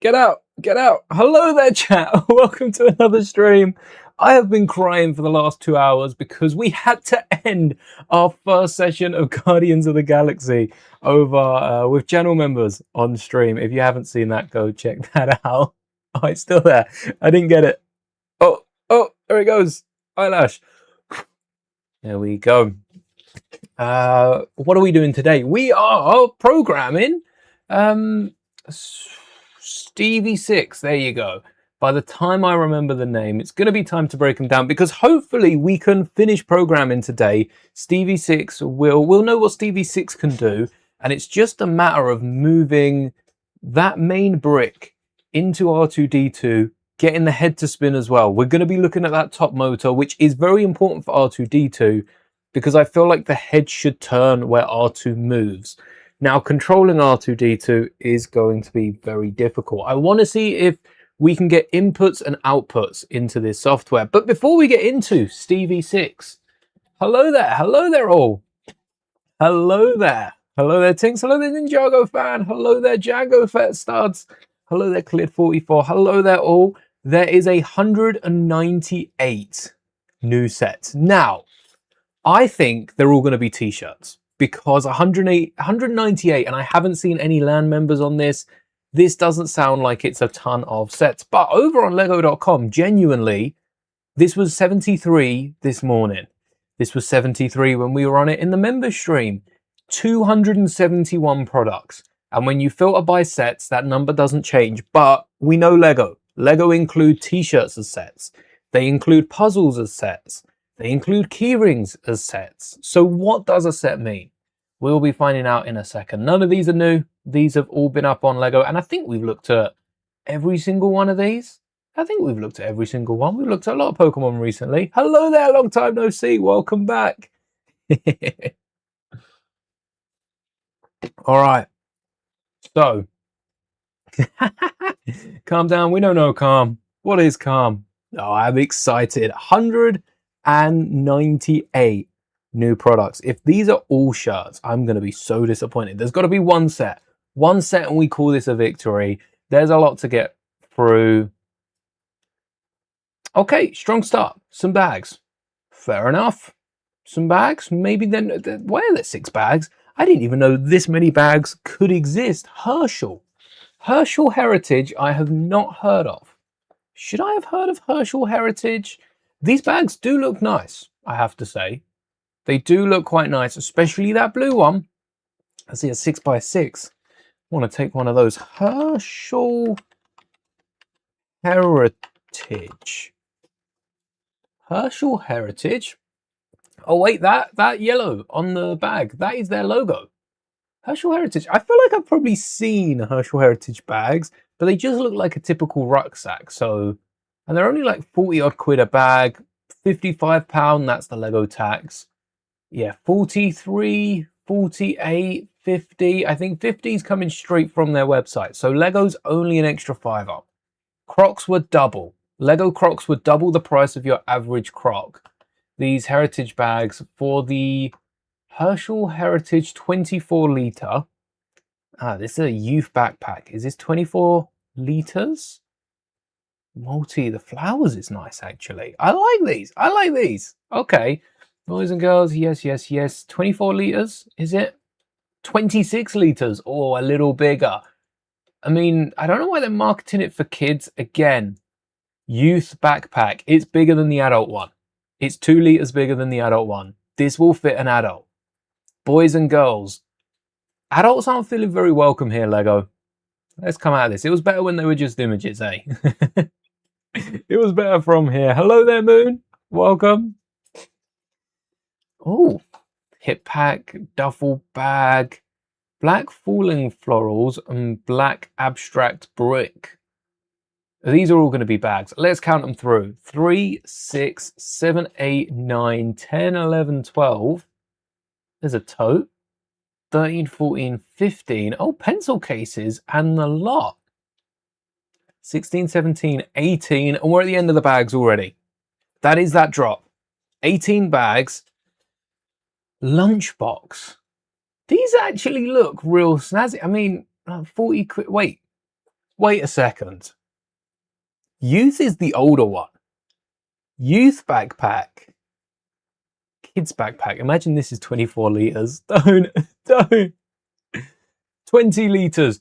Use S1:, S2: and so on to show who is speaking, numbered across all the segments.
S1: Get out! Get out! Hello there, chat. Welcome to another stream. I have been crying for the last 2 hours because we had to end our first session of Guardians of the Galaxy over with channel members on stream. If you haven't seen that, go check that out. Oh, it's still there. I didn't get it. Oh, there it goes. Eyelash. There we go. What are we doing today? We are programming Stevie 6. There you go. By the time I remember the name, it's going to be time to break them down because hopefully we can finish programming today. Stevie 6 we'll know what Stevie 6 can do, and it's just a matter of moving that main brick into R2D2, getting the head to spin as well. We're going to be looking at that top motor, which is very important for R2D2 because I feel like the head should turn where R2 moves. Now, controlling R2D2 is going to be very difficult. I want to see if we can get inputs and outputs into this software. But before we get into Stevie 6, hello there all. Hello there Tinks, hello there Ninjago fan, hello there Django Fett Studs, hello there Cleared44, hello there all. There is 198 new sets. Now, I think they're all going to be t-shirts because 198, and I haven't seen any LAN members on this. This doesn't sound like it's a ton of sets, but over on lego.com, genuinely, this was 73 this morning. This was 73 when we were on it in the members stream. 271 products. And when you filter by sets, that number doesn't change, but we know Lego. Lego include t-shirts as sets. They include puzzles as sets. They include keyrings as sets. So what does a set mean? We'll be finding out in a second. None of these are new. These have all been up on Lego, and I think we've looked at every single one of these. I think we've looked at every single one. We've looked at a lot of Pokemon recently. Hello there, long time no see. Welcome back. All right. So, calm down. We don't know calm. What is calm? Oh, I'm excited. 198 new products. If these are all shirts, I'm going to be so disappointed. There's got to be one set and we call this a victory. There's a lot to get through. Okay, strong start. Some bags. Fair enough. Some bags. Maybe then, why are there 6 bags? I didn't even know this many bags could exist. Herschel Heritage I have not heard of. Should I have heard of Herschel Heritage? These bags do look nice, I have to say. They do look quite nice, especially that blue one. I see a 6x6. I want to take one of those. Herschel Heritage. Herschel Heritage. Oh wait, that yellow on the bag, that is their logo. Herschel Heritage. I feel like I've probably seen Herschel Heritage bags, but they just look like a typical rucksack. So, and they're only like 40 odd quid a bag, £55, that's the Lego tax. Yeah, 43, 48, 50. I think 50 is coming straight from their website. So Lego's only an extra £5. Crocs were double. Lego Crocs were double the price of your average Croc. These heritage bags for the Herschel Heritage 24 litre. This is a youth backpack. Is this 24 litres? The flowers is nice actually. I like these. Okay. Boys and girls, yes. 24 litres, is it? 26 litres, or a little bigger. I mean, I don't know why they're marketing it for kids. Again, youth backpack. It's bigger than the adult one. It's 2 litres bigger than the adult one. This will fit an adult. Boys and girls. Adults aren't feeling very welcome here, Lego. Let's come out of this. It was better when they were just images, eh? It was better from here. Hello there, Moon. Welcome. Oh, hip pack, duffel bag, black falling florals, and black abstract brick. These are all going to be bags. Let's count them through. 3, 6, 7, 8, 9, 10, 11, 12. There's a tote. 13, 14, 15. Oh, pencil cases and the lot. 16, 17, 18. And we're at the end of the bags already. That is that drop. 18 bags. Lunchbox. These actually look real snazzy. I mean, 40 quid. Wait. Wait a second. Youth is the older one. Youth backpack. Kids backpack. Imagine this is 24 litres. Don't. 20 litres.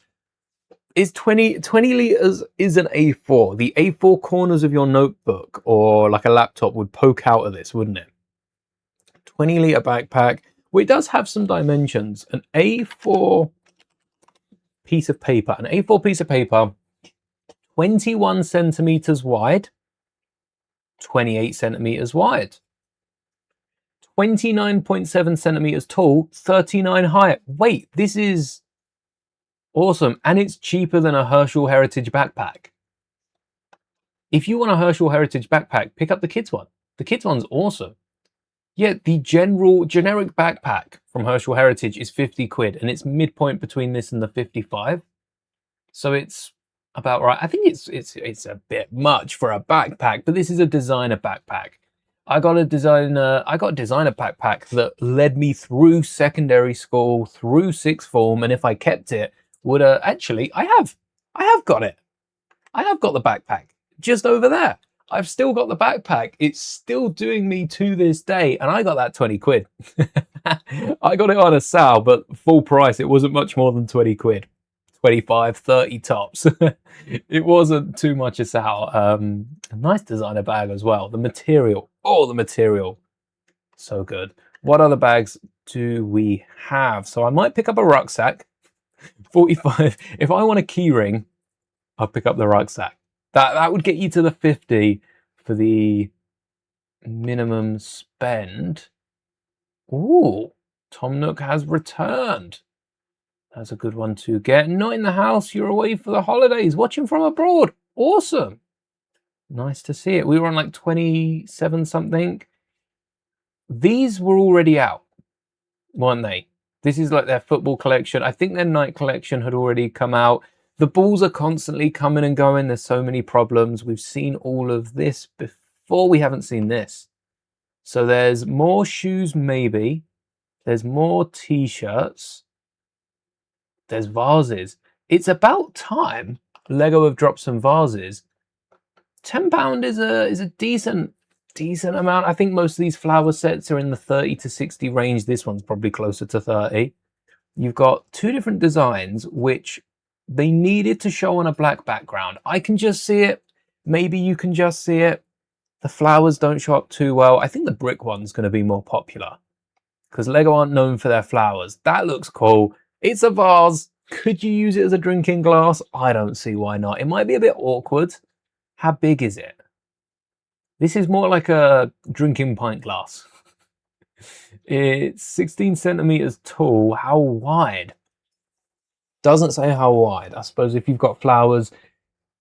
S1: Is 20 litres is an A4. The A4 corners of your notebook or like a laptop would poke out of this, wouldn't it? 20 litre backpack. Well, it does have some dimensions. An A4 piece of paper. 21 centimetres wide, 28 centimetres wide. 29.7 centimetres tall, 39 high. Wait, this is awesome. And it's cheaper than a Herschel Heritage backpack. If you want a Herschel Heritage backpack, pick up the kids one. The kids one's awesome. Yeah, the generic backpack from Herschel Heritage is 50 quid and it's midpoint between this and the 55. So it's about right. I think it's a bit much for a backpack, but this is a designer backpack. I got a designer backpack that led me through secondary school, through sixth form, and if I kept it, would actually I have got it. I have got the backpack just over there. I've still got the backpack. It's still doing me to this day, and I got that 20 quid. I got it on a sale, but full price. It wasn't much more than 20 quid. 25, 30 tops. It wasn't too much a sale. A nice designer bag as well. The material. Oh, the material. So good. What other bags do we have? So I might pick up a rucksack. 45. If I want a key ring, I'll pick up the rucksack. That would get you to the 50 for the minimum spend. Ooh, Tom Nook has returned. That's a good one to get. Not in the house, you're away for the holidays, watching from abroad. Awesome. Nice to see it. We were on like 27 something. These were already out, weren't they? This is like their football collection. I think their night collection had already come out. The balls are constantly coming and going. There's so many problems. We've seen all of this before. We haven't seen this. So there's more shoes, maybe. There's more t-shirts. There's vases. It's about time Lego have dropped some vases. £10 is a decent amount. I think most of these flower sets are in the 30 to 60 range. This one's probably closer to 30. You've got two different designs, which they needed to show on a black background. I can just see it. Maybe you can just see it. The flowers don't show up too well. I think the brick one's going to be more popular because Lego aren't known for their flowers. That looks cool. It's a vase. Could you use it as a drinking glass? I don't see why not. It might be a bit awkward. How big is it? This is more like a drinking pint glass. It's 16 centimeters tall. How wide? Doesn't say how wide. I suppose if you've got flowers,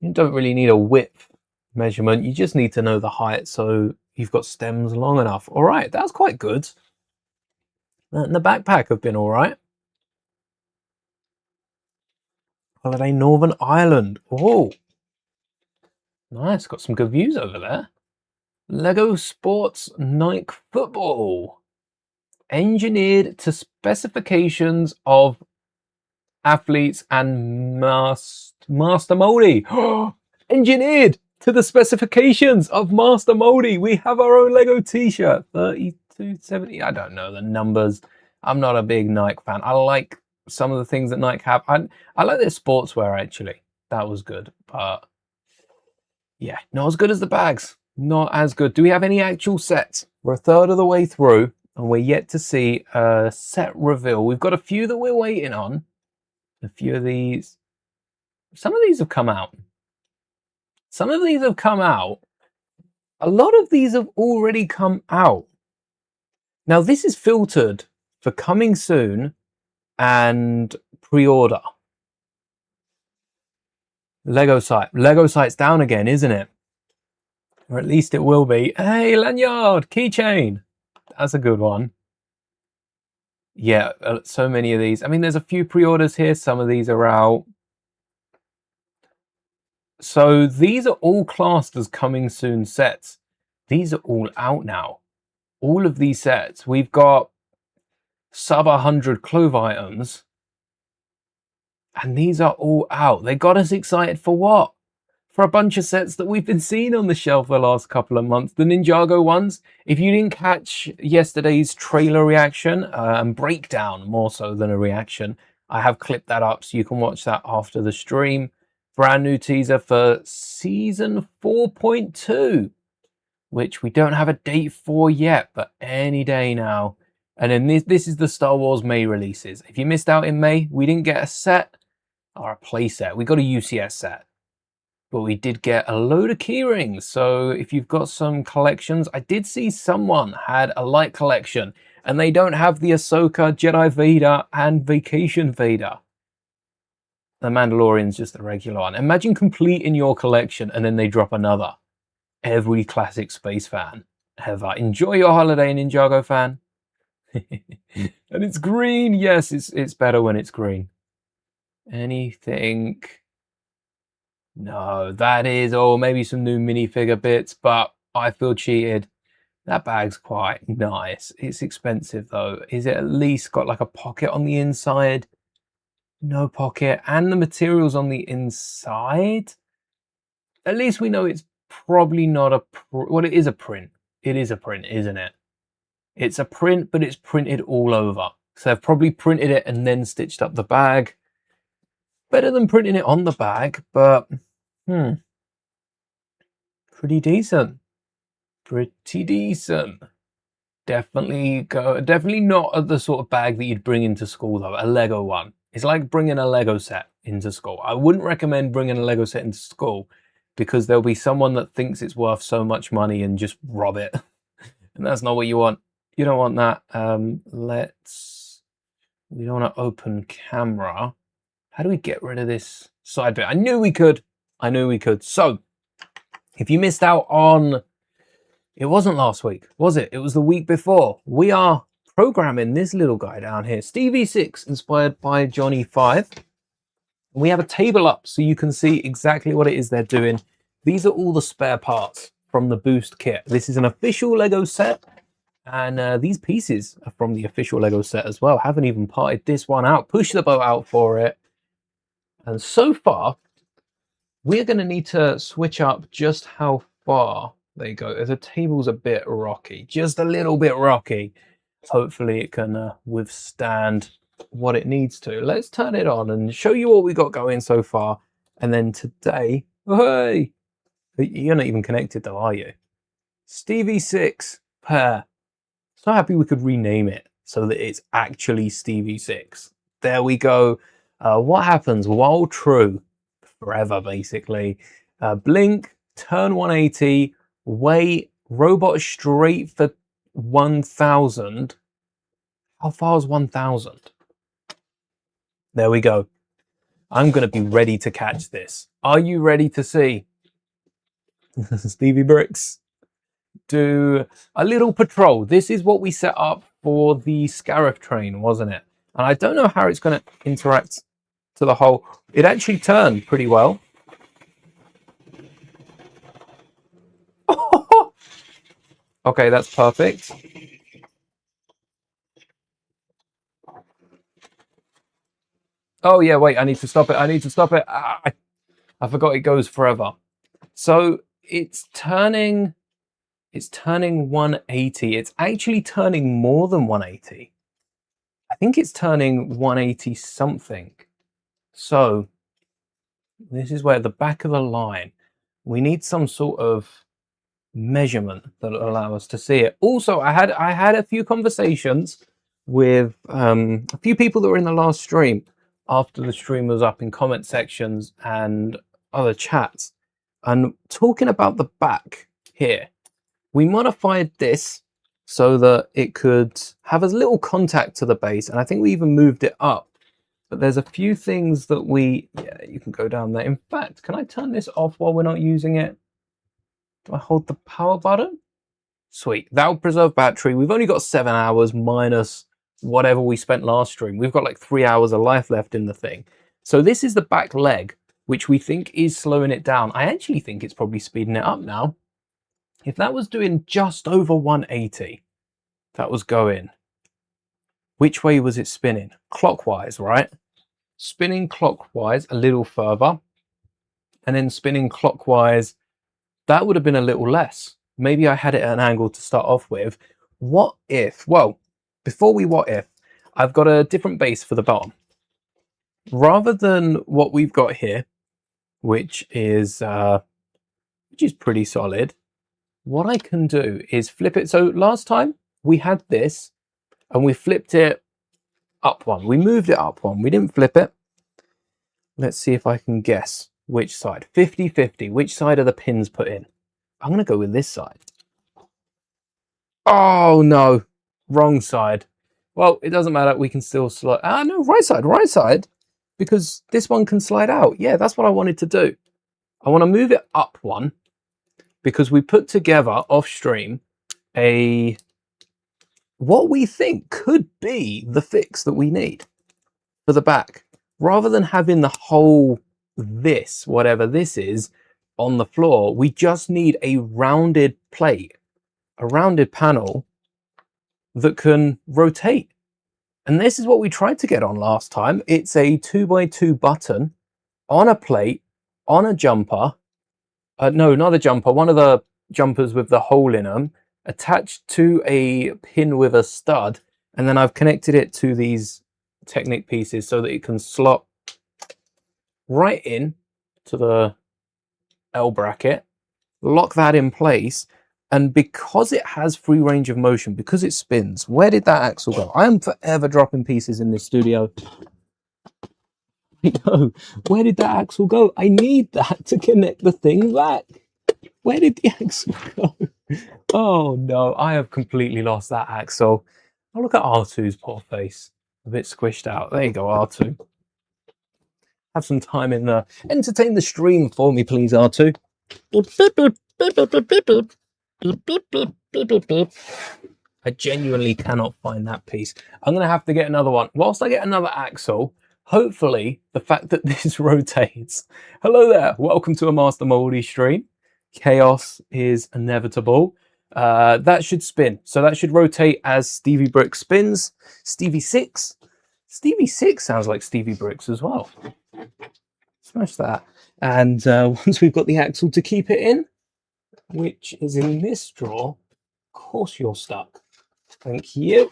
S1: you don't really need a width measurement. You just need to know the height so you've got stems long enough. All right, that's quite good. And the backpack have been all right. Holiday Northern Ireland. Oh, nice. Got some good views over there. Lego Sports Nike Football. Engineered to specifications of athletes and Master Mouldie. Engineered to the specifications of Master Mouldie. We have our own Lego t-shirt. 32.70. I don't know the numbers. I'm not a big Nike fan. I like some of the things that Nike have. I like their sportswear actually. That was good. But yeah, not as good as the bags. Not as good. Do we have any actual sets? We're a third of the way through and we're yet to see a set reveal. We've got a few that we're waiting on. A few of these. Some of these have come out. Some of these have come out. A lot of these have already come out. Now this is filtered for coming soon and pre-order. Lego site. Lego site's down again, isn't it? Or at least it will be. Hey, lanyard, keychain. That's a good one. Yeah, so many of these. I mean, there's a few pre-orders here. Some of these are out. So these are all classed as coming soon sets. These are all out now. All of these sets. We've got sub 100 clove items. And these are all out. They got us excited for what? For a bunch of sets that we've been seeing on the shelf the last couple of months. The Ninjago ones. If you didn't catch yesterday's trailer reaction, breakdown more so than a reaction, I have clipped that up so you can watch that after the stream. Brand new teaser for season 4.2, which we don't have a date for yet, but any day now. And then this is the Star Wars May releases. If you missed out in May, we didn't get a set or a play set. We got a UCS set, but we did get a load of keyrings. So if you've got some collections, I did see someone had a light collection and they don't have the Ahsoka, Jedi Vader, and Vacation Vader. The Mandalorian's just the regular one. Imagine completing your collection and then they drop another. Every classic space fan ever. Enjoy your holiday, Ninjago fan. And it's green. Yes, it's better when it's green. Anything? No, that is, maybe some new minifigure bits, but I feel cheated. That bag's quite nice. It's expensive though. Is it at least got like a pocket on the inside? No pocket. And the materials on the inside? At least we know it's probably not a... Well, it is a print. It is a print, isn't it? It's a print, but it's printed all over. So they've probably printed it and then stitched up the bag. Better than printing it on the bag, but... Pretty decent. Pretty decent. Definitely not the sort of bag that you'd bring into school though, a Lego one. It's like bringing a Lego set into school. I wouldn't recommend bringing a Lego set into school because there'll be someone that thinks it's worth so much money and just rob it. And that's not what you want. You don't want that. We don't want to open camera. How do we get rid of this side bit? I knew we could. So if you missed out on, it wasn't last week, was it? It was the week before. We are programming this little guy down here, Stevie 6, inspired by Johnny 5. We have a table up so you can see exactly what it is they're doing. These are all the spare parts from the boost kit. This is an official Lego set, and these pieces are from the official Lego set as well. Haven't even parted this one out. Push the boat out for it. And so far, we're going to need to switch up just how far they go. The table's a bit rocky, just a little bit rocky. Hopefully it can withstand what it needs to. Let's turn it on and show you what we got going so far. And then today, hey, you're not even connected though, are you? Stevie 6 pair. So happy we could rename it so that it's actually Stevie 6. There we go. What happens while true? Forever, basically. Blink, turn 180, weigh, robot straight for 1,000. How far is 1,000? There we go. I'm going to be ready to catch this. Are you ready to see Stevie Bricks do a little patrol? This is what we set up for the Scarif train, wasn't it? And I don't know how it's going to interact to the whole. It actually turned pretty well. Okay, that's perfect. Oh yeah, wait, I need to stop it. I forgot it goes forever. So it's turning 180. It's actually turning more than 180. I think it's turning 180 something. So this is where the back of the line, we need some sort of measurement that will allow us to see it. Also, I had a few conversations with a few people that were in the last stream after the stream was up, in comment sections and other chats, and talking about the back here. We modified this so that it could have as little contact to the base, and I think we even moved it up. But there's a few things that you can go down there. In fact, can I turn this off while we're not using it? Do I hold the power button? Sweet, that'll preserve battery. We've only got 7 hours minus whatever we spent last stream. We've got like 3 hours of life left in the thing. So this is the back leg, which we think is slowing it down. I actually think it's probably speeding it up now. If that was doing just over 180, that was going, which way was it spinning? Clockwise, right? spinning clockwise a little further, and then spinning clockwise, that would have been a little less. Maybe I had it at an angle to start off with. What if, well, before we what if, I've got a different base for the bottom. Rather than what we've got here, which is pretty solid, what I can do is flip it. So last time we had this and we flipped it up one. We moved it up one. We didn't flip it. Let's see if I can guess which side. 50-50. Which side are the pins put in? I'm going to go with this side. Oh, no. Wrong side. Well, it doesn't matter. We can still slide. Ah, no, right side, right side. Because this one can slide out. Yeah, that's what I wanted to do. I want to move it up one because we put together off stream what we think could be the fix that we need for the back. Rather than having the whole this, whatever this is, on the floor, we just need a rounded plate, a rounded panel that can rotate. And this is what we tried to get on last time. It's a 2x2 button on a plate, on a jumper. No, not a jumper, one of the jumpers with the hole in them, attached to a pin with a stud. And then I've connected it to these Technic pieces so that it can slot right in to the L bracket, lock that in place. And because it has free range of motion, because it spins, where did that axle go? I am forever dropping pieces in this studio. I know. Where did that axle go? I need that to connect the thing back. Where did the axle go? Oh no, I have completely lost that axle. Oh, look at R2's poor face. A bit squished out. There you go, R2. Have some time in there. Entertain the stream for me, please, R2. I genuinely cannot find that piece. I'm going to have to get another one. Whilst I get another axle, hopefully the fact that this rotates. Hello there. Welcome to a Master Mouldie stream. Chaos is inevitable. That should spin. So that should rotate as Stevie Bricks spins. Stevie 6. Stevie 6 sounds like Stevie Bricks as well. Smash that. And once we've got the axle to keep it in, which is in this drawer, of course you're stuck. Thank you.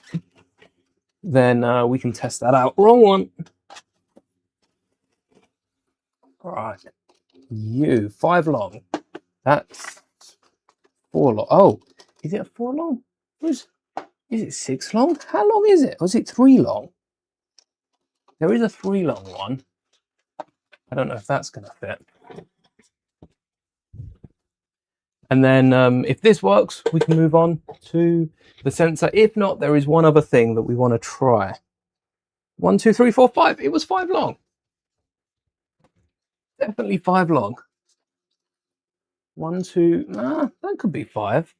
S1: Then we can test that out. Wrong one. All right. 5 long. That's 4 long. Oh, is it a 4 long? Is it 6 long? How long is it? Or is it 3 long? There is a 3 long one. I don't know if that's going to fit. And then if this works, we can move on to the sensor. If not, there is one other thing that we want to try. 1, 2, 3, 4, 5. It was 5 long. Definitely 5 long. 1, 2, that could be 5.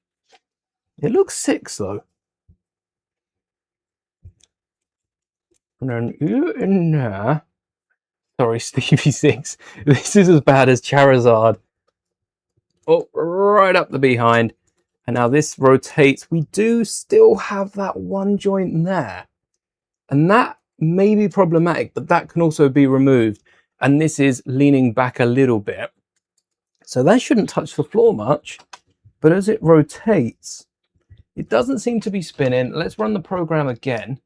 S1: It looks 6 though. And then in there. Sorry, Stevie 6. This is as bad as Charizard. Oh, right up the behind. And now this rotates. We do still have that one joint there. And that may be problematic, but that can also be removed. And this is leaning back a little bit. So that shouldn't touch the floor much. But as it rotates, it doesn't seem to be spinning. Let's run the program again.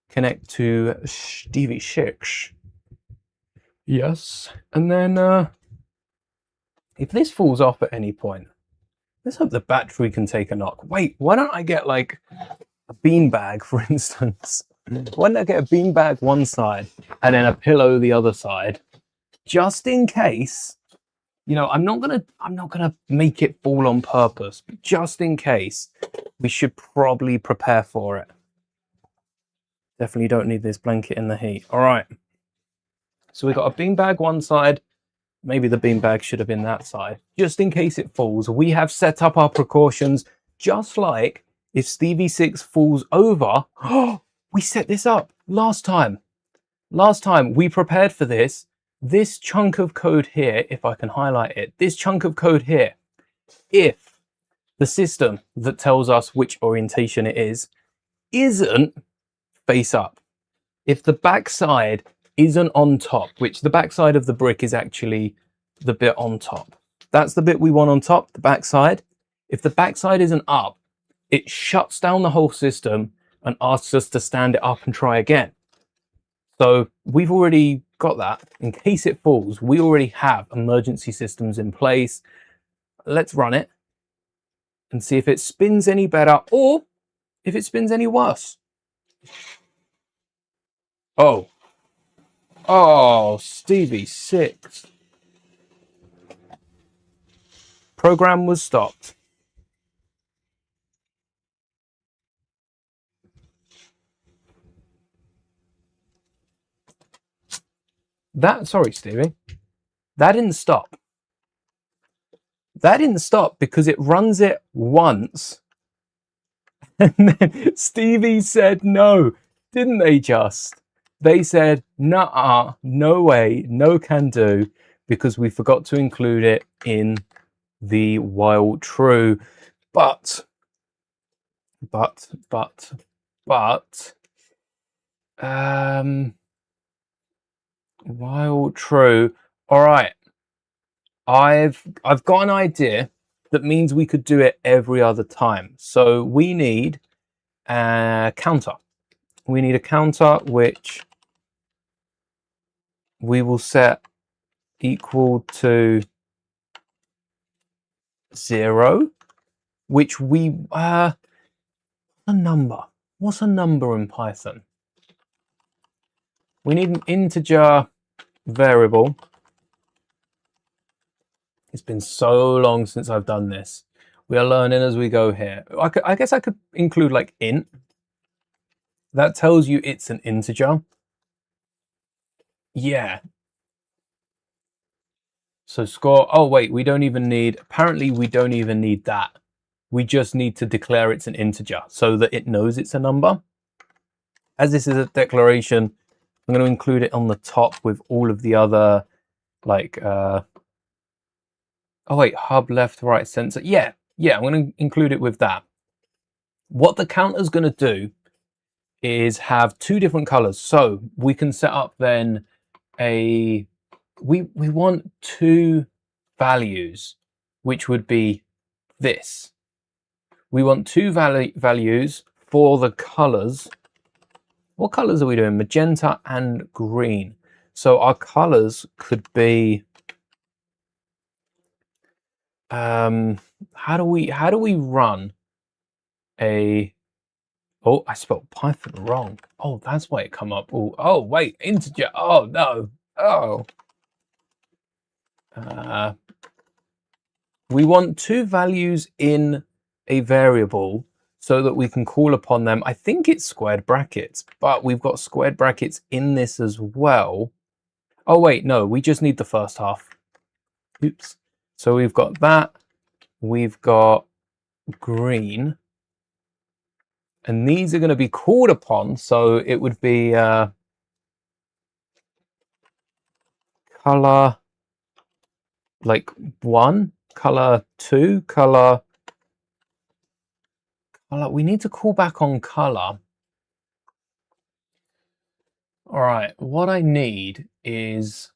S1: Connect to Stevie 6. Yes. And then if this falls off at any point, let's hope the battery can take a knock. Wait, why don't I get like a beanbag, for instance? Why don't I get a beanbag one side and then a pillow the other side, just in case? You know, I'm not gonna make it fall on purpose, but just in case, we should probably prepare for it. Definitely don't need this blanket in the heat. All right. So we've got a beanbag one side. Maybe the beanbag should have been that side. Just in case it falls, we have set up our precautions, just like if Stevie 6 falls over. Oh, we set this up last time. Last time we prepared for this. This chunk of code here, if I can highlight it, this chunk of code here, if the system that tells us which orientation it is, isn't face up, if the back side isn't on top, which the backside of the brick is actually the bit on top. That's the bit we want on top, the backside. If the backside isn't up, it shuts down the whole system and asks us to stand it up and try again. So we've already got that. In case it falls, we already have emergency systems in place. Let's run it and see if it spins any better or if it spins any worse. Oh. Oh, Stevie, 6. Program was stopped. Sorry, Stevie. That didn't stop. That didn't stop because it runs it once. And then Stevie said no, didn't they just? They said, nah, no way, no can do, because we forgot to include it in the while true. But, while true. All right. I've got an idea that means we could do it every other time. So we need a counter. We need a counter which we will set equal to 0, which we a number. What's a number in Python? We need an integer variable. It's been so long since I've done this. We are learning as we go here. I guess I could include like int. That tells you it's an integer. Yeah. So score, oh wait, we don't even need, apparently we don't even need that. We just need to declare it's an integer so that it knows it's a number. As this is a declaration, I'm going to include it on the top with all of the other, like, oh wait, hub, left, right, center. Yeah, I'm going to include it with that. What the counter's going to do is have 2 different colors. So we can set up then we want 2 values, which would be this. We want 2 values for the colors. What colors are we doing? Magenta and green. So our colors could be, how do we run a, oh, I spelled Python wrong. Oh, that's why it come up. Oh wait, integer. Oh no. Oh. We want 2 values in a variable so that we can call upon them. I think it's squared brackets, but we've got squared brackets in this as well. Oh wait, no, we just need the first half. Oops. So we've got that. We've got green. And these are going to be called upon. So it would be color like 1, color 2, color. We need to call back on color. All right, what I need is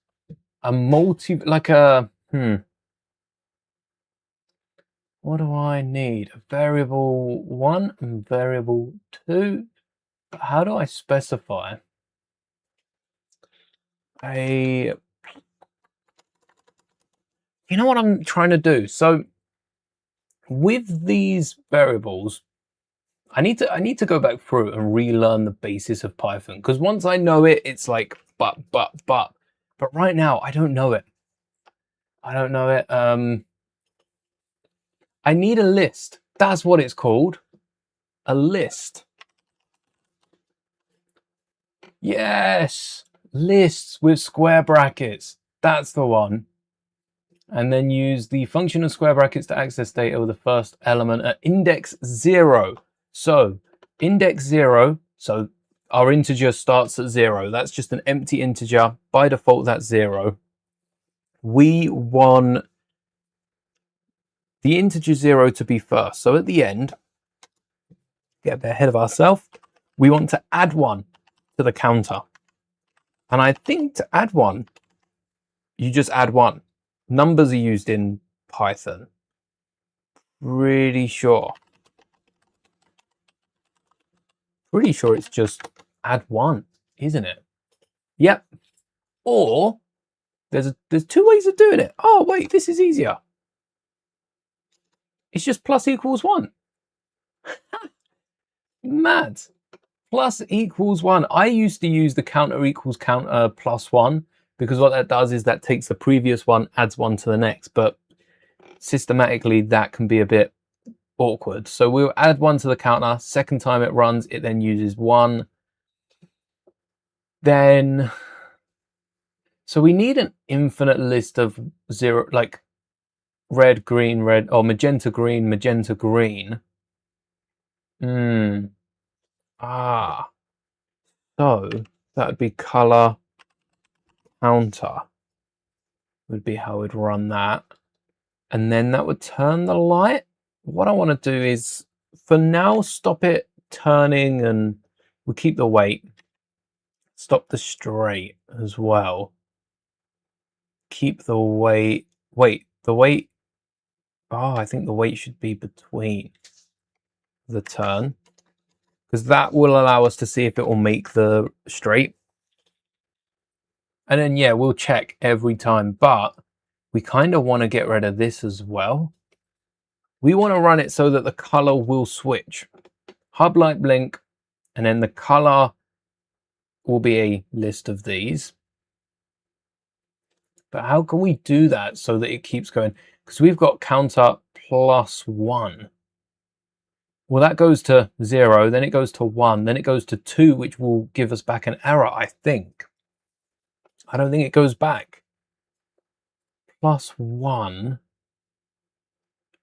S1: a like a, what do I need? A variable 1 and variable 2. How do I specify a, you know what I'm trying to do? So with these variables, I need to go back through and relearn the basis of Python, because once I know it, it's like but right now I don't know it. I need a list. That's what it's called. A list. Yes, lists with square brackets. That's the one. And then use the function of square brackets to access data with the first element at index 0. So index 0, so our integer starts at 0. That's just an empty integer. By default, that's 0. We want the integer 0 to be first. So at the end, get a bit ahead of ourselves, we want to add 1 to the counter. And I think to add one, you just add one. Numbers are used in Python. Pretty sure. Pretty sure it's just add one, isn't it? Yep. Or there's two ways of doing it. Oh wait, this is easier. It's just plus equals one. Mad. Plus equals one. I used to use the counter equals counter plus one, because what that does is that takes the previous one, adds one to the next. But systematically, that can be a bit awkward. So we'll add one to the counter. Second time it runs, it then uses one. Then, so we need an infinite list of zero, like red, green, red, or magenta, green, magenta, green. Ah. So that would be color counter would be how we'd run that. And then that would turn the light. What I want to do is, for now, stop it turning, and we'll keep the weight. Stop the straight as well. Keep the weight. Wait, the weight. Oh, I think the weight should be between the turn, because that will allow us to see if it will make the straight. And then, yeah, we'll check every time, but we kind of want to get rid of this as well. We want to run it so that the color will switch. Hub light blink, and then the color will be a list of these. But how can we do that so that it keeps going? Because we've got counter plus one. Well, that goes to 0, then it goes to 1, then it goes to 2, which will give us back an error, I think. I don't think it goes back. Plus 1.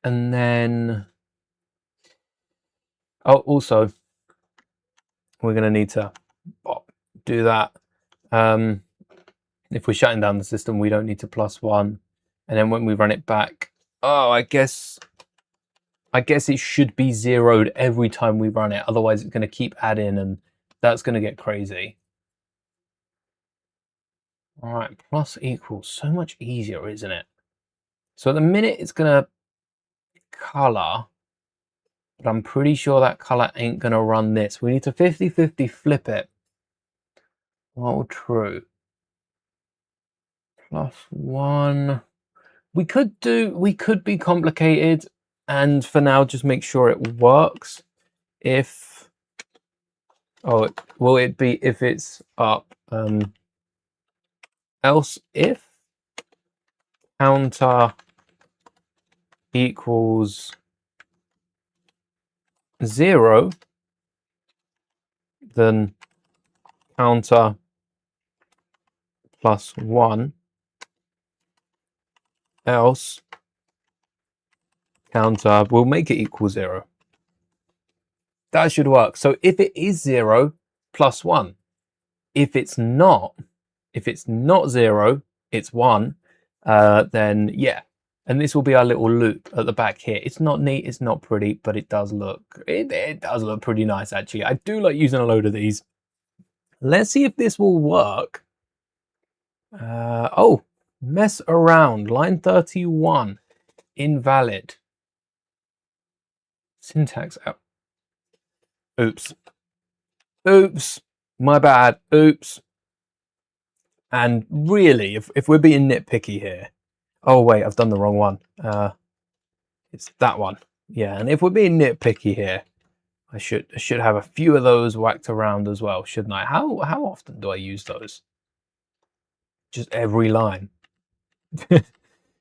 S1: And then... oh, also, we're going to need to do that. If we're shutting down the system, we don't need to plus 1. And then when we run it back... oh, I guess it should be zeroed every time we run it. Otherwise, it's going to keep adding, and that's going to get crazy. All right, plus equals. So much easier, isn't it? So at the minute, it's going to color, but I'm pretty sure that color ain't going to run this. We need to 50-50 flip it. Well, true. Plus 1. We could be complicated, and for now, just make sure it works. If, oh, will it be if it's up? Else if counter equals 0, then counter plus 1, else counter, we'll make it equal 0. That should work. So if it is 0, plus 1. If it's not 0, it's 1, then yeah. And this will be our little loop at the back here. It's not neat, it's not pretty, but it does look, it does look pretty nice, actually. I do like using a load of these. Let's see if this will work. Oh, mess around. Line 31, invalid. Syntax out. Oops. Oops. My bad. Oops. And really, if we're being nitpicky here, oh wait, I've done the wrong one. It's that one. Yeah, and if we're being nitpicky here, I should have a few of those whacked around as well, shouldn't I? How often do I use those? Just every line.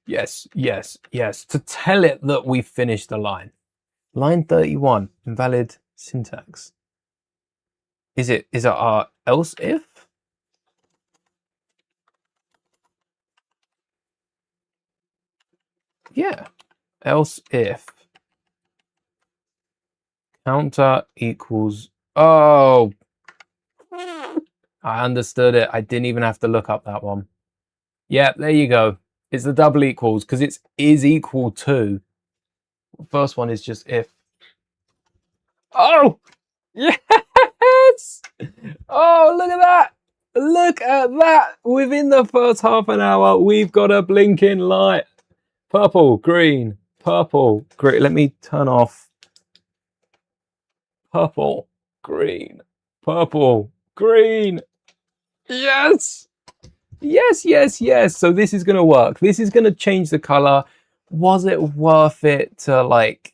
S1: Yes, yes, yes. To tell it that we finished the line. Line 31, invalid syntax. Is it our else if? Yeah, else if counter equals, oh, I understood it. I didn't even have to look up that one. Yeah, there you go. It's the double equals, because it's is equal to. First one is just if. Oh, yes! Oh, look at that. Look at that. Within the first half an hour, we've got a blinking light. Purple, green, purple, green. Let me turn off. Purple, green, purple, green. Yes. Yes, yes, yes. So this is going to work. This is going to change the color. Was it worth it to, like,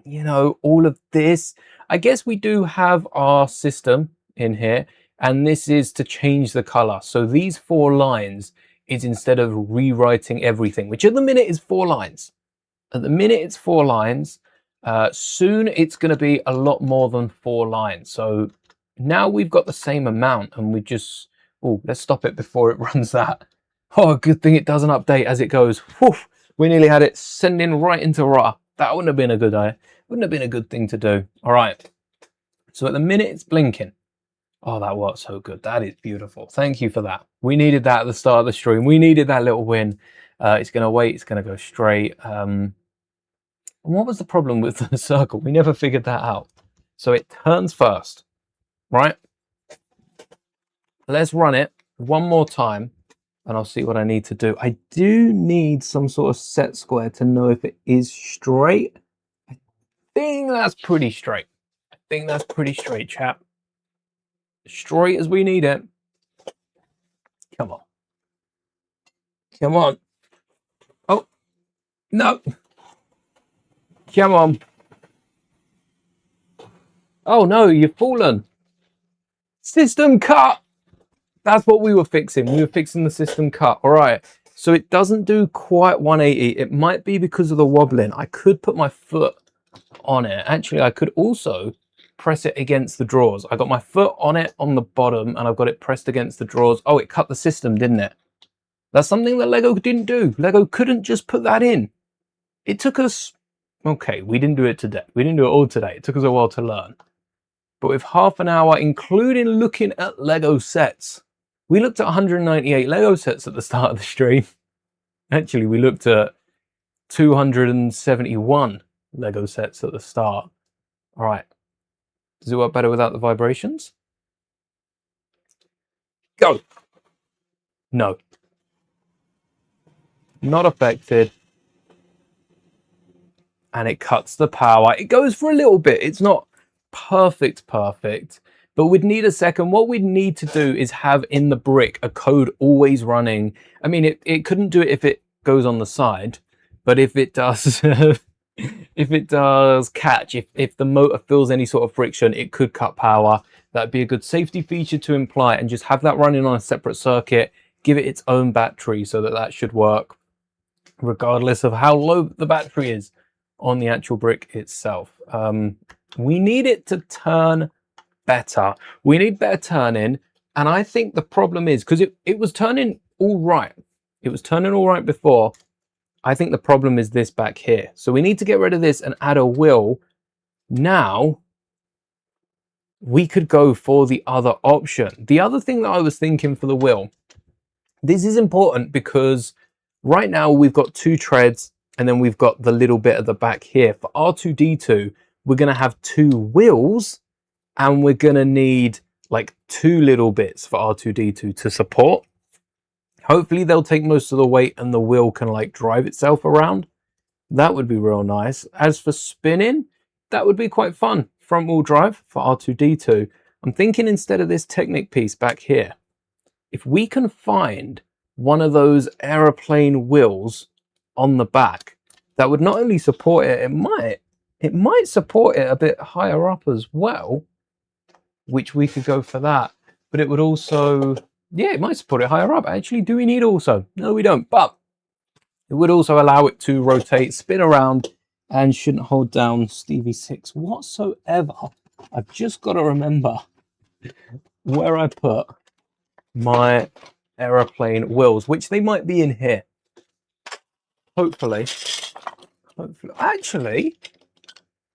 S1: you know, all of this? I guess we do have our system in here, and this is to change the color. So these 4 lines is instead of rewriting everything, which at the minute is 4 lines. At the minute it's 4 lines. Soon it's going to be a lot more than 4 lines. So now we've got the same amount, and we just... Oh, let's stop it before it runs that. Oh, good thing it doesn't update as it goes. Whew, we nearly had it sending right into RAW. That wouldn't have been a good idea. Wouldn't have been a good thing to do. All right. So at the minute it's blinking. Oh, that worked so good. That is beautiful. Thank you for that. We needed that at the start of the stream. We needed that little win. It's going to wait. It's going to go straight. What was the problem with the circle? We never figured that out. So it turns first, right? Let's run it one more time and I'll see what I need to do. I do need some sort of set square to know if it is straight. I think that's pretty straight. I think that's pretty straight, chap. Straight as we need it. Come on. Come on. Oh, no. Come on. Oh no, you've fallen. System cut. That's what we were fixing. We were fixing the system cut. All right. So it doesn't do quite 180. It might be because of the wobbling. I could put my foot on it. Actually, I could also press it against the drawers. I got my foot on it on the bottom and I've got it pressed against the drawers. Oh, it cut the system, didn't it? That's something that Lego didn't do. Lego couldn't just put that in. It took us... Okay, we didn't do it today. We didn't do it all today. It took us a while to learn. But with half an hour, including looking at Lego sets, we looked at 198 Lego sets at the start of the stream. Actually, we looked at 271 Lego sets at the start. All right. Does it work better without the vibrations? Go. No. Not affected. And it cuts the power. It goes for a little bit. It's not perfect, but we'd need a second. What we'd need to do is have in the brick a code always running. I mean, it couldn't do it if it goes on the side, but if it does, if it does catch, if the motor feels any sort of friction, it could cut power. That'd be a good safety feature to imply, and just have that running on a separate circuit, give it its own battery so that that should work regardless of how low the battery is on the actual brick itself. We need it to turn better. We need better turning, and I think the problem is because it was turning all right. It was turning all right before. I think the problem is this back here. So we need to get rid of this and add a wheel. Now we could go for the other option. The other thing that I was thinking for the wheel, this is important because right now we've got 2 treads and then we've got the little bit at the back here. For R2-D2, we're going to have 2 wheels and we're going to need like 2 little bits for R2-D2 to support. Hopefully they'll take most of the weight and the wheel can like drive itself around. That would be real nice. As for spinning, that would be quite fun. Front wheel drive for R2-D2. I'm thinking instead of this Technic piece back here, if we can find one of those aeroplane wheels on the back, that would not only support it, it might support it a bit higher up as well, which we could go for that. But it would also, yeah, it might support it higher up. Actually, do we need also? No, we don't. But it would also allow it to rotate, spin around, and shouldn't hold down Stevie 6 whatsoever. I've just got to remember where I put my aeroplane wheels, which they might be in here. Hopefully. Actually,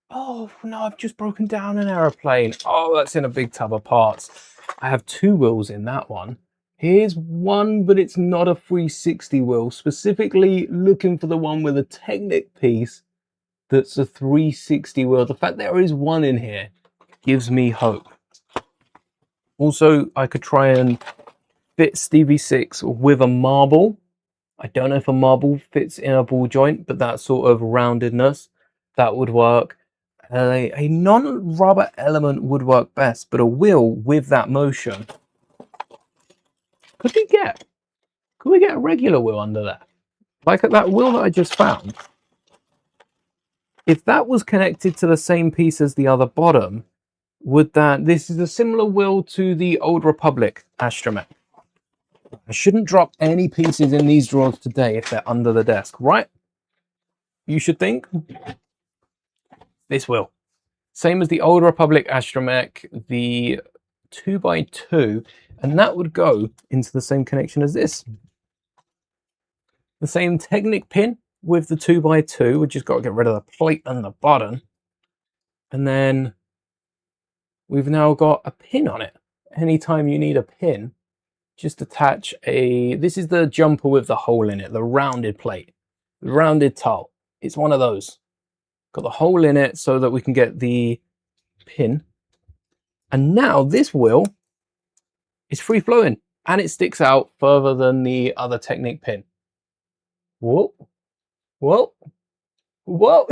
S1: oh no, I've just broken down an aeroplane. Oh, that's in a big tub of parts. I have 2 wheels in that one. Here's one, but it's not a 360 wheel. Specifically looking for the one with a Technic piece that's a 360 wheel. The fact there is one in here gives me hope. Also, I could try and fit Stevie 6 with a marble. I don't know if a marble fits in a ball joint, but that sort of roundedness, that would work. A non-rubber element would work best, but a wheel with that motion. Could we get a regular wheel under that? Like that wheel that I just found. If that was connected to the same piece as the other bottom, this is a similar wheel to the Old Republic Astromech. I shouldn't drop any pieces in these drawers today if they're under the desk, right? You should think. This wheel. Same as the Old Republic Astromech, the 2x2, and that would go into the same connection as this. The same Technic pin with the 2x2, we just got to get rid of the plate and the button. And then we've now got a pin on it. Anytime you need a pin, just attach this is the jumper with the hole in it, the rounded plate, the rounded tull. It's one of those. Got the hole in it so that we can get the pin. And now this wheel is free flowing and it sticks out further than the other Technic pin. Whoa, whoa, whoa.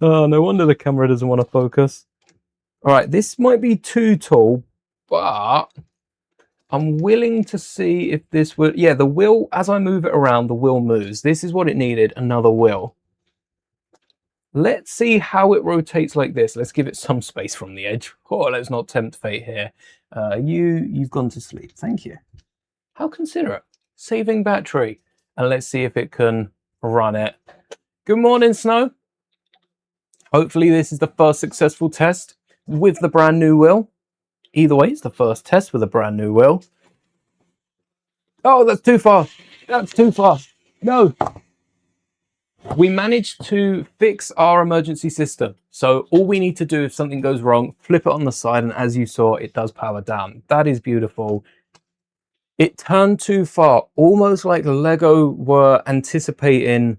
S1: Oh, no wonder the camera doesn't want to focus. All right, this might be too tall, but I'm willing to see if this would, yeah, the wheel, as I move it around, the wheel moves. This is what it needed, another wheel. Let's see how it rotates like this. Let's give it some space from the edge. Oh, let's not tempt fate here. You've gone to sleep. Thank you. How considerate. Saving battery. And let's see if it can run it. Good morning, Snow. Hopefully this is the first successful test with the brand new wheel. Either way, it's the first test with a brand new wheel. Oh, that's too far. That's too far. No. We managed to fix our emergency system. So all we need to do if something goes wrong, flip it on the side, and as you saw, it does power down. That is beautiful. It turned too far, almost like Lego were anticipating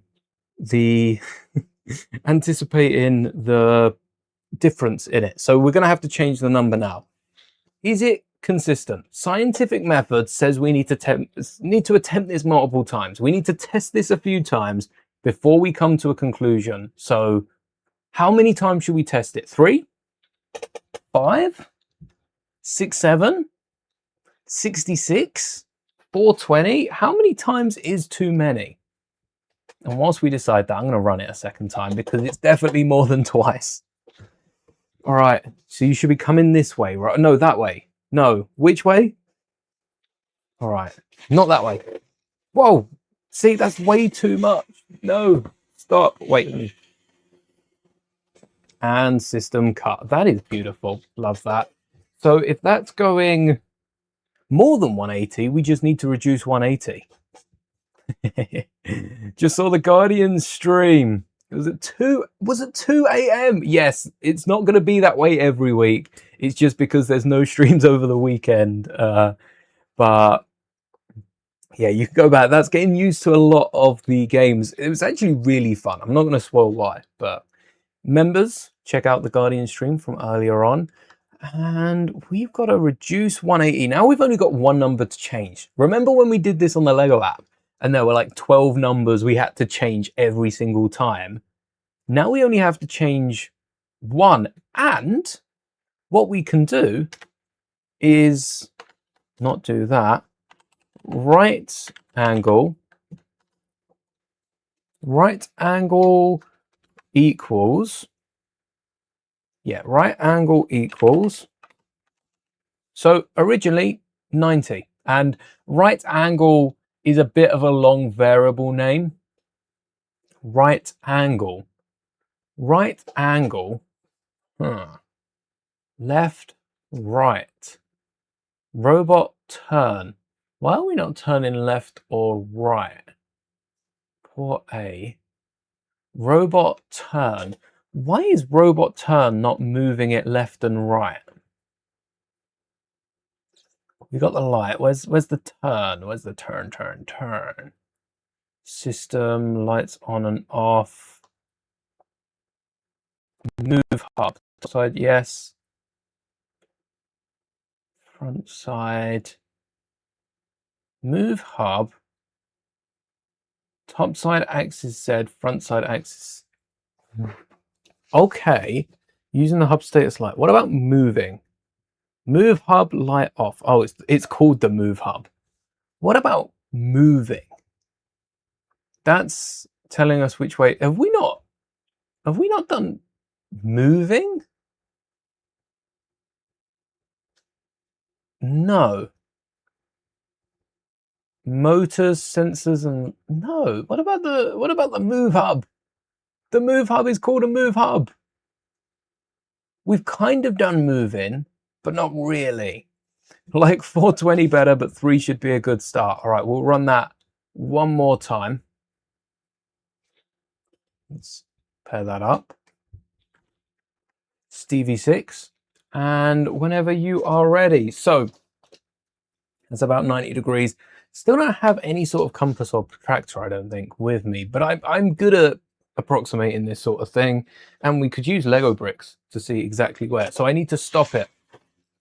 S1: the anticipating the difference in it. So we're going to have to change the number now. Is it consistent? Scientific method says we need to attempt this multiple times. We need to test this a few times before we come to a conclusion. So how many times should we test it? 3, 5, 6, 7, 66, 420? How many times is too many? And whilst we decide that, I'm going to run it a second time because it's definitely more than twice. All right, so you should be coming this way, right? No, that way. No, which way? All right, not that way. Whoa, see, that's way too much. No, stop, wait. And system cut. That is beautiful, love that. So if that's going more than 180, we just need to reduce 180. Just saw the Guardians stream. Was it 2 a.m? Yes, it's not going to be that way every week. It's just because there's no streams over the weekend. But yeah, you can go back. That's getting used to a lot of the games. It was actually really fun. I'm not going to spoil why, but members, check out the Guardian stream from earlier on. And we've got to reduce 180. Now we've only got one number to change. Remember when we did this on the Lego app? And there were like 12 numbers we had to change every single time. Now we only have to change one. And what we can do is not do that. Right angle equals, yeah, right angle equals. So originally 90, and right angle is a bit of a long variable name. Right angle, left, right, robot turn. Why are we not turning left or right? Port A, robot turn. Why is robot turn not moving it left and right? We got the light. Where's the turn? Where's the turn? System, lights on and off. Move up. Side, yes. front side, move hub, top side axis Z, front side axis. Okay, using the hub status light. What about moving? Move hub light off. Oh, it's called the move hub. What about moving? That's telling us which way. Have we not done moving? No. Motors, sensors, and no. What about the move hub? The move hub is called a move hub. We've kind of done moving, but not really. Like 420 better, but 3 should be a good start. All right, we'll run that one more time. Let's pair that up. Stevie 6. And whenever you are ready. So it's about 90 degrees. Still don't have any sort of compass or protractor, I don't think, with me, but I'm good at approximating this sort of thing, and we could use Lego bricks to see exactly where. So I need to stop it.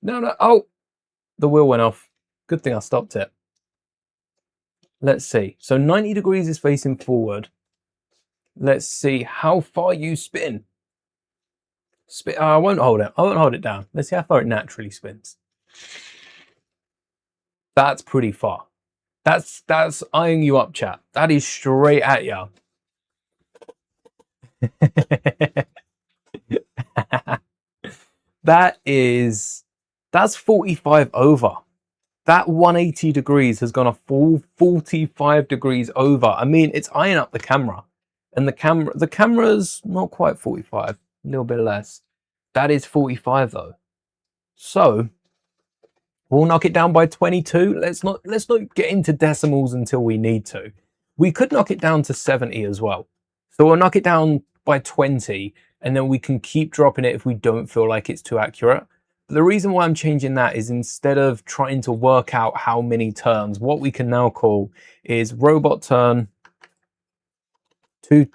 S1: No, oh, the wheel went off. Good thing I stopped it. Let's see. So 90 degrees is facing forward. Let's see how far you spin. I won't hold it. I won't hold it down. Let's see how far it naturally spins. That's pretty far. That's eyeing you up, chat. That is straight at you. That's 45 over. That 180 degrees has gone a full 45 degrees over. I mean, it's eyeing up the camera, and the camera's not quite 45, a little bit less. That is 45 though. So we'll knock it down by 22. Let's not get into decimals until we need to. We could knock it down to 70 as well. So we'll knock it down by 20, and then we can keep dropping it if we don't feel like it's too accurate. But the reason why I'm changing that is instead of trying to work out how many turns, what we can now call is robot turn two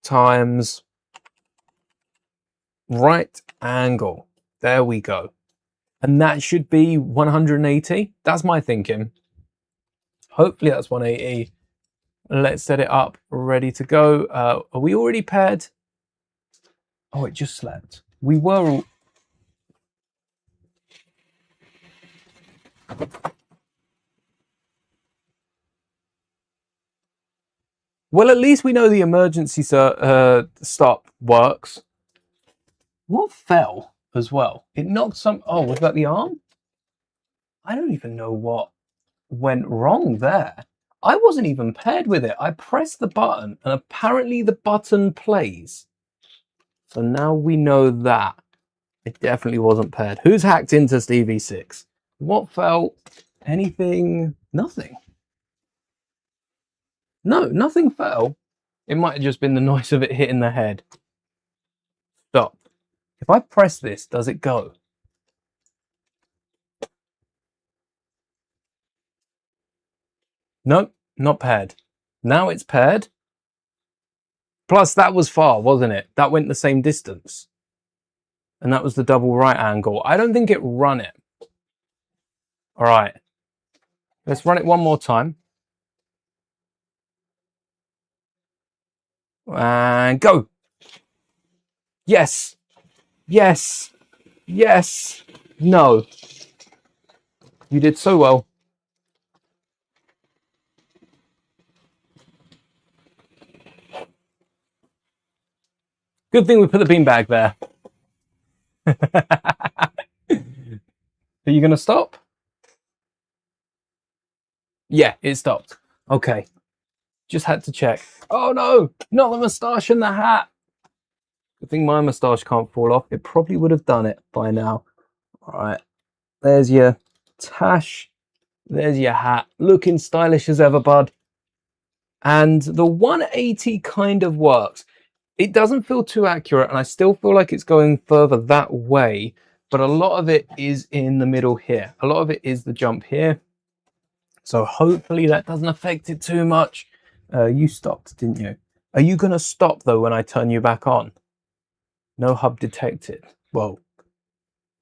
S1: times right angle. There we go. And that should be 180. That's my thinking. Hopefully that's 180. Let's set it up, ready to go. Are we already paired? Oh, it just slept. We were. Well, at least we know the emergency stop works. What fell as well? It knocked some. Oh, was that the arm? I don't even know what went wrong there. I wasn't even paired with it. I pressed the button and apparently the button plays. So now we know that it definitely wasn't paired. Who's hacked into Stevie 6? What fell? Anything? Nothing. No, nothing fell. It might have just been the noise of it hitting the head. Stop. If I press this, does it go? Nope, not paired. Now it's paired. Plus, that was far, wasn't it? That went the same distance. And that was the double right angle. I don't think it run it. All right. Let's run it one more time. And go. Yes. Yes. Yes. No. You did so well. Good thing we put the beanbag there. Are you going to stop? Yeah, it stopped. Okay. Just had to check. Oh no, not the moustache and the hat. Good thing my moustache can't fall off. It probably would have done it by now. All right. There's your tash. There's your hat. Looking stylish as ever, bud. And the 180 kind of works. It doesn't feel too accurate, and I still feel like it's going further that way, but a lot of it is in the middle here. A lot of it is the jump here. So hopefully that doesn't affect it too much. You stopped, didn't you? Are you going to stop, though, when I turn you back on? No hub detected. Well,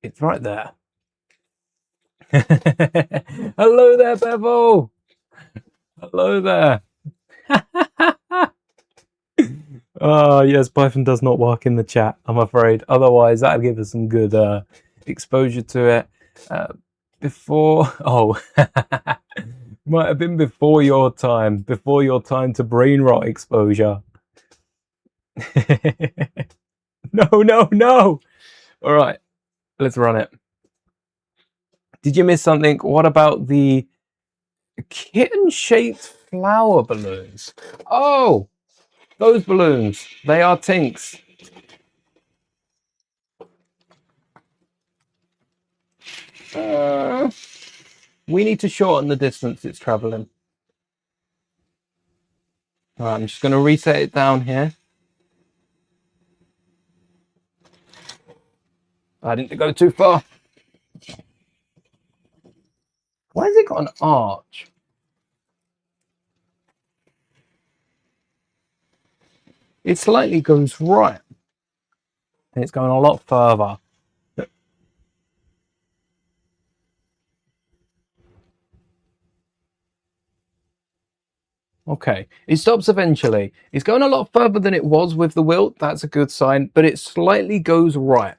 S1: It's right there. Hello there, Bevel. Hello there. Oh, yes, Python does not work in the chat, I'm afraid. Otherwise, that would give us some good exposure to it. Before... Oh, might have been before your time to brain rot exposure. No. All right, let's run it. Did you miss something? What about the kitten-shaped flower balloons? Oh, those balloons. They are Tinks. We need to shorten the distance it's traveling. All right, I'm just going to reset it down here. I didn't go too far. Why has it got an arch? It slightly goes right. And it's going a lot further. Okay, it stops eventually. It's going a lot further than it was with the wilt. That's a good sign, but it slightly goes right.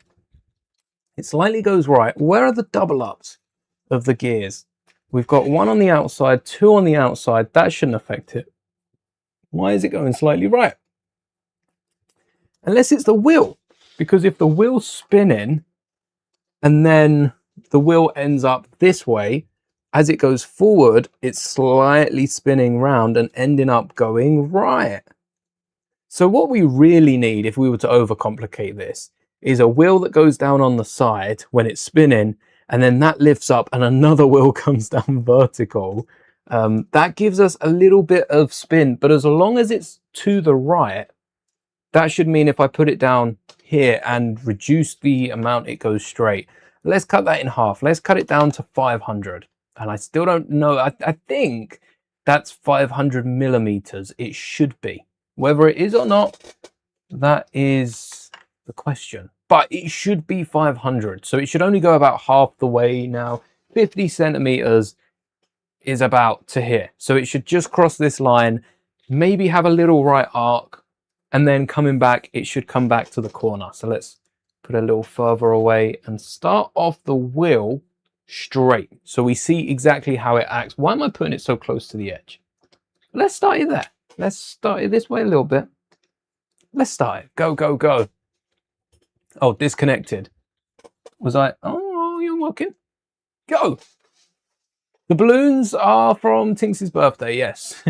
S1: It slightly goes right. Where are the double ups of the gears? We've got one on the outside, two on the outside. That shouldn't affect it. Why is it going slightly right? Unless it's the wheel, because if the wheel's spinning and then the wheel ends up this way, as it goes forward, it's slightly spinning round and ending up going right. So what we really need, if we were to overcomplicate this, is a wheel that goes down on the side when it's spinning, and then that lifts up and another wheel comes down vertical. That gives us a little bit of spin, but as long as it's to the right, that should mean if I put it down here and reduce the amount it goes straight, let's cut that in half. Let's cut it down to 500. And I still don't know. I think that's 500 millimeters. It should be. Whether it is or not, that is the question. But it should be 500. So it should only go about half the way now. 50 centimeters is about to here. So it should just cross this line, maybe have a little right arc, and then coming back, it should come back to the corner. So let's put a little further away and start off the wheel straight. So we see exactly how it acts. Why am I putting it so close to the edge? Let's start it there. Let's start it this way a little bit. Let's start it. Go, go, go. Oh, disconnected. Was I? Oh, you're working. Go. The balloons are from Tinks's birthday, yes.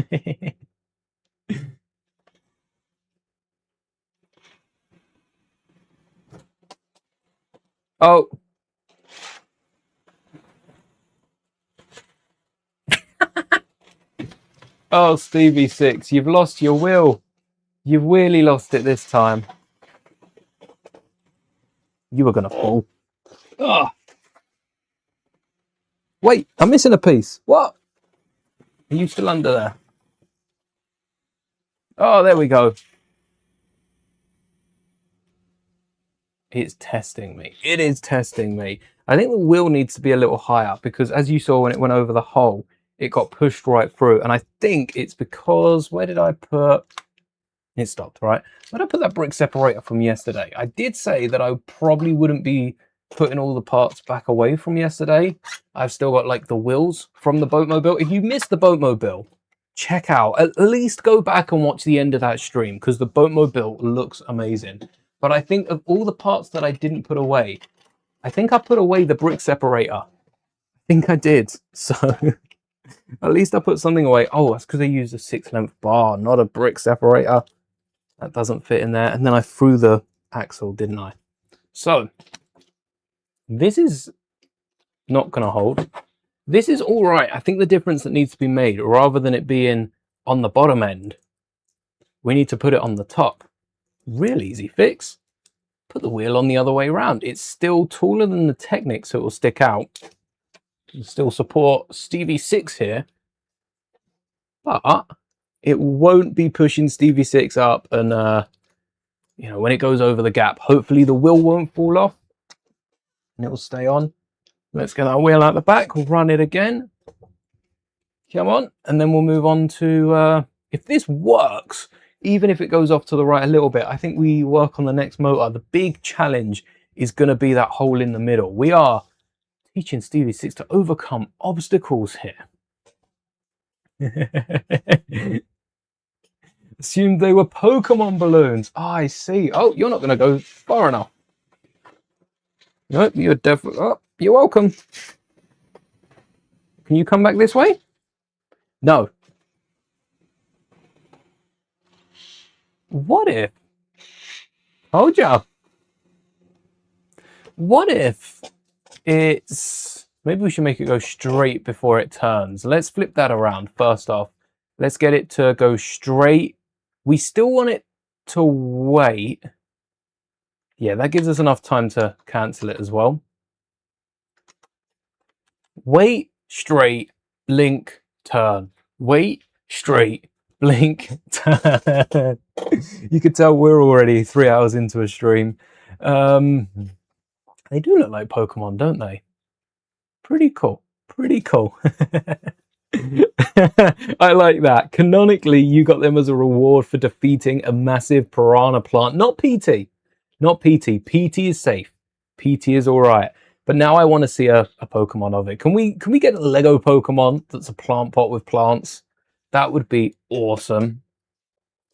S1: Oh. Oh, Stevie 6, you've lost your wheel. You've really lost it this time. You were gonna fall. Oh. Wait, I'm missing a piece. What? Are you still under there? Oh, there we go. It's testing me. It is testing me. I think the wheel needs to be a little higher because as you saw when it went over the hole, it got pushed right through. And I think it's because, where did I put? It stopped, right? Where did I put that brick separator from yesterday? I did say that I probably wouldn't be putting all the parts back away from yesterday. I've still got like the wheels from the boatmobile. If you missed the boatmobile, check out, at least go back and watch the end of that stream because the boatmobile looks amazing. But I think of all the parts that I didn't put away, I think I put away the brick separator. I think I did. So at least I put something away. Oh, that's because I used a 6-length bar, not a brick separator. That doesn't fit in there. And then I threw the axle, didn't I? So this is not going to hold. This is all right. I think the difference that needs to be made, rather than it being on the bottom end, we need to put it on the top. Real easy fix. Put the wheel on the other way around. It's still taller than the Technic, so it will stick out. It'll still support Stevie 6 here. But it won't be pushing Stevie 6 up and, you know, when it goes over the gap, hopefully the wheel won't fall off. and it will stay on. Let's get that wheel out the back. We'll run it again. Come on, and then we'll move on to, if this works, even if it goes off to the right a little bit, I think we work on the next motor. The big challenge is going to be that hole in the middle. We are teaching Stevie 6 to overcome obstacles here. Assumed they were Pokemon balloons. Oh, I see. Oh, you're not going to go far enough. Nope, you're definitely... Oh, you're welcome. Can you come back this way? No. What if? Hold ya. What if it's... Maybe we should make it go straight before it turns. Let's flip that around. First off, let's get it to go straight. We still want it to wait. Yeah, that gives us enough time to cancel it as well. Wait, straight, blink, turn. Wait, straight, blink, turn. You could tell we're already 3 hours into a stream. They do look like Pokemon, don't they? Pretty cool. Pretty cool. I like that. Canonically, you got them as a reward for defeating a massive piranha plant. Not PT. Not PT. PT is safe. PT is all right. But now I want to see a Pokemon of it. Can we get a Lego Pokemon that's a plant pot with plants? That would be awesome.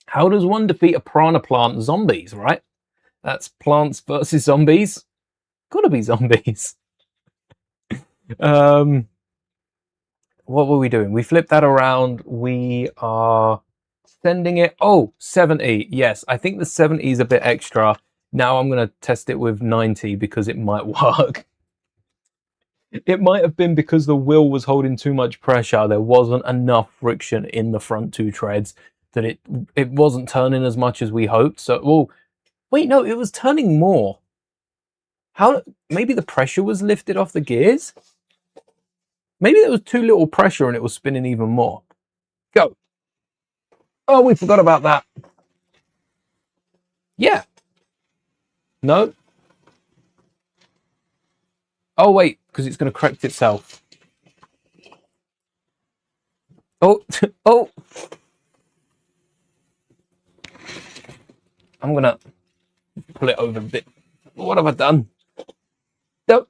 S1: How does one defeat a piranha plant? Zombies, right? That's Plants versus Zombies. Gotta be zombies. What were we doing? We flipped that around. We are sending it. Oh, 70. Yes, I think the 70 is a bit extra. Now I'm going to test it with 90 because it might work. It might have been because the wheel was holding too much pressure. There wasn't enough friction in the front two treads that it wasn't turning as much as we hoped. So, well, wait, no, it was turning more. How? Maybe the pressure was lifted off the gears? Maybe there was too little pressure and it was spinning even more. Go. Oh, we forgot about that. Yeah. No. Oh, wait, because it's going to correct itself. Oh, oh. I'm going to pull it over a bit. What have I done? Don't.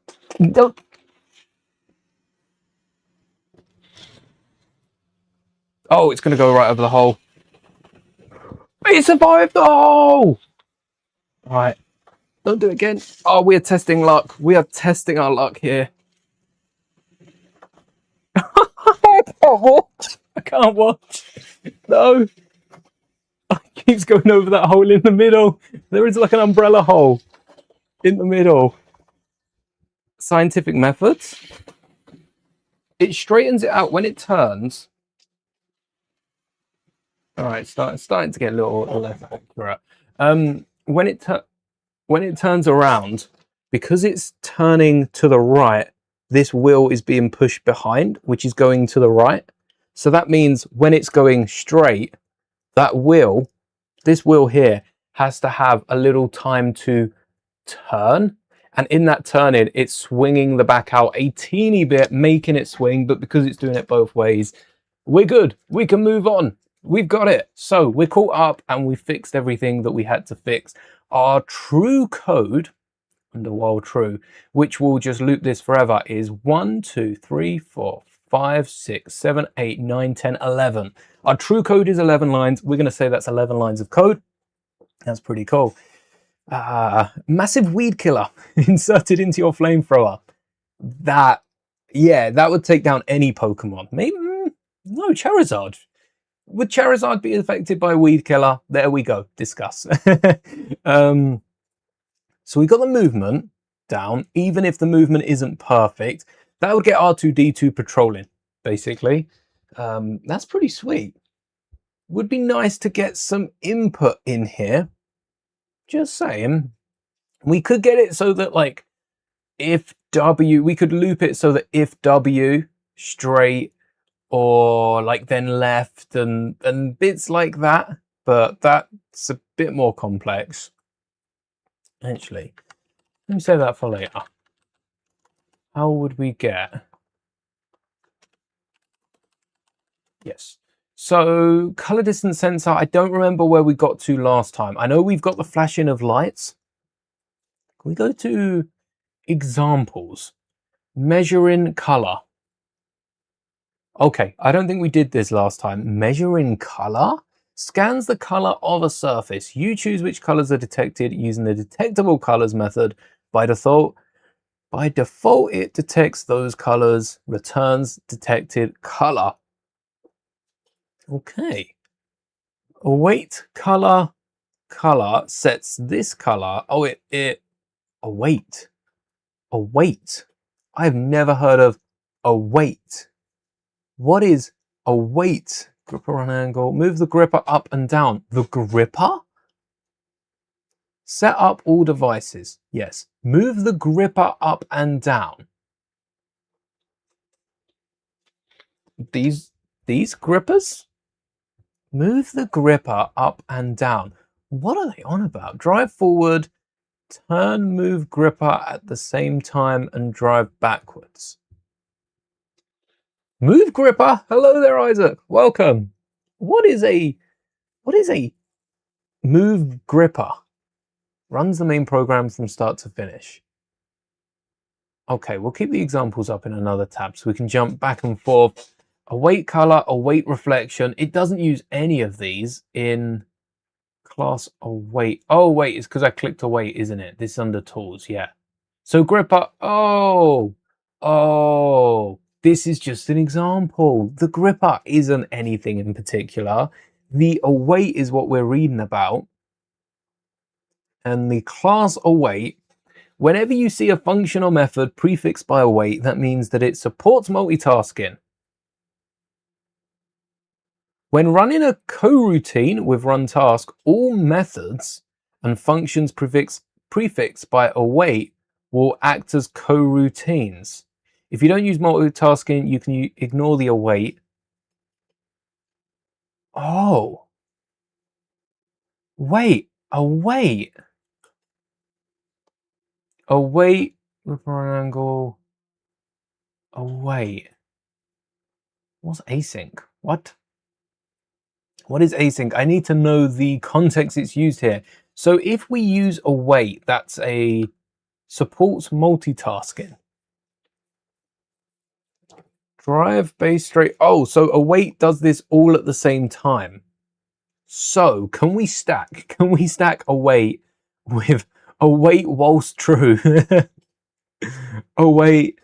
S1: Oh, it's going to go right over the hole. It survived the hole! Right. Don't do it again. Oh, we are testing luck. We are testing our luck here. I can't watch. I can't watch. No. It keeps going over that hole in the middle. There is like an umbrella hole in the middle. Scientific methods. It straightens it out when it turns. All right, starting to get a little less accurate. When it turns around, because it's turning to the right, this wheel is being pushed behind, which is going to the right. So that means when it's going straight, that wheel, this wheel here, has to have a little time to turn. And in that turning, it's swinging the back out a teeny bit, making it swing. But because it's doing it both ways, we're good. We can move on. We've got it. So we're caught up and we fixed everything that we had to fix. Our true code, under while true, which will just loop this forever, is 1, 2, 3, 4, 5, 6, 7, 8, 9, 10, 11. Our true code is 11 lines. We're going to say that's 11 lines of code. That's pretty cool. Massive weed killer inserted into your flamethrower. That would take down any Pokemon. Maybe, no, Charizard. Would Charizard be affected by weed killer? There we go. Discuss. So we got the movement down, even if the movement isn't perfect. That would get R2-D2 patrolling, basically. That's pretty sweet. Would be nice to get some input in here. Just saying. We could get it so that, like, if W, we could loop it so that if W, straight, or like then left, and bits like that. But that's a bit more complex. Actually, let me save that for later. how would we get? Yes. So color distance sensor, I don't remember where we got to last time. I know we've got the flashing of lights. Can we go to examples? Measuring color. Okay, I don't think we did this last time. Measuring color? Scans the color of a surface. You choose which colors are detected using the detectable colors method. By default, it detects those colors, returns detected color. Okay. Await color sets this color. Oh, it await. Await. I've never heard of await. What is await? Gripper on angle. Move the gripper up and down. The gripper? Set up all devices. Yes. Move the gripper up and down. These grippers? Move the gripper up and down. What are they on about? Drive forward, turn, move gripper at the same time, and drive backwards. Move gripper. Hello there, Isaac. Welcome. What is a move gripper? Runs the main program from start to finish. Okay, we'll keep the examples up in another tab so we can jump back and forth. Await color, await reflection. It doesn't use any of these in class await. Oh, wait, it's because I clicked await, isn't it? This is under tools, yeah. So gripper, oh, this is just an example. The gripper isn't anything in particular. The await is what we're reading about. And the class await, whenever you see a function or method prefixed by await, that means that it supports multitasking. When running a coroutine with run task, all methods and functions prefixed by await will act as coroutines. If you don't use multitasking, you can ignore the await. Oh, wait, await. Await, refer angle, await. What's async? What? What is async? I need to know the context it's used here. So if we use await, that's a supports multitasking. Drive base straight. Oh, so await does this all at the same time. So can we stack? Can we stack await with await whilst true? Await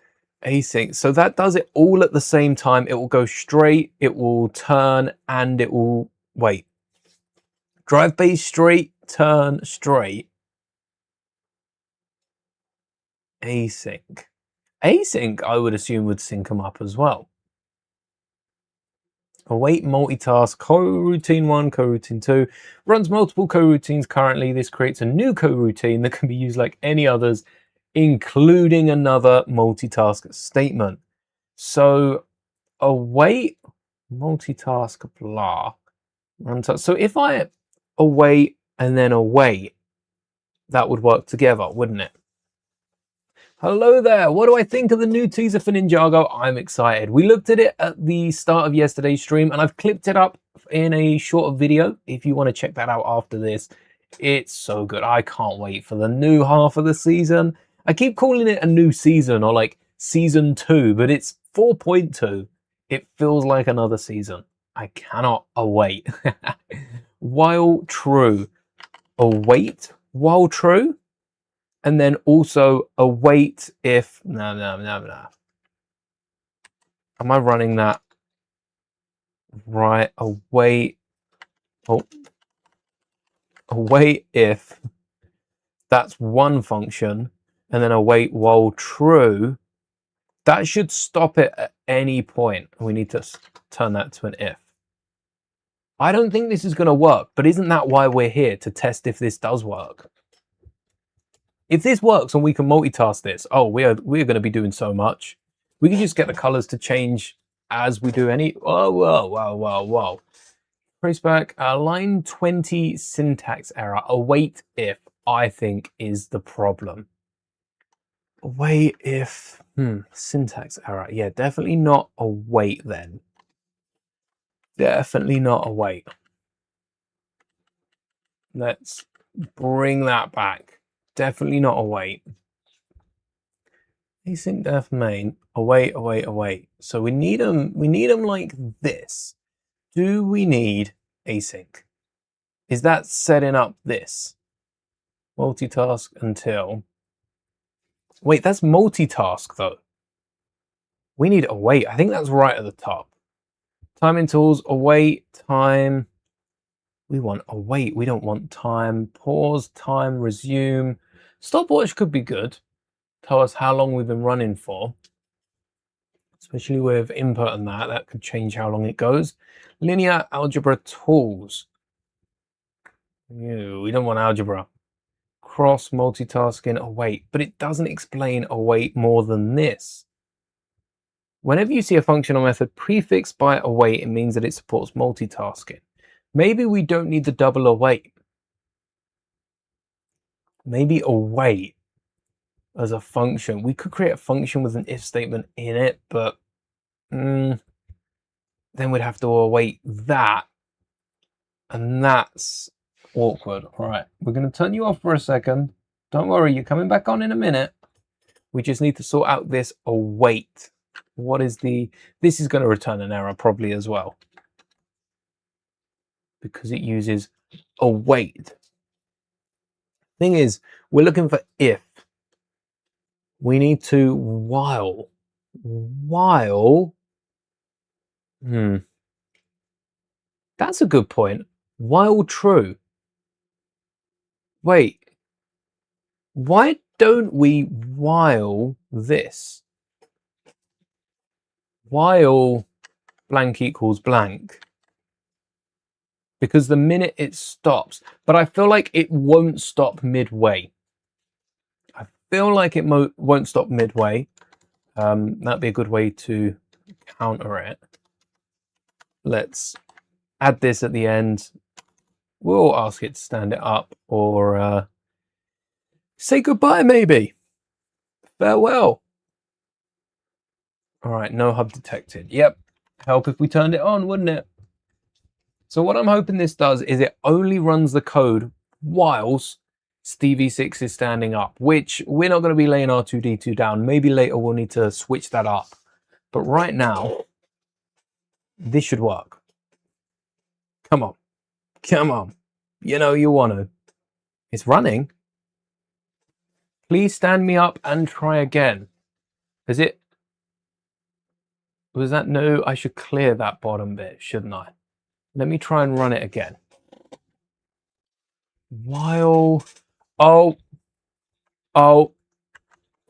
S1: async. So that does it all at the same time. It will go straight, it will turn, and it will wait. Drive base straight, turn straight. Async. Async, I would assume, would sync them up as well. Await multitask, coroutine 1, coroutine 2. Runs multiple coroutines currently. This creates a new coroutine that can be used like any others, including another multitask statement. So await, multitask, blah. So if I await and then await, that would work together, wouldn't it? Hello there, what do I think of the new teaser for Ninjago? I'm excited. We looked at it at the start of yesterday's stream and I've clipped it up in a short video if you want to check that out after this. It's so good. I can't wait for the new half of the season. I keep calling it a new season or like season 2, but it's 4.2. It feels like another season. I cannot await. While true. Await while true. And then also await if, no. Am I running that right? Await, oh, await if that's one function, and then await while true. That should stop it at any point. We need to turn that to an if. I don't think this is going to work, but isn't that why we're here, to test if this does work? If this works and we can multitask this, oh, we're going to be doing so much. We can just get the colors to change as we do any. Oh, whoa. Trace back. Line 20 syntax error. Await if, I think, is the problem. Await if... syntax error. Yeah, definitely not await then. Definitely not await. Let's bring that back. Definitely not await. Async def main. Await, await, await. So we need them like this. Do we need async? Is that setting up this? Multitask until... Wait, that's multitask though. We need await. I think that's right at the top. Timing tools, await, time. We want await. We don't want time. Pause, time, resume. Stopwatch could be good. Tell us how long we've been running for. Especially with input and that could change how long it goes. Linear algebra tools. Ew, we don't want algebra. Cross multitasking await, but it doesn't explain await more than this. Whenever you see a function or method prefixed by await, it means that it supports multitasking. Maybe we don't need the double await. Maybe await as a function. We could create a function with an if statement in it, but then we'd have to await that. And that's awkward. All right, we're going to turn you off for a second. Don't worry, you're coming back on in a minute. We just need to sort out this await. What is the... This is going to return an error probably as well, because it uses await. Thing is, we're looking for if. We need to while. While. That's a good point. While true. Wait. Why don't we while this? While blank equals blank. Because the minute it stops, but I feel like it won't stop midway. I feel like it won't stop midway. That'd be a good way to counter it. Let's add this at the end. We'll ask it to stand it up or say goodbye maybe. Farewell. All right, no hub detected. Yep, help if we turned it on, wouldn't it? So what I'm hoping this does is it only runs the code whilst Stevie 6 is standing up, which we're not going to be laying R2D2 down. Maybe later we'll need to switch that up. But right now, this should work. Come on. Come on. You know you want to. It's running. Please stand me up and try again. Is it? Was that no? I should clear that bottom bit, shouldn't I? Let me try and run it again. While... Oh,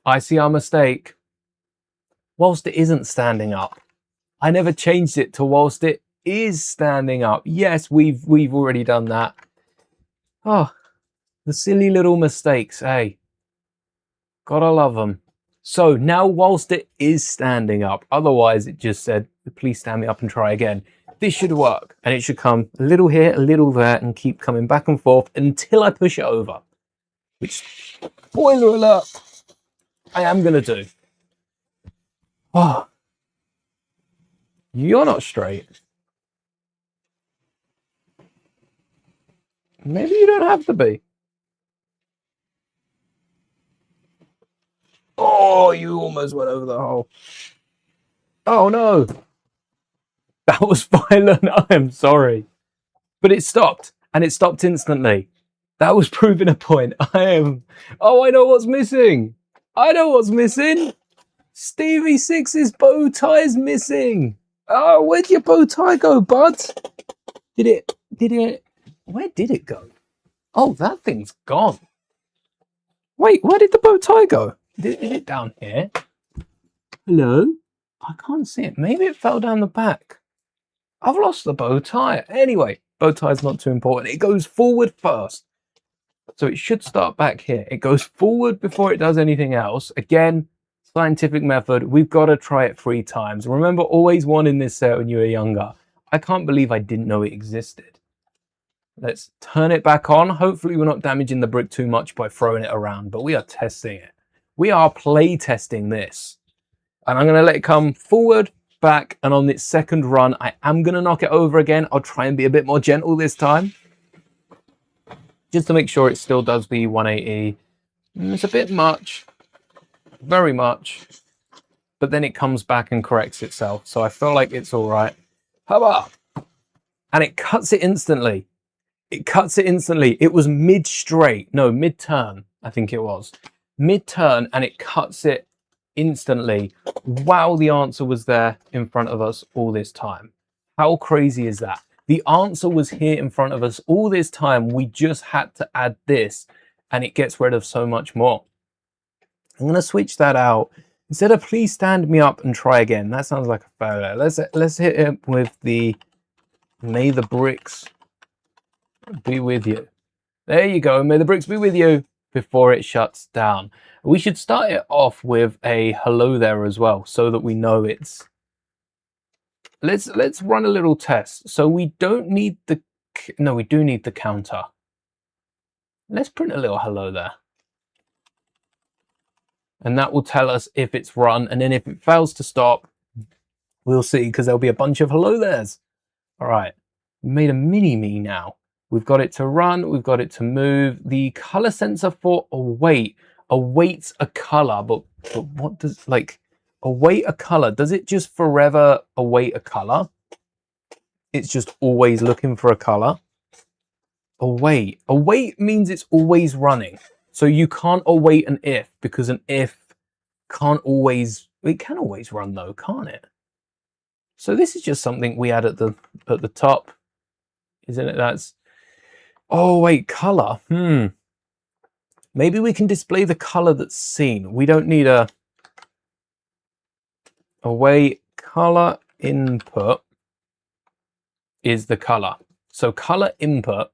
S1: I see our mistake. Whilst it isn't standing up. I never changed it to whilst it is standing up. Yes, we've already done that. Oh, the silly little mistakes, eh? Gotta love them. So now whilst it is standing up, otherwise it just said, please stand me up and try again. This should work, and it should come a little here, a little there, and keep coming back and forth until I push it over. Which, spoiler alert, I am going to do. Oh, you're not straight. Maybe you don't have to be. Oh, you almost went over the hole. Oh, no. That was violent. I am sorry. But it stopped, and it stopped instantly. That was proving a point. Oh, I know what's missing. I know what's missing. Stevie 6's bow tie is missing. Oh, where'd your bow tie go, bud? Where did it go? Oh, that thing's gone. Wait, where did the bow tie go? Is it down here? Hello? I can't see it. Maybe it fell down the back. I've lost the bow tie. Anyway, bow tie's not too important. It goes forward first. So it should start back here. It goes forward before it does anything else. Again, scientific method. We've got to try it 3 times. Remember, always 1 in this set when you were younger. I can't believe I didn't know it existed. Let's turn it back on. Hopefully we're not damaging the brick too much by throwing it around, but we are testing it. We are play testing this. And I'm going to let it come forward, back, and on its second run, I am going to knock it over again. I'll try and be a bit more gentle this time, just to make sure it still does the 180. It's a bit much, very much, but then it comes back and corrects itself. So I feel like it's all right. Hubba! And it cuts it instantly. It cuts it instantly. It was mid-straight, no, mid-turn, I think it was. Mid-turn, and it cuts it instantly. Wow, the answer was there in front of us all this time. How crazy is that? The answer was here in front of us all this time. We just had to add this, and it gets rid of so much more. I'm going to switch that out. Instead of please stand me up and try again. That sounds like a failure. Let's hit it with the may the bricks be with you. There you go. May the bricks be with you before it shuts down. We should start it off with a hello there as well, so that we know it's... Let's run a little test. So we don't need the... No, we do need the counter. Let's print a little hello there. And that will tell us if it's run. And then if it fails to stop, we'll see, because there'll be a bunch of hello there's. All right, we made a mini-me now. We've got it to run, we've got it to move. The color sensor for await awaits a color, but what does, like, await a color? Does it just forever await a color? It's just always looking for a color. Await means it's always running. So you can't await an if, because an if can't always, it can always run though, can't it? So this is just something we add at the top, isn't it? That's, oh wait, color. Maybe we can display the color that's seen. We don't need a await color input is the color. So color input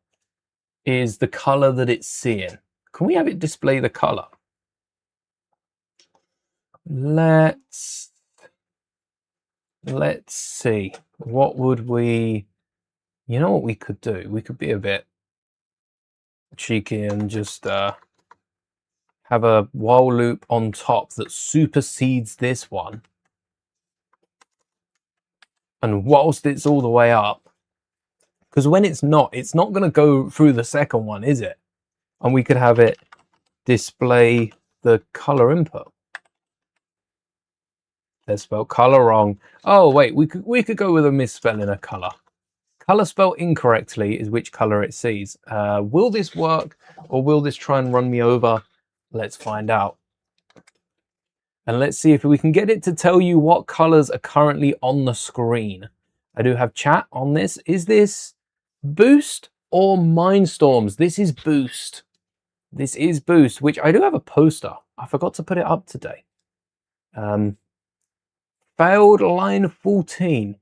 S1: is the color that it's seeing. Can we have it display the color? Let's see. What would we, you know what we could do? We could be a bit cheeky and just have a while loop on top that supersedes this one. And whilst it's all the way up, because when it's not going to go through the second one, is it? And we could have it display the color input. Let's spell color wrong. Oh wait, we could go with a misspelling of color. Color spelled incorrectly is which color it sees. Will this work, or will this try and run me over? Let's find out. And let's see if we can get it to tell you what colors are currently on the screen. I do have chat on this. Is this Boost or Mindstorms? This is Boost. This is Boost, which I do have a poster. I forgot to put it up today. Failed line 14.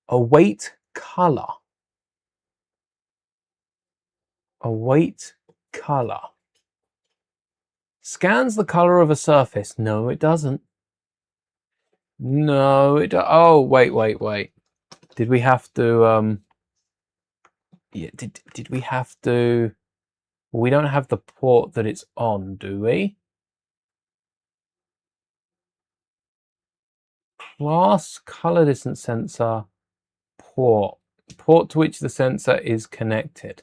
S1: Await color. Await color. Scans the color of a surface. No, it doesn't. No, it. Oh, wait. Did we have to? Yeah. Did we have to? We don't have the port that it's on, do we? Class color distance sensor port to which the sensor is connected.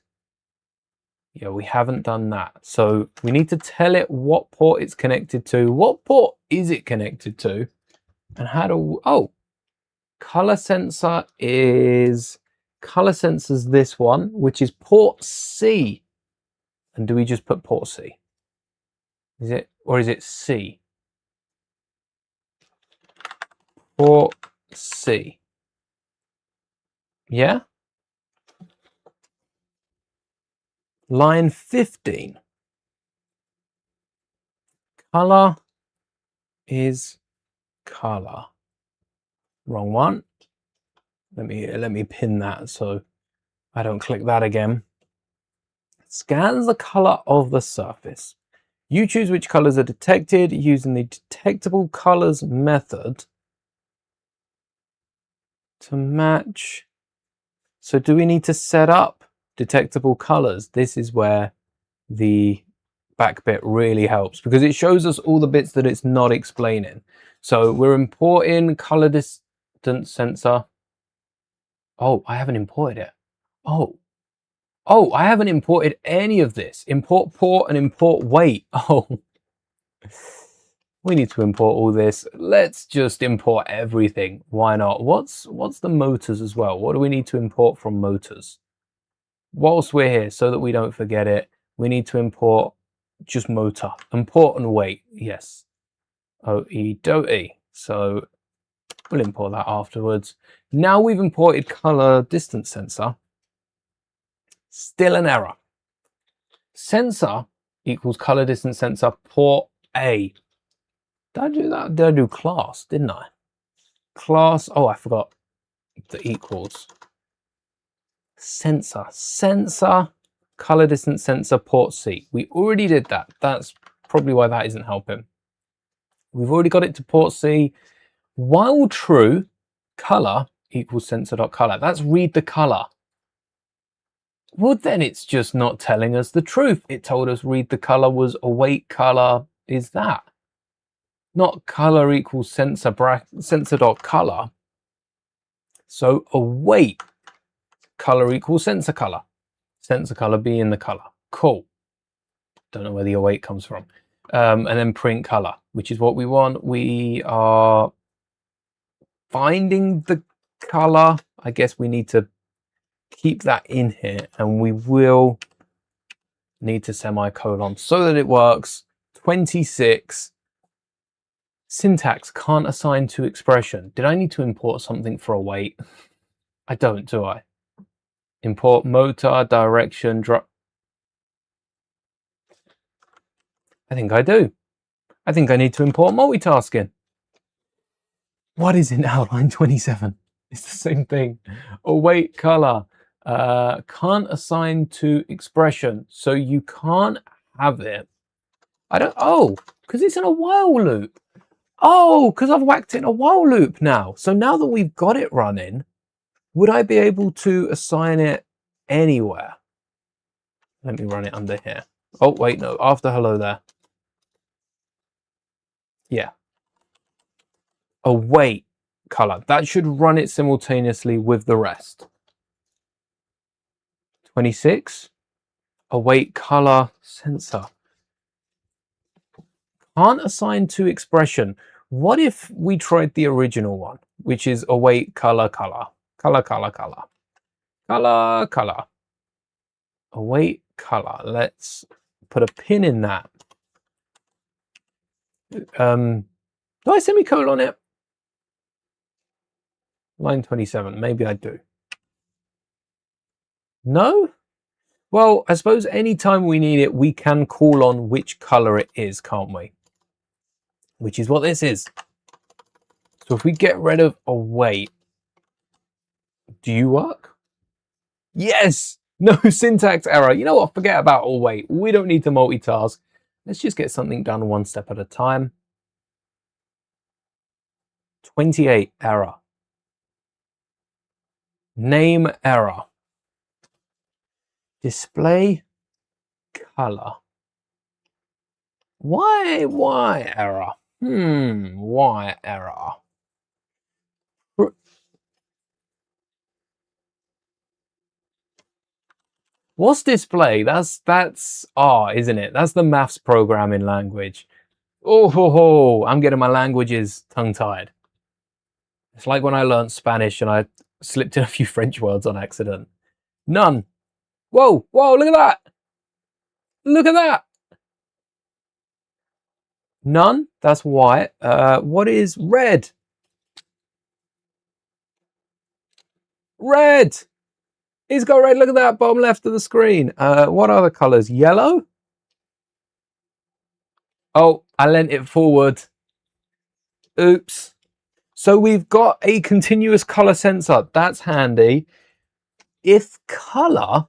S1: Yeah, we haven't done that. So we need to tell it what port it's connected to. What port is it connected to? And how do, oh, color sensor is, color sensor's this one, which is port C. And do we just put port C? Is it, or is it C? Port C. Yeah? Line 15. Color is color. Wrong one. Let me pin that so I don't click that again. Scans the color of the surface. You choose which colors are detected using the detectable colors method to match. So do we need to set up detectable colors? This is where the back bit really helps because it shows us all the bits that it's not explaining. So we're importing color distance sensor. Oh, I haven't imported it. Oh, I haven't imported any of this. Import port and import weight. Oh, we need to import all this. Let's just import everything. Why not? What's the motors as well? What do we need to import from motors? Whilst we're here, so that we don't forget it, we need to import just motor. Import and weight. Yes. OE-doty. So we'll import that afterwards. Now we've imported color distance sensor. Still an error. Sensor equals color distance sensor port A. Did I do that? Did I do class? Didn't I? Class. Oh, I forgot the equals. Sensor color distance sensor port C. We already did that. That's probably why that isn't helping. We've already got it to port C. While true, color equals sensor.color. That's read the color. Well, then it's just not telling us the truth. It told us read the color was await color is that. Not color equals sensor.color. So await color equals sensor color. Sensor color being the color. Cool. Don't know where the await comes from. And then print color, which is what we want. We are finding the color. I guess we need to keep that in here, and we will need to semicolon so that it works. 26. Syntax can't assign to expression. Did I need to import something for await? I don't, do I? Import motor, direction, drop. I think I do. I think I need to import multitasking. What is in outline 27? It's the same thing. Await color. Can't assign to expression, so you can't have it. Oh, because it's in a while loop. Oh, because I've whacked it in a while loop now. So now that we've got it running, would I be able to assign it anywhere? Let me run it under here. Oh, wait, no, after hello there. Yeah. Await color. That should run it simultaneously with the rest. 26. Await color sensor. Can't assign to expression. What if we tried the original one, which is await color. Await color. Let's put a pin in that. Do I semicolon it? Line 27. Maybe I do. No? Well, I suppose anytime we need it, we can call on which color it is, can't we? Which is what this is. So if we get rid of await, do you work? Yes! No syntax error. You know what? Forget about await. We don't need to multitask. Let's just get something done one step at a time. 28 error. Name error. Display color. Why error? Why error? What's display? That's R, isn't it? That's the maths programming language. Oh, I'm getting my languages tongue-tied. It's like when I learned Spanish and I slipped in a few French words on accident. None. Whoa, look at that. Look at that. None, that's white. What is red? Red. He's got red. Look at that, bottom left of the screen. What are the colors? Yellow? Oh, I lent it forward. Oops. So we've got a continuous color sensor. That's handy. If color,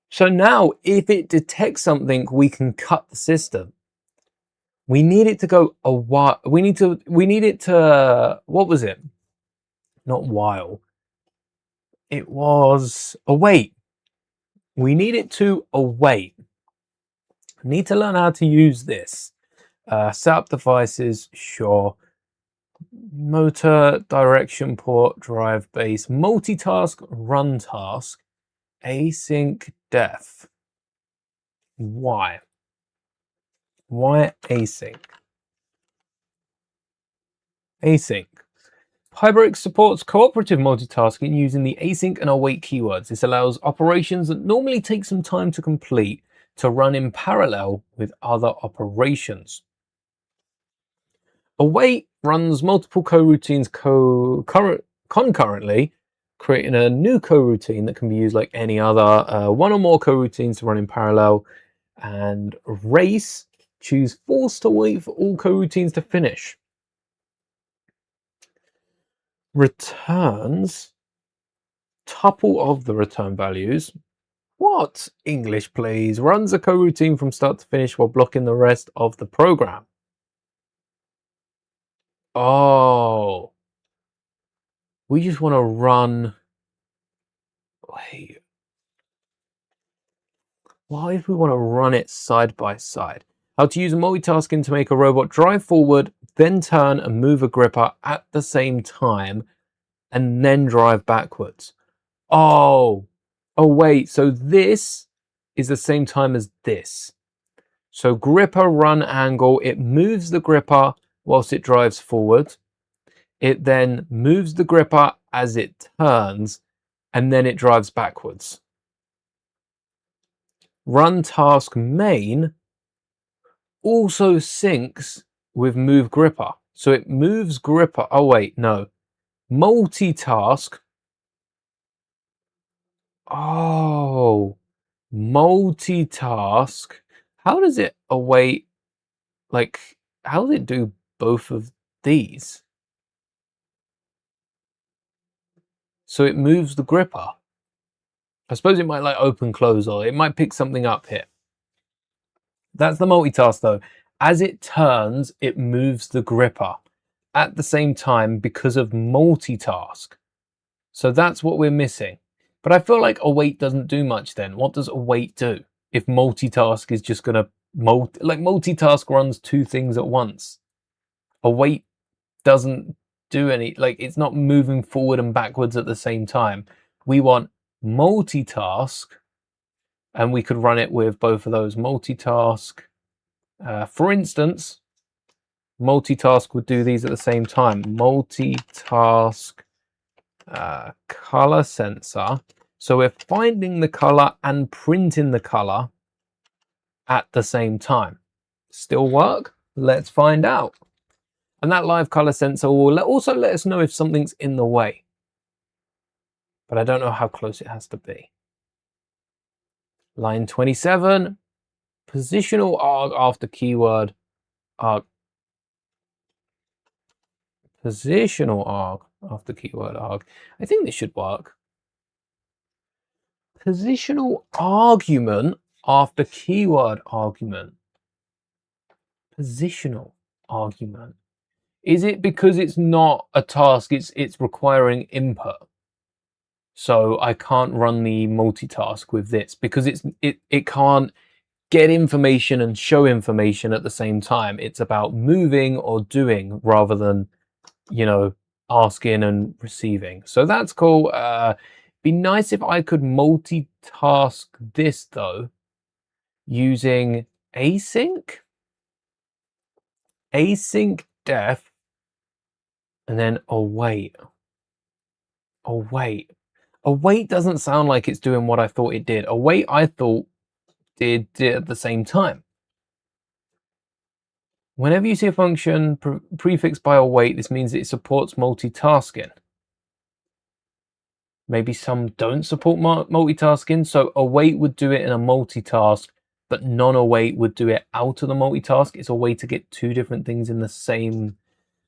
S1: so now if it detects something, we can cut the system. We need it to go a while. We need it to, what was it? Not while. It was await. We need it to await. Need to learn how to use this. Set up devices, sure. Motor, direction port, drive base, multitask, run task, async def. Why? Why async? Async. Hybrix supports cooperative multitasking using the async and await keywords. This allows operations that normally take some time to complete to run in parallel with other operations. Await runs multiple coroutines concurrently, creating a new coroutine that can be used like any other. One or more coroutines to run in parallel. And race, choose force to wait for all coroutines to finish. Returns tuple of the return values. What? English, please. Runs a coroutine from start to finish while blocking the rest of the program. Oh. We just want to run. Wait. Why if we want to run it side by side? How to use multitasking to make a robot drive forward, then turn and move a gripper at the same time, and then drive backwards. Oh, wait, so this is the same time as this. So gripper run angle, it moves the gripper whilst it drives forward. It then moves the gripper as it turns, and then it drives backwards. Run task main also syncs with move gripper. So it moves gripper. Oh, wait, no. Multitask. Oh, multitask. How does it await? Like, how does it do both of these? So it moves the gripper. I suppose it might like open, close, or it might pick something up here. That's the multitask though. As it turns, it moves the gripper at the same time because of multitask. So that's what we're missing. But I feel like await doesn't do much then. What does await do? If multitask is just gonna multitask runs two things at once. Await doesn't do any, like it's not moving forward and backwards at the same time. We want multitask, and we could run it with both of those. Multitask, for instance, multitask would do these at the same time. Multitask color sensor. So we're finding the color and printing the color at the same time. Still work? Let's find out. And that live color sensor will also let us know if something's in the way. But I don't know how close it has to be. Line 27, positional arg after keyword arg. Positional arg after keyword arg. I think this should work. Positional argument after keyword argument. Positional argument. Is it because it's not a task, it's requiring input? So I can't run the multitask with this because it can't get information and show information at the same time. It's about moving or doing rather than, you know, asking and receiving. So that's cool. Be nice if I could multitask this though, using async def, and then await. Await doesn't sound like it's doing what I thought it did. Await I thought did at the same time. Whenever you see a function prefixed by await, this means it supports multitasking. Maybe some don't support multitasking, so await would do it in a multitask, but non-await would do it out of the multitask. It's a way to get two different things in the same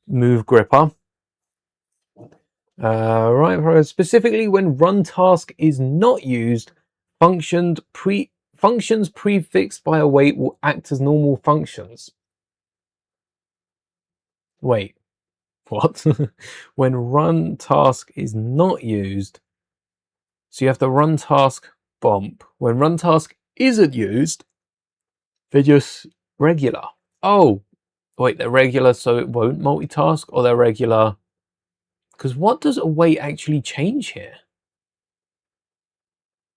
S1: move gripper. Right, specifically when run task is not used, functions prefixed by await will act as normal functions. Wait, what? When run task is not used, so you have to run task bump. When run task isn't used, They're just regular. Oh, wait, they're regular so it won't multitask, or they're regular... Because what does await actually change here?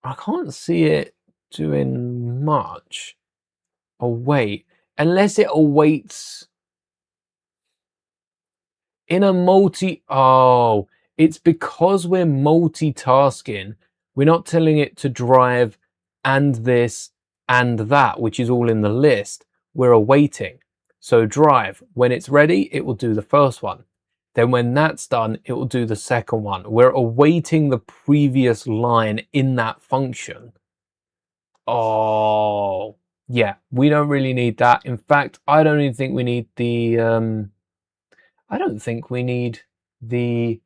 S1: I can't see it doing much. Await. Unless it awaits in a Oh, it's because we're multitasking. We're not telling it to drive and this and that, which is all in the list. We're awaiting. So drive. When it's ready, it will do the first one. Then when that's done, it will do the second one. We're awaiting the previous line in that function. Oh, yeah, we don't really need that. In fact, I don't even think we need the... I don't think we need the...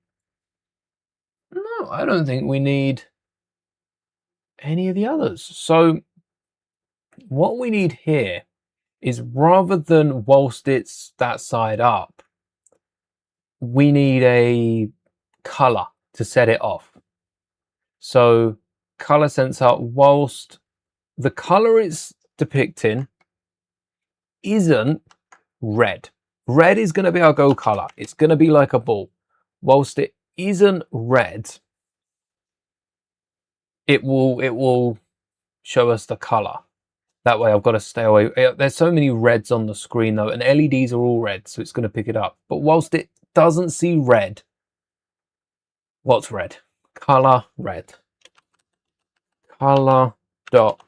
S1: No, I don't think we need any of the others. So what we need here is, rather than whilst it's that side up, we need a color to set it off. So color sensor, whilst the color it's depicting isn't red. Red is going to be our go color. It's going to be like a ball. Whilst it isn't red, it will show us the color. That way I've got to stay away. There's so many reds on the screen though, and LEDs are all red, so it's going to pick it up. But whilst it doesn't see red, what's red? Color red. Color dot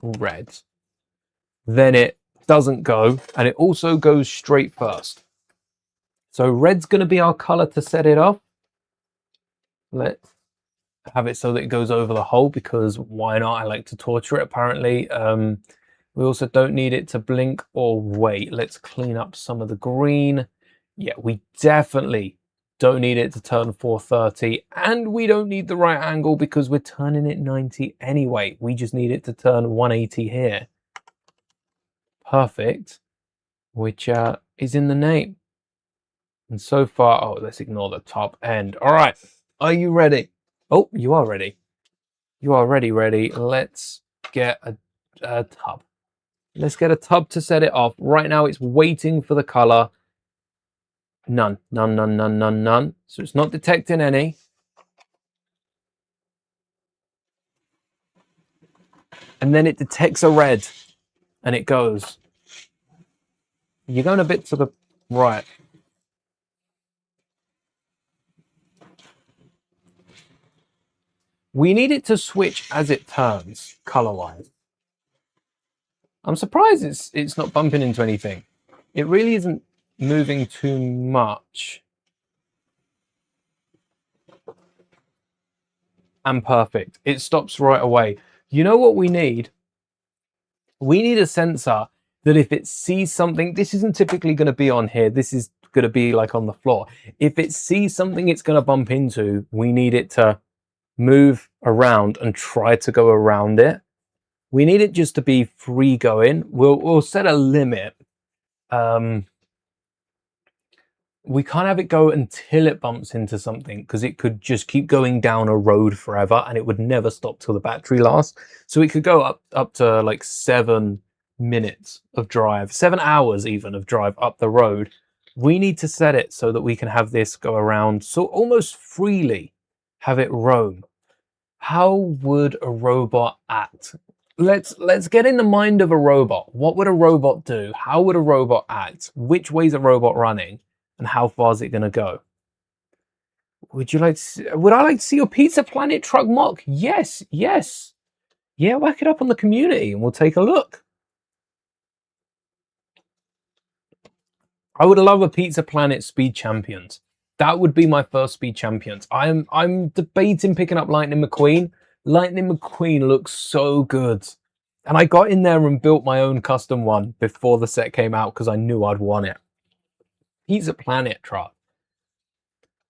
S1: red. Then it doesn't go, and it also goes straight first. So red's going to be our color to set it off. Let's have it so that it goes over the hole, because why not? I like to torture it, apparently. We also don't need it to blink or wait. Let's clean up some of the green. Yeah, we definitely don't need it to turn 430, and we don't need the right angle because we're turning it 90 anyway. We just need it to turn 180 here. Perfect, which is in the name. And so far, oh, let's ignore the top end. All right, are you ready? Oh, you are ready. You are ready. Let's get a tub. Let's get a tub to set it off. Right now, it's waiting for the color. None. So it's not detecting any. And then it detects a red, and it goes. You're going a bit to the right. We need it to switch as it turns, color-wise. I'm surprised it's not bumping into anything. It really isn't moving too much. And perfect. It stops right away. You know what we need? We need a sensor that if it sees something, this isn't typically going to be on here. This is going to be like on the floor. If it sees something it's going to bump into, we need it to move around and try to go around it. We need it just to be free going. We'll set a limit. We can't have it go until it bumps into something, because it could just keep going down a road forever and it would never stop till the battery lasts. So it could go up to like 7 minutes of drive, 7 hours even of drive up the road. We need to set it so that we can have this go around, so almost freely, have it roam. How would a robot act? Let's get in the mind of a robot. What would a robot do? How would a robot act? Which way is a robot running? And how far is it going to go? Would I like to see your Pizza Planet truck mock? Yes. Yeah, whack it up on the community and we'll take a look. I would love a Pizza Planet Speed Champions. That would be my first Speed Champions. I'm debating picking up Lightning McQueen. Lightning McQueen looks so good. And I got in there and built my own custom one before the set came out because I knew I'd want it. Pizza Planet truck.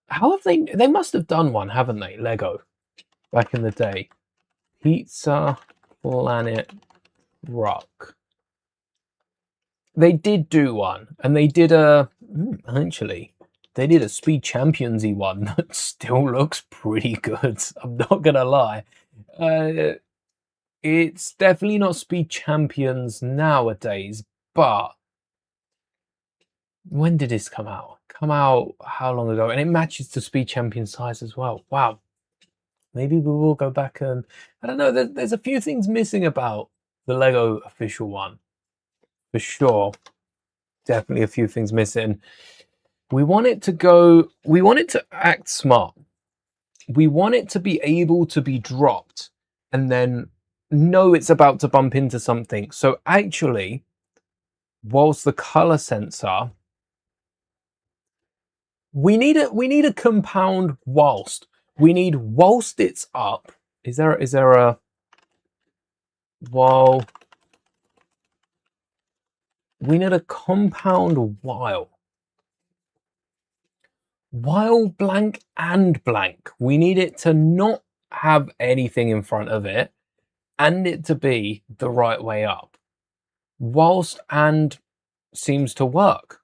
S1: How have they must have done one, haven't they? Lego back in the day. Pizza Planet truck. They did do one, and they did actually they did a Speed Champions-y one that still looks pretty good. I'm not gonna lie. It's definitely not Speed Champions nowadays, but when did this come out? Come out how long ago? And it matches the Speed Champion size as well. Wow. Maybe we will go back and, I don't know, there's a few things missing about the Lego official one. For sure. Definitely a few things missing. We want it to act smart. We want it to be able to be dropped and then know it's about to bump into something. So actually, whilst the color sensor, we need a compound whilst. We need whilst it's up. Is there a while? We need a compound while. While blank and blank. We need it to not have anything in front of it and it to be the right way up. Whilst and seems to work.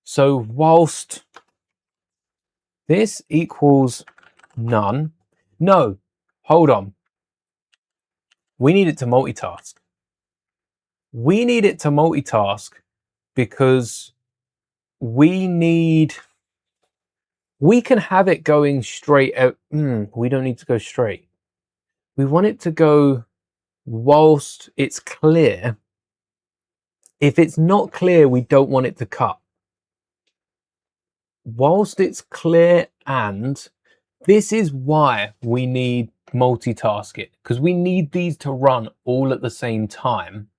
S1: So whilst this equals none. No, hold on. We need it to multitask. We need it to multitask because we can have it going straight out. We don't need to go straight. We want it to go whilst it's clear. If it's not clear, we don't want it to cut. Whilst it's clear, and this is why we need multitask it, because we need these to run all at the same time.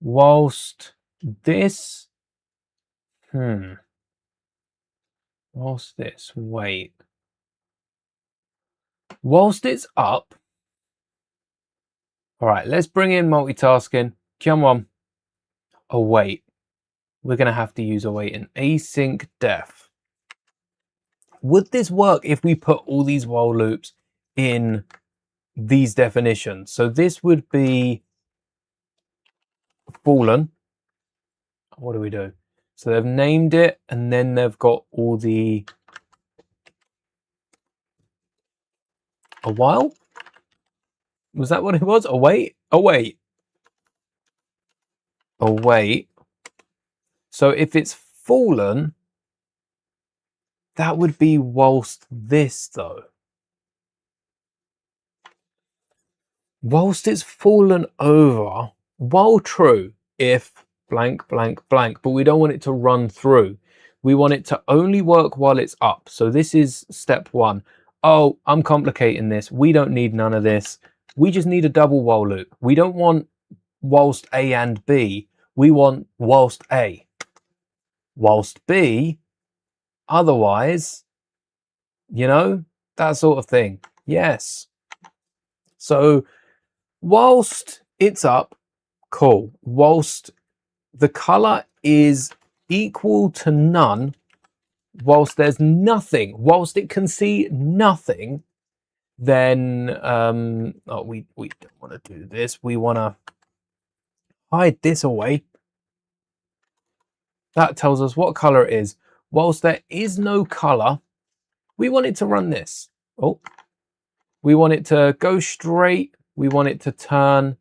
S1: Whilst this, whilst this, wait. Whilst it's up, all right, let's bring in multitasking. Come on. Await. We're going to have to use await in async def. Would this work if we put all these while loops in these definitions? So this would be fallen. What do we do? So they've named it and then they've got all the a while. Was that what it was? Await. Await. Await. So if it's fallen, that would be whilst this though. Whilst it's fallen over, while true, if blank, blank, blank, but we don't want it to run through. We want it to only work while it's up. So this is step one. Oh, I'm complicating this. We don't need none of this. We just need a double while loop. We don't want whilst A and B. We want whilst A. Whilst B, otherwise, you know, that sort of thing. Yes. So whilst it's up, cool. Whilst the color is equal to none, whilst there's nothing, whilst it can see nothing, then we don't want to do this. We want to hide this away. That tells us what color it is. Whilst there is no color, we want it to run this. Oh, we want it to go straight. We want it to turn.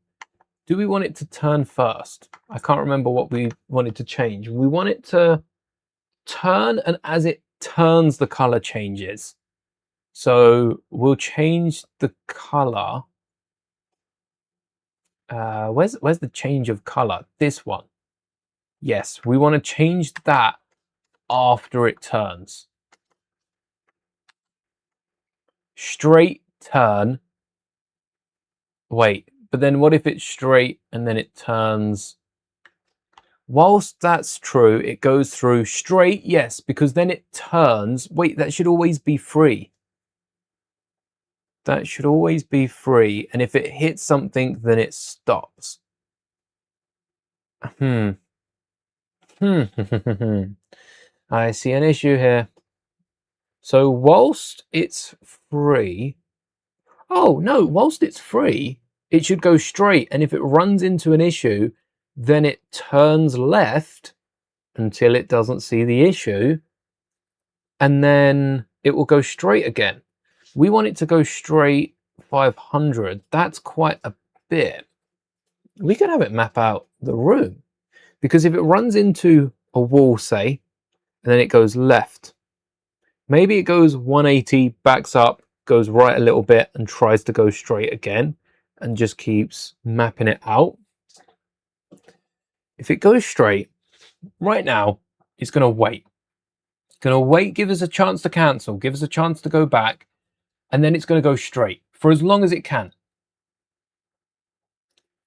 S1: Do we want it to turn first? I can't remember what we wanted to change. We want it to turn, and as it turns, the color changes. So we'll change the color. Where's the change of color? This one. Yes, we want to change that after it turns. Straight turn. Wait, but then what if it's straight and then it turns? Whilst that's true, it goes through straight, yes, because then it turns. Wait, that should always be free. That should always be free. And if it hits something, then it stops. I see an issue here. So whilst it's free, oh no, whilst it's free, it should go straight. And if it runs into an issue, then it turns left until it doesn't see the issue. And then it will go straight again. We want it to go straight 500. That's quite a bit. We could have it map out the room, because if it runs into a wall, say, and then it goes left, maybe it goes 180, backs up, goes right a little bit, and tries to go straight again, and just keeps mapping it out. If it goes straight, right now, it's going to wait. It's going to wait, give us a chance to cancel, give us a chance to go back, and then it's going to go straight for as long as it can.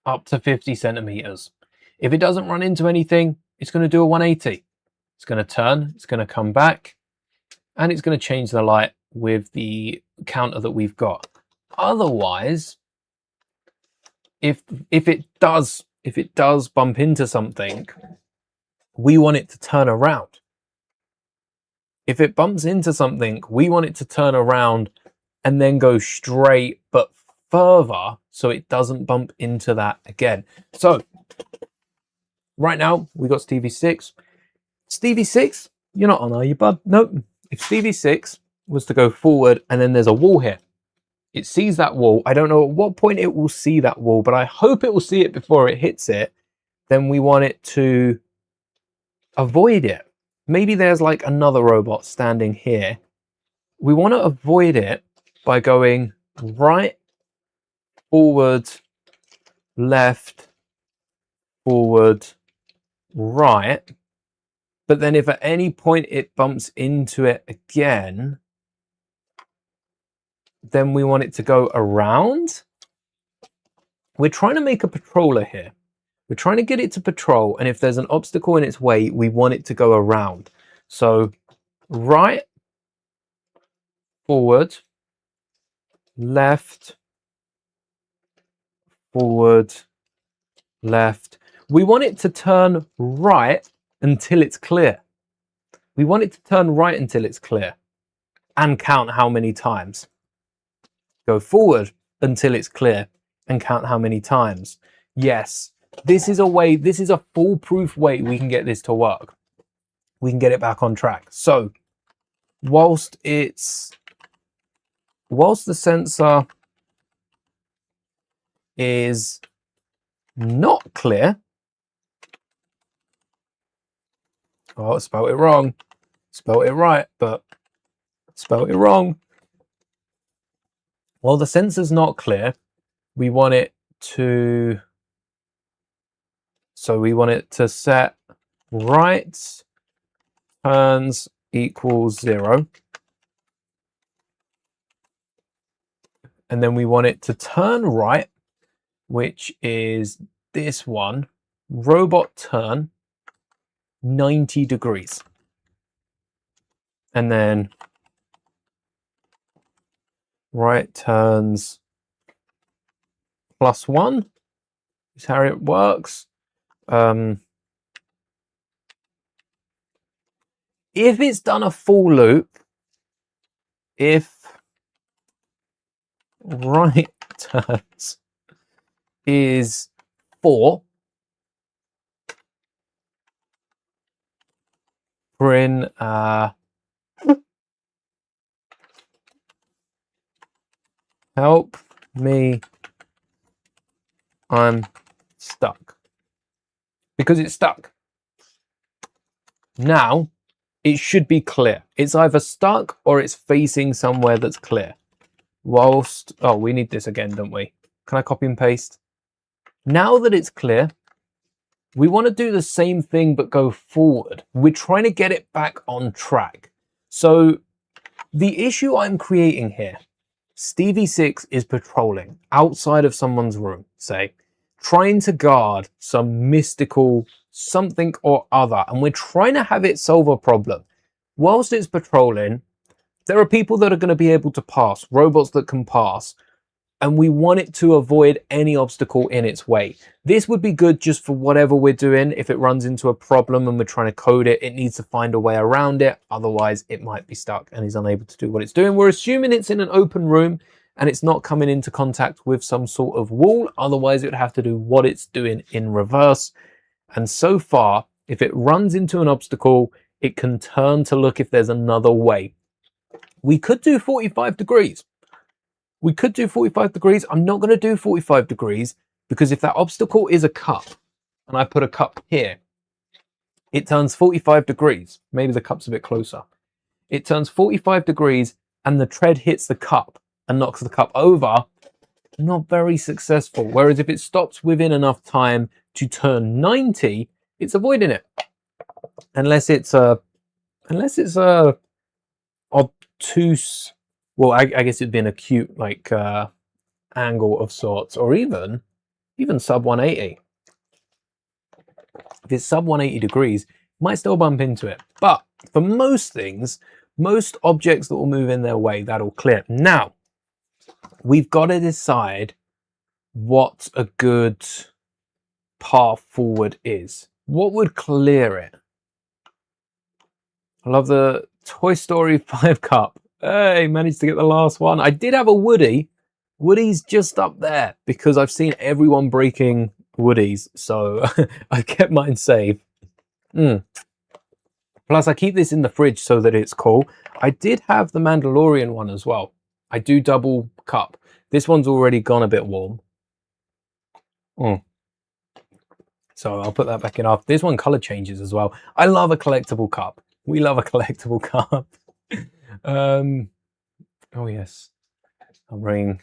S1: Up to 50 centimeters. If it doesn't run into anything, it's going to do a 180. It's going to turn, it's going to come back, and it's going to change the light with the counter that we've got. Otherwise, if it does bump into something, we want it to turn around. If it bumps into something, we want it to turn around and then go straight but further so it doesn't bump into that again. So right now we got Stevie 6. Stevie 6, you're not on, are you, bud? Nope. If Stevie 6 was to go forward and then there's a wall here, it sees that wall. I don't know at what point it will see that wall, but I hope it will see it before it hits it. Then we want it to avoid it. Maybe there's like another robot standing here. We want to avoid it by going right, forward, left, forward, right. But then if at any point it bumps into it again, then we want it to go around. We're trying to make a patroller here. We're trying to get it to patrol, and if there's an obstacle in its way, we want it to go around. So right, forward, left, forward, left. We want it to turn right until it's clear. We want it to turn right until it's clear and count how many times. Go forward until it's clear and count how many times. Yes, this is a way, this is a foolproof way we can get this to work. We can get it back on track. So whilst the sensor is not clear, oh, I spelled it wrong. Spelled it right, but spelled it wrong. While the sensor's not clear, we want it to, so we want it to set right turns equals 0. And then we want it to turn right, which is this one, robot turn 90 degrees. And then right turns +1 is how it works. If it's done a full loop, if right turns is 4, print help me, I'm stuck. Because it's stuck. Now it should be clear. It's either stuck or it's facing somewhere that's clear. Whilst, oh, we need this again, don't we? Can I copy and paste? Now that it's clear, we want to do the same thing but go forward. We're trying to get it back on track. So the issue I'm creating here, Stevie 6 is patrolling outside of someone's room, say, trying to guard some mystical something or other, and we're trying to have it solve a problem. Whilst it's patrolling, there are people that are going to be able to pass, robots that can pass, and we want it to avoid any obstacle in its way. This would be good just for whatever we're doing. If it runs into a problem and we're trying to code it, it needs to find a way around it. Otherwise, it might be stuck and is unable to do what it's doing. We're assuming it's in an open room and it's not coming into contact with some sort of wall. Otherwise, it would have to do what it's doing in reverse. And so far, if it runs into an obstacle, it can turn to look if there's another way. We could do 45 degrees. We could do 45 degrees. I'm not going to do 45 degrees because if that obstacle is a cup and I put a cup here, it turns 45 degrees. Maybe the cup's a bit closer. It turns 45 degrees and the tread hits the cup and knocks the cup over. Not very successful. Whereas if it stops within enough time to turn 90, it's avoiding it. Unless it's a obtuse, well, I guess it'd be an acute like angle of sorts, or even sub 180. If it's sub 180 degrees, might still bump into it. But for most things, most objects that will move in their way, that'll clear. Now, we've got to decide what a good path forward is. What would clear it? I love the Toy Story 5 cup. Hey, managed to get the last one. I did have a Woody. Woody's just up there because I've seen everyone breaking Woodies, so I kept mine safe. Plus, I keep this in the fridge so that it's cool. I did have the Mandalorian one as well. I do double cup. This one's already gone a bit warm. So I'll put that back in after. This one color changes as well. I love a collectible cup. We love a collectible cup. Oh yes, I'm ringing.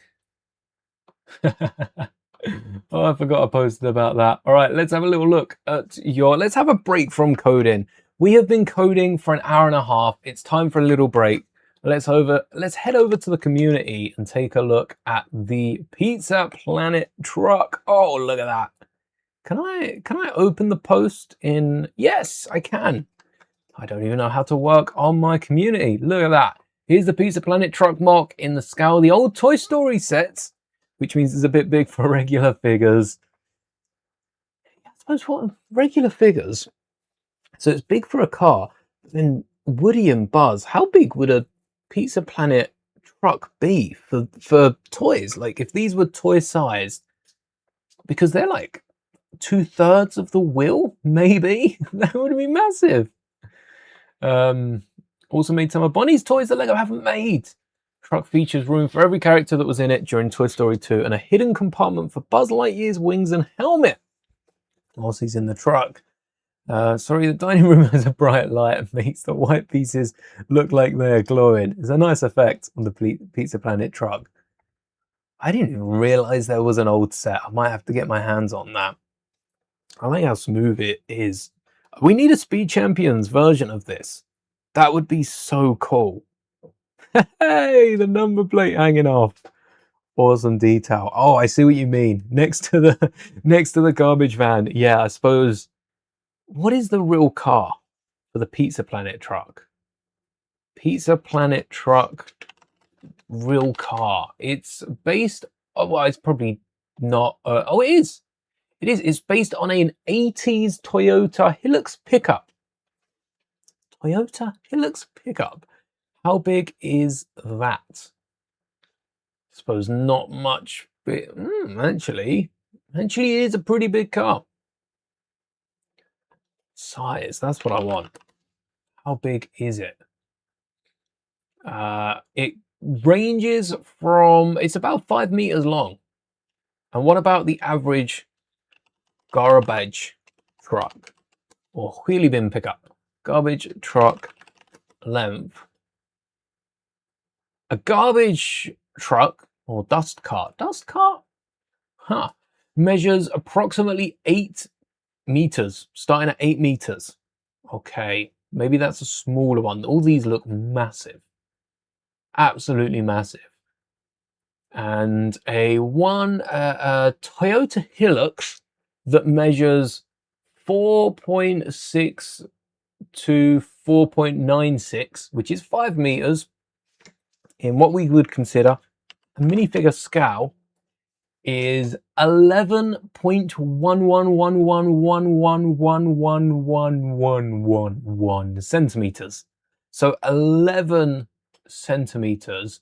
S1: Oh, I forgot I posted about that. All right, let's have a little look at let's have a break from coding. We have been coding for an hour and a half. It's time for a little break. Let's head over to the community and take a look at the Pizza Planet truck. Oh, look at that. Can I open the post in? Yes, I can. I don't even know how to work on my community. Look at that. Here's the Pizza Planet truck mock in the scale of the old Toy Story sets, which means it's a bit big for regular figures. I suppose what regular figures. So it's big for a car, but then Woody and Buzz. How big would a Pizza Planet truck be for toys? Like if these were toy sized, because they're like 2/3 of the wheel, maybe that would be massive. Also made some of Bonnie's toys that Lego haven't made. Truck features room for every character that was in it during Toy Story 2 and a hidden compartment for Buzz Lightyear's wings and helmet whilst he's in the truck. Sorry, the dining room has a bright light and makes the white pieces look like they're glowing. It's a nice effect on the Pizza Planet truck. I didn't even realize there was an old set. I might have to get my hands on that. I like how smooth it is. We need a Speed Champions version of this. That would be so cool. Hey, the number plate hanging off. Awesome detail. Oh, I see what you mean. Next to the garbage van. Yeah, I suppose. What is the real car for the Pizza Planet truck? Pizza Planet truck, real car. It's based. Oh, well, it's probably not. Oh, it is. It is. It's based on an 80s Toyota Hilux pickup. Toyota Hilux pickup. How big is that? I suppose not much. But, actually, it is a pretty big car. Size. That's what I want. How big is it? It ranges from. It's about 5 meters long. And what about the average garbage truck or wheelie bin pickup? Garbage truck length. A garbage truck or dust cart. Dust cart? Huh. Measures approximately 8 meters, starting at 8 meters. Okay, maybe that's a smaller one. All these look massive. Absolutely massive. And a Toyota Hilux that measures 4.6 to 4.96, which is 5 meters in what we would consider a minifigure scale, is 11.1111111111 centimeters. So 11 centimeters,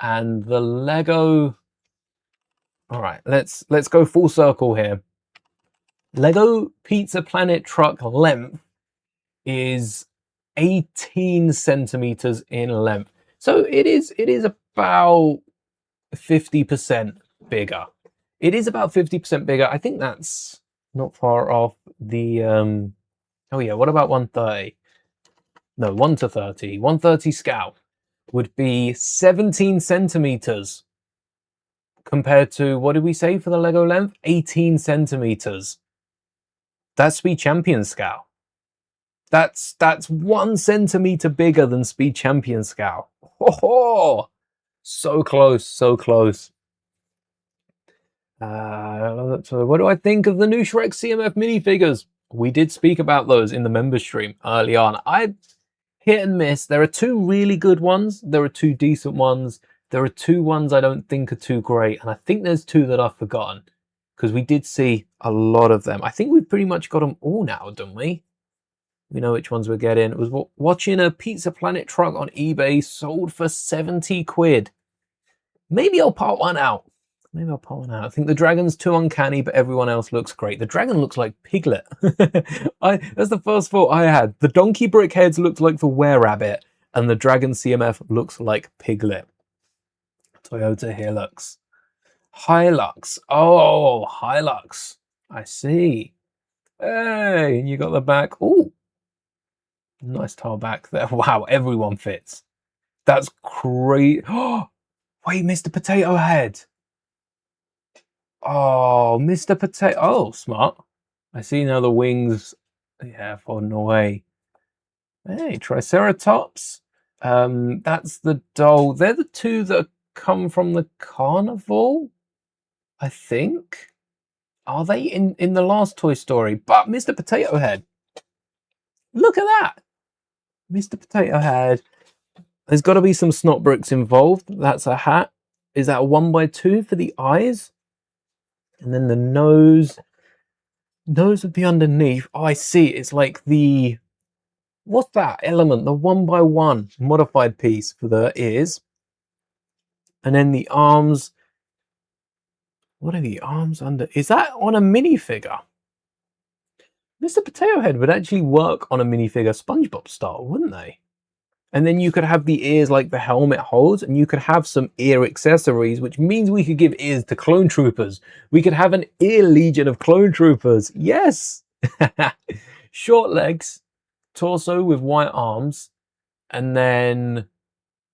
S1: and the Lego. All right, let's go full circle here. Lego Pizza Planet truck length is 18 centimeters in length. So it is about 50% bigger. It is about 50% bigger. I think that's not far off the oh yeah, what about 130? No, 1 to 30. 130 scale would be 17 centimeters compared to, what did we say for the Lego length? 18 centimeters. That's Speed Champion scale. That's 1 centimeter bigger than Speed Champion scale. Oh, so close, so close. So what do I think of the new Shrek CMF minifigures? We did speak about those in the member stream early on. I hit and miss. There are 2 really good ones. There are 2 decent ones. There are 2 ones I don't think are too great. And I think there's 2 that I've forgotten because we did see a lot of them. I think we've pretty much got them all now, don't we? We know which ones we're getting. It was watching a Pizza Planet truck on eBay sold for 70 quid. Maybe I'll part one out. Maybe I'll pull one out. I think the dragon's too uncanny, but everyone else looks great. The dragon looks like Piglet. That's the first thought I had. The donkey brick heads looked like the were-rabbit, and the dragon CMF looks like Piglet. Toyota Hilux. Hilux. Oh, Hilux. I see. Hey, you got the back. Oh, nice tile back there. Wow, everyone fits. That's great. Oh, wait, Mr. Potato Head. Oh, Mr. Potato. Oh, smart. I see now the wings. Yeah, folding away. Hey, Triceratops. That's the doll. They're the 2 that come from the carnival, I think. Are they in the last Toy Story? But Mr. Potato Head. Look at that. Mr. Potato Head. There's got to be some snot bricks involved. That's a hat. Is that a 1x2 for the eyes? And then the nose would be underneath. Oh, I see. It's like the, what's that element? The 1x1 modified piece for the ears. And then the arms. What are the arms under? Is that on a minifigure? Mr. Potato Head would actually work on a minifigure SpongeBob style, wouldn't they? And then you could have the ears like the helmet holds, and you could have some ear accessories, which means we could give ears to clone troopers. We could have an ear legion of clone troopers. Yes! Short legs, torso with white arms, and then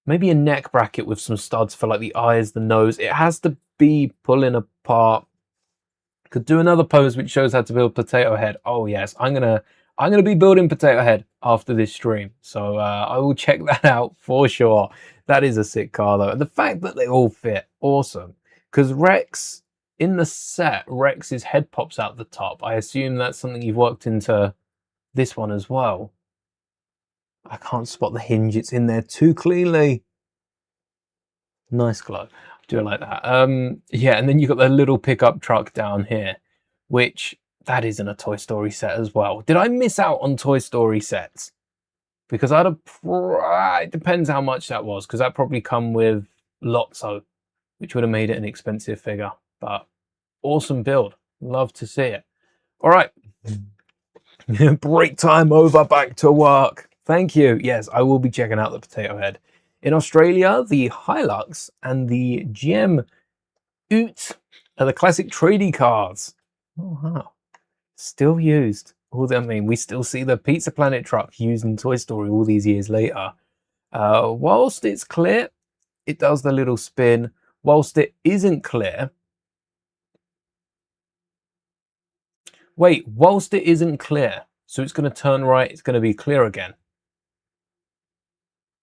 S1: maybe a neck bracket with some studs for like the eyes, the nose. It has to be pulling apart. Could do another pose which shows how to build Potato Head. Oh yes, I'm gonna be building Potato Head after this stream, so I will check that out for sure. That is a sick car though, and the fact that they all fit, awesome. Because Rex, in the set, Rex's head pops out the top. I assume that's something you've worked into this one as well. I can't spot the hinge, it's in there too cleanly. Nice glow. I do like that. Yeah, and then you've got the little pickup truck down here, which that isn't a Toy Story set as well. Did I miss out on Toy Story sets? Because I'd have, it depends how much that was, because that probably come with Lotso, which would have made it an expensive figure. But awesome build. Love to see it. All right. Break time over, back to work. Thank you. Yes, I will be checking out the Potato Head. In Australia, the Hilux and the Gem Oot are the classic tradie cards. Oh, wow. Still used. I mean, we still see the Pizza Planet truck used in Toy Story all these years later. Whilst it's clear, it does the little spin. Whilst it isn't clear... Wait, whilst it isn't clear, so it's going to turn right, it's going to be clear again.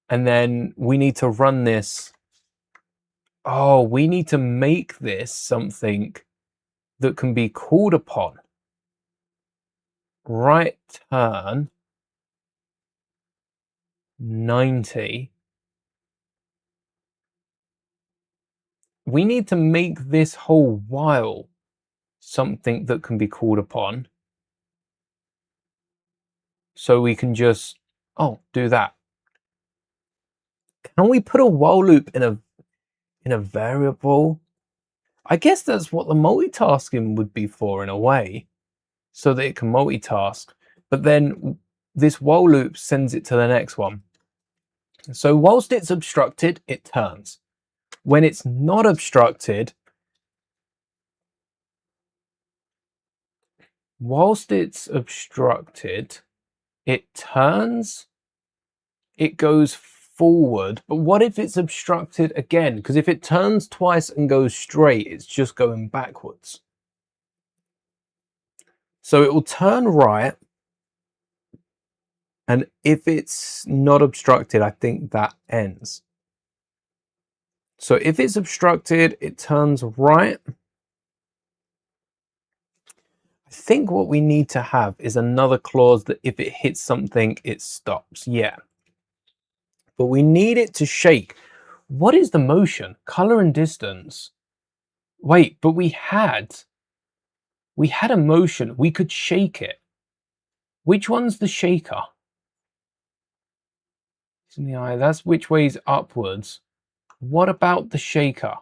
S1: And then we need to run this. Oh, we need to make this something that can be called upon. Right turn 90. We need to make this whole while something that can be called upon. So we can just, do that. Can we put a while loop in a variable? I guess that's what the multitasking would be for in a way, so that it can multitask. But then this while loop sends it to the next one. So whilst it's obstructed, it turns. When it's not obstructed, whilst it's obstructed, it turns, it goes forward. But what if it's obstructed again? Because if it turns twice and goes straight, it's just going backwards. So it will turn right. And if it's not obstructed, I think that ends. So if it's obstructed, it turns right. I think what we need to have is another clause that if it hits something, it stops. Yeah. But we need it to shake. What is the motion? Color and distance. Wait, but we had a motion. We could shake it. Which one's the shaker? It's in the eye. That's which way's upwards. What about the shaker?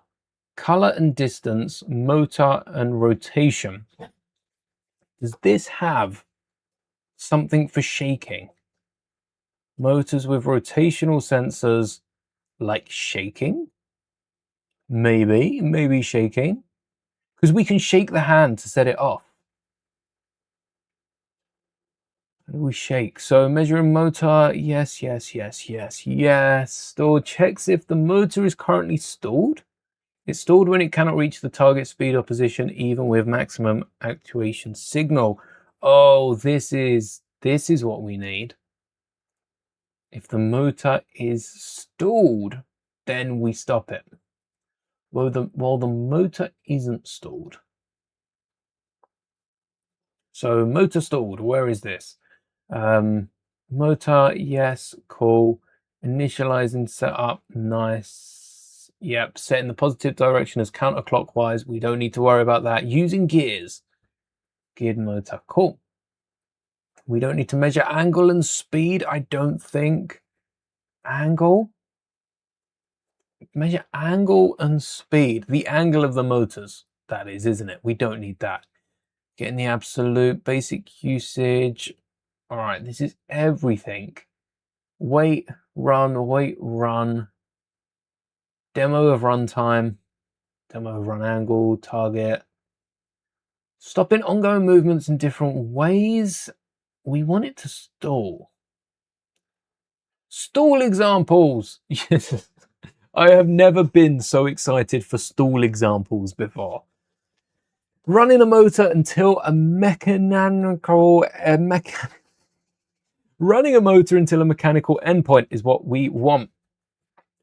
S1: Color and distance, motor and rotation. Does this have something for shaking? Motors with rotational sensors, like shaking? Maybe shaking. Because we can shake the hand to set it off. How do we shake? So measuring motor, yes. Stalled, checks if the motor is currently stalled. It's stalled when it cannot reach the target speed or position, even with maximum actuation signal. Oh, this is what we need. If the motor is stalled, then we stop it. While the motor isn't stalled. So motor stalled, where is this? Motor, yes, cool. Initializing setup, nice. Yep, set in the positive direction as counterclockwise. We don't need to worry about that. Using gears. Geared motor, cool. We don't need to measure angle and speed, I don't think. Angle? Measure angle and speed. The angle of the motors, that is, isn't it? We don't need that. Getting the absolute basic usage. All right, this is everything. Wait, run. Demo of runtime. Demo of run angle, target. Stopping ongoing movements in different ways. We want it to stall. Stall examples. Yes. I have never been so excited for stall examples before. Running a motor until a mechanical endpoint is what we want.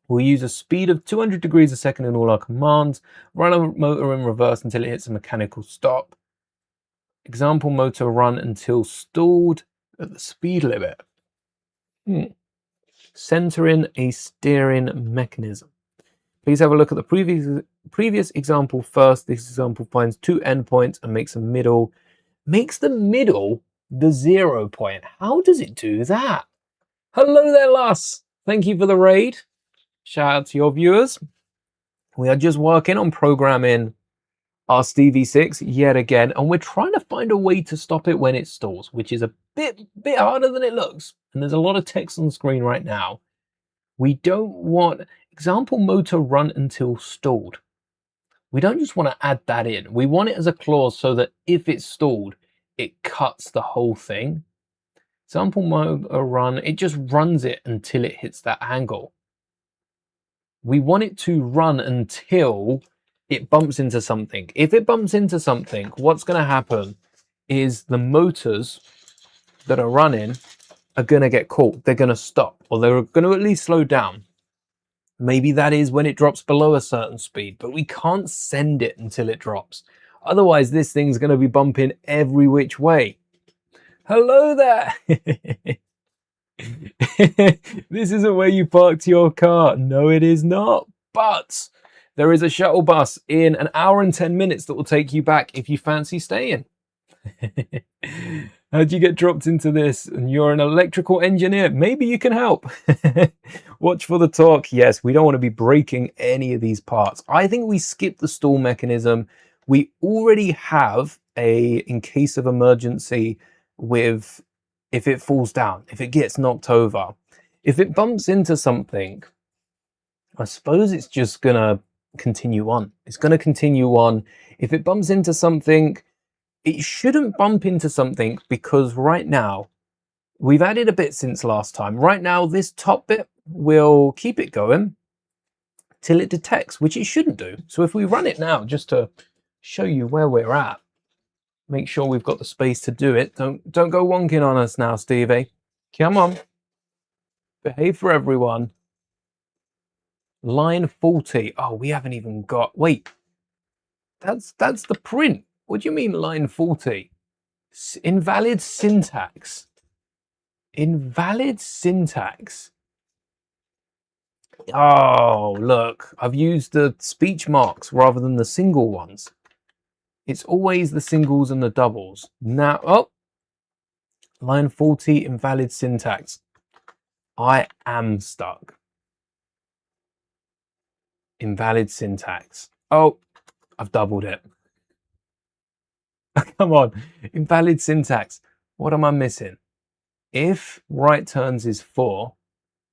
S1: We'll use a speed of 200 degrees a second in all our commands. Run a motor in reverse until it hits a mechanical stop. Example motor run until stalled at the speed limit. Centering a steering mechanism. Please have a look at the previous example first. This example finds two endpoints and makes the middle the 0 point. How does it do that? Hello there, Lus. Thank you for the raid. Shout out to your viewers. We are just working on programming our Stevie 6 yet again, and we're trying to find a way to stop it when it stalls, which is a bit harder than it looks. And there's a lot of text on the screen right now. We don't want example motor run until stalled. We don't just want to add that in. We want it as a clause so that if it's stalled, it cuts the whole thing. Example motor run, it just runs it until it hits that angle. We want it to run until it bumps into something. If it bumps into something, what's going to happen is the motors that are running are going to get caught. They're going to stop, or they're going to at least slow down. Maybe that is when it drops below a certain speed, but we can't send it until it drops. Otherwise, this thing's going to be bumping every which way. Hello there. This isn't where you parked your car. No, it is not. But there is a shuttle bus in 1 hour and 10 minutes that will take you back if you fancy staying. How'd you get dropped into this? And you're an electrical engineer. Maybe you can help. Watch for the torque. Yes, we don't want to be breaking any of these parts. I think we skip the stall mechanism. We already have in case of emergency with if it falls down, if it gets knocked over, if it bumps into something, I suppose it's just gonna continue on. It's gonna continue on. If it bumps into something, it shouldn't bump into something, because right now, we've added a bit since last time. Right now, this top bit will keep it going till it detects, which it shouldn't do. So if we run it now, just to show you where we're at, make sure we've got the space to do it. Don't go wonking on us now, Stevie. Come on. Behave for everyone. Line 40. Oh, we haven't even got... Wait. That's the print. What do you mean line 40? Invalid syntax. Invalid syntax. Oh, look. I've used the speech marks rather than the single ones. It's always the singles and the doubles. Now, oh. Line 40, invalid syntax. I am stuck. Invalid syntax. Oh, I've doubled it. Come on. Invalid syntax. What am I missing? If right turns is 4,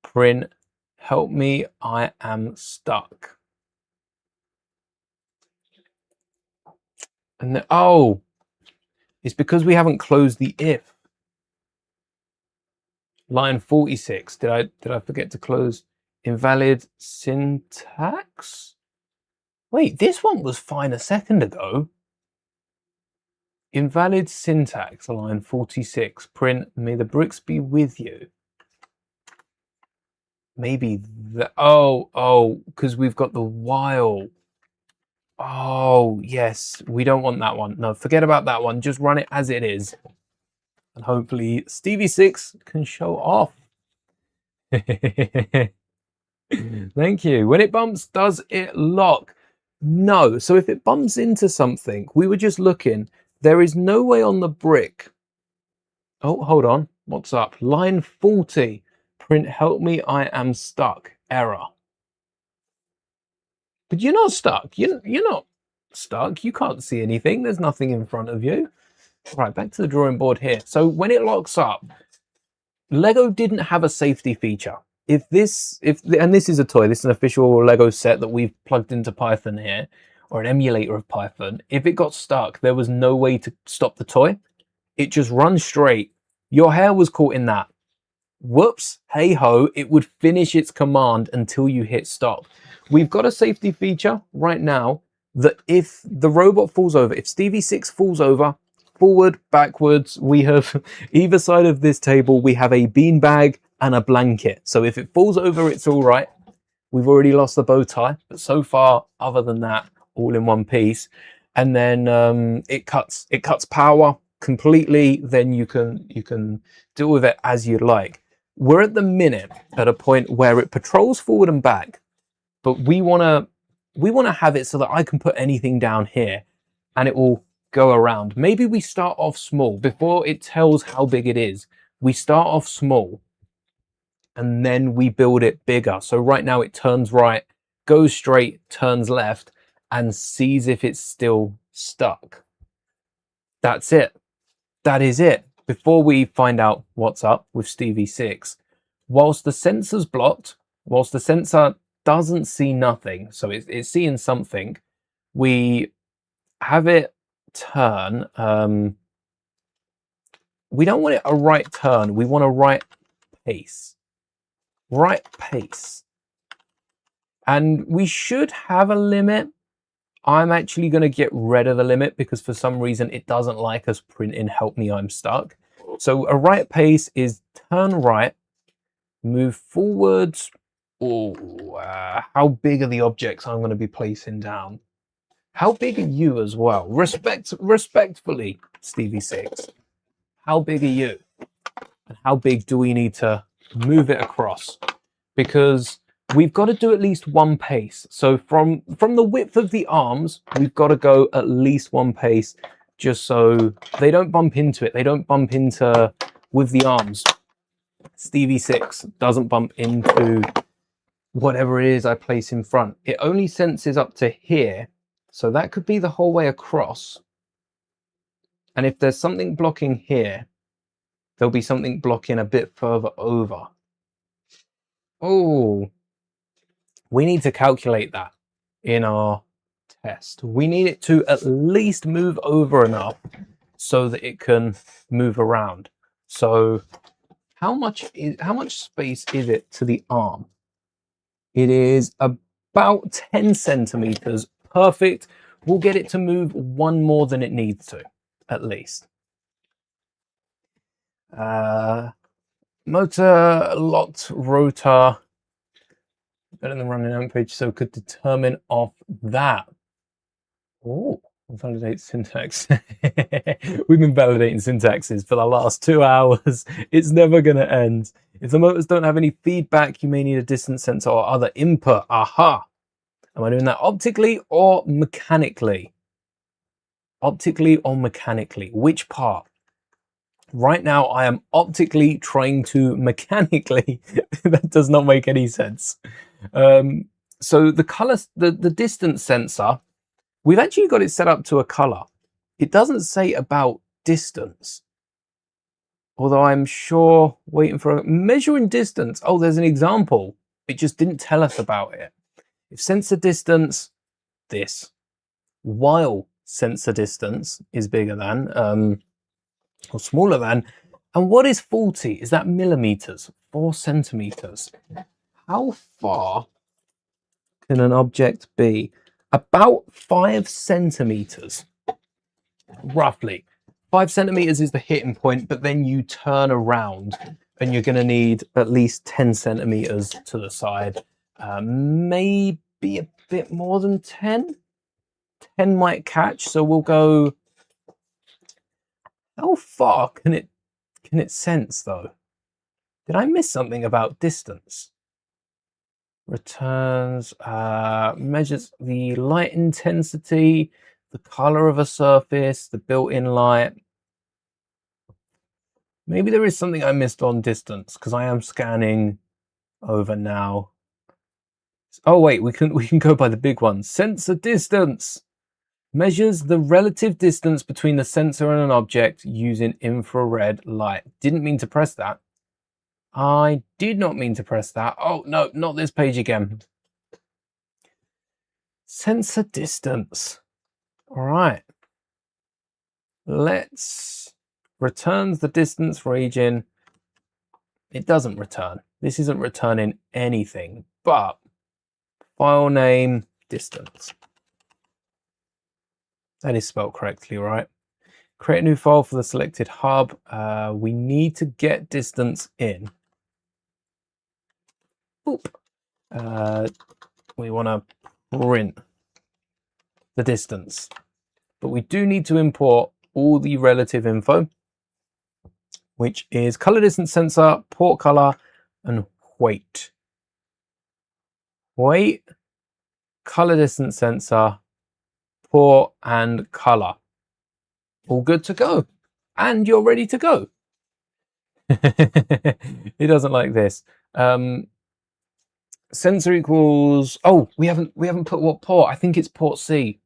S1: print, help me, I am stuck. And then, oh, it's because we haven't closed the if. Line 46. Did I forget to close invalid syntax? Wait, this one was fine a second ago. Invalid syntax, line 46. Print, may the bricks be with you. Maybe the... Oh, because we've got the while. Oh, yes. We don't want that one. No, forget about that one. Just run it as it is. And hopefully Stevie 6 can show off. Thank you. When it bumps, does it lock? No. So if it bumps into something, we were just looking, there is no way on the brick. Oh, hold on. What's up? Line 40. Print, help me, I am stuck. Error. But you're not stuck. You're not stuck. You can't see anything. There's nothing in front of you. Right, back to the drawing board here. So when it locks up, Lego didn't have a safety feature. And this is a toy, this is an official Lego set that we've plugged into Python here, or an emulator of Python. If it got stuck, there was no way to stop the toy. It just runs straight. Your hair was caught in that. Whoops, hey ho, it would finish its command until you hit stop. We've got a safety feature right now that if the robot falls over, if Stevie 6 falls over, forward, backwards, we have either side of this table, we have a beanbag and a blanket. So if it falls over, it's all right. We've already lost the bow tie, but so far, other than that, all in one piece. And then it cuts power completely. Then you can deal with it as you like. We're at the minute at a point where it patrols forward and back, but we want to have it so that I can put anything down here and it will go around. Maybe we start off small before it tells how big it is. We start off small and then we build it bigger. So right now it turns right, goes straight, turns left, and sees if it's still stuck. That's it. That is it. Before we find out what's up with Stevie 6, whilst the sensor's blocked, whilst the sensor doesn't see nothing, so it's seeing something, we have it turn. We don't want it a right turn. We want a right pace. Right pace. And we should have a limit. I'm actually going to get rid of the limit because for some reason it doesn't like us printing help me, I'm stuck. So a right pace is turn right, move forwards. Oh, how big are the objects I'm going to be placing down? How big are you as well? Respectfully, Stevie 6. How big are you? And how big do we need to move it across? Because we've got to do at least one pace. So from the width of the arms, we've got to go at least one pace just so they don't bump into it. They don't bump into with the arms. Stevie 6 doesn't bump into whatever it is I place in front. It only senses up to here. So that could be the whole way across. And if there's something blocking here, there'll be something blocking a bit further over. Oh, We need to calculate that in our test. We need it to at least move over enough so that it can move around. So how much space is it to the arm? It is about 10 centimeters. Perfect. We'll get it to move one more than it needs to, at least. Motor locked rotor, better than running ampage, so could determine off that. Oh, validate syntax. We've been validating syntaxes for the last 2 hours. It's never going to end. If the motors don't have any feedback, you may need a distance sensor or other input. Aha. Am I doing that optically or mechanically? Optically or mechanically? Which part? Right now, I am optically trying to mechanically. That does not make any sense. So the color, the distance sensor, we've actually got it set up to a color. It doesn't say about distance. Although I'm sure waiting for a measuring distance. Oh, there's an example. It just didn't tell us about it. If sensor distance, this, while sensor distance is bigger than, or smaller than, and what is 40? Is that millimeters? 4 centimeters. How far can an object be? About 5 centimeters, roughly. 5 centimeters is the hitting point, but then you turn around and you're going to need at least 10 centimeters to the side. Maybe a bit more than 10. 10 might catch, so we'll go. How far can it sense though? Did I miss something about distance? Returns, measures the light intensity, the color of a surface, the built-in light. Maybe there is something I missed on distance because I am scanning over now. Oh wait, we can go by the big one. Sensor distance measures the relative distance between the sensor and an object using infrared light. Didn't mean to press that. I did not mean to press that. Oh no, not this page again. Sensor distance. All right. Let's returns the distance region. It doesn't return. This isn't returning anything, but file name distance. That is spelled correctly, right? Create a new file for the selected hub. We need to get distance in. Boop. We want to print the distance, but we do need to import all the relative info, which is color distance sensor, port color, and weight. Weight, color distance sensor, port, and color. All good to go. And you're ready to go. It doesn't like this. Sensor equals, oh, we haven't put what port. I think it's port C.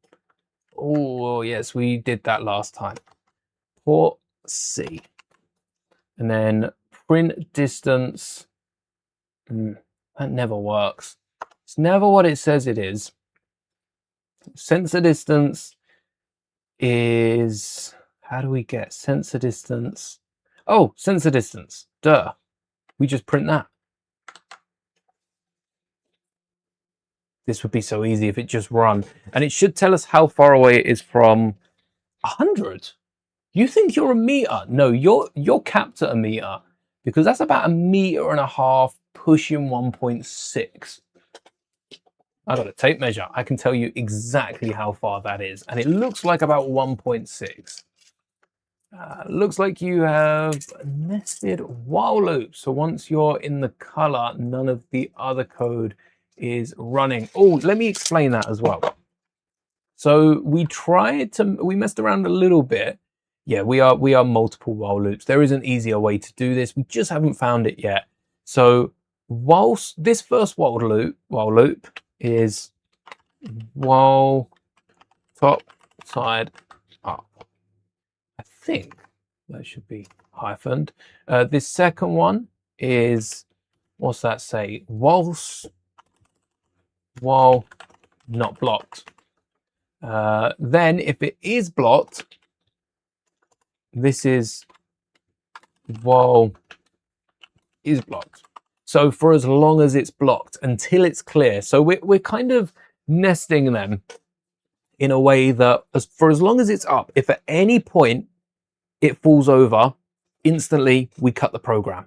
S1: Oh yes, we did that last time. Port C. And then print distance. That never works. It's never what it says it is. Sensor distance is, how do we get sensor distance? Oh, sensor distance. Duh. We just print that. This would be so easy if it just run. And it should tell us how far away it is from 100. You think you're a meter? No, you're capped at a meter because that's about 1.5 meters pushing 1.6. I got a tape measure. I can tell you exactly how far that is. And it looks like about 1.6. Looks like you have nested while loop. So once you're in the color, none of the other code is running. Oh, let me explain that as well. So we messed around a little bit. Yeah, we are multiple while loops. There is an easier way to do this. We just haven't found it yet. So whilst this first while loop is while top side up. I think that should be hyphened. This second one is, what's that say? Whilst while not blocked. Then if it is blocked, this is while is blocked. So for as long as it's blocked until it's clear. So we're kind of nesting them in a way that for as long as it's up, if at any point it falls over, instantly we cut the program.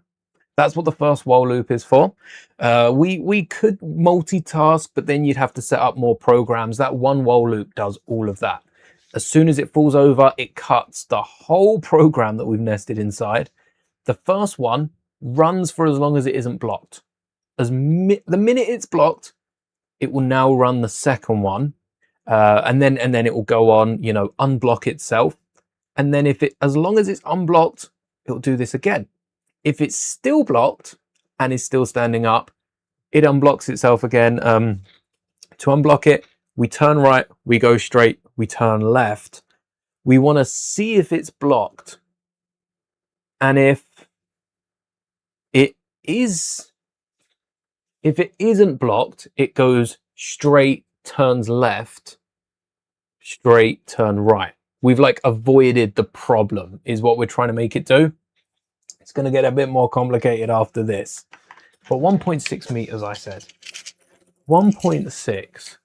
S1: That's what the first while loop is for. We could multitask, but then you'd have to set up more programs. That one while loop does all of that. As soon as it falls over, it cuts the whole program that we've nested inside. The first one runs for as long as it isn't blocked. The minute it's blocked, it will now run the second one, and then it will go on, you know, unblock itself. And then as long as it's unblocked, it'll do this again. If it's still blocked and is still standing up, it unblocks itself again. To unblock it, we turn right, we go straight, we turn left. We want to see if it's blocked. And if it isn't blocked, it goes straight, turns left, straight, turn right. We've like avoided the problem is what we're trying to make it do. It's going to get a bit more complicated after this. But 1.6 meters, I said. 1.6.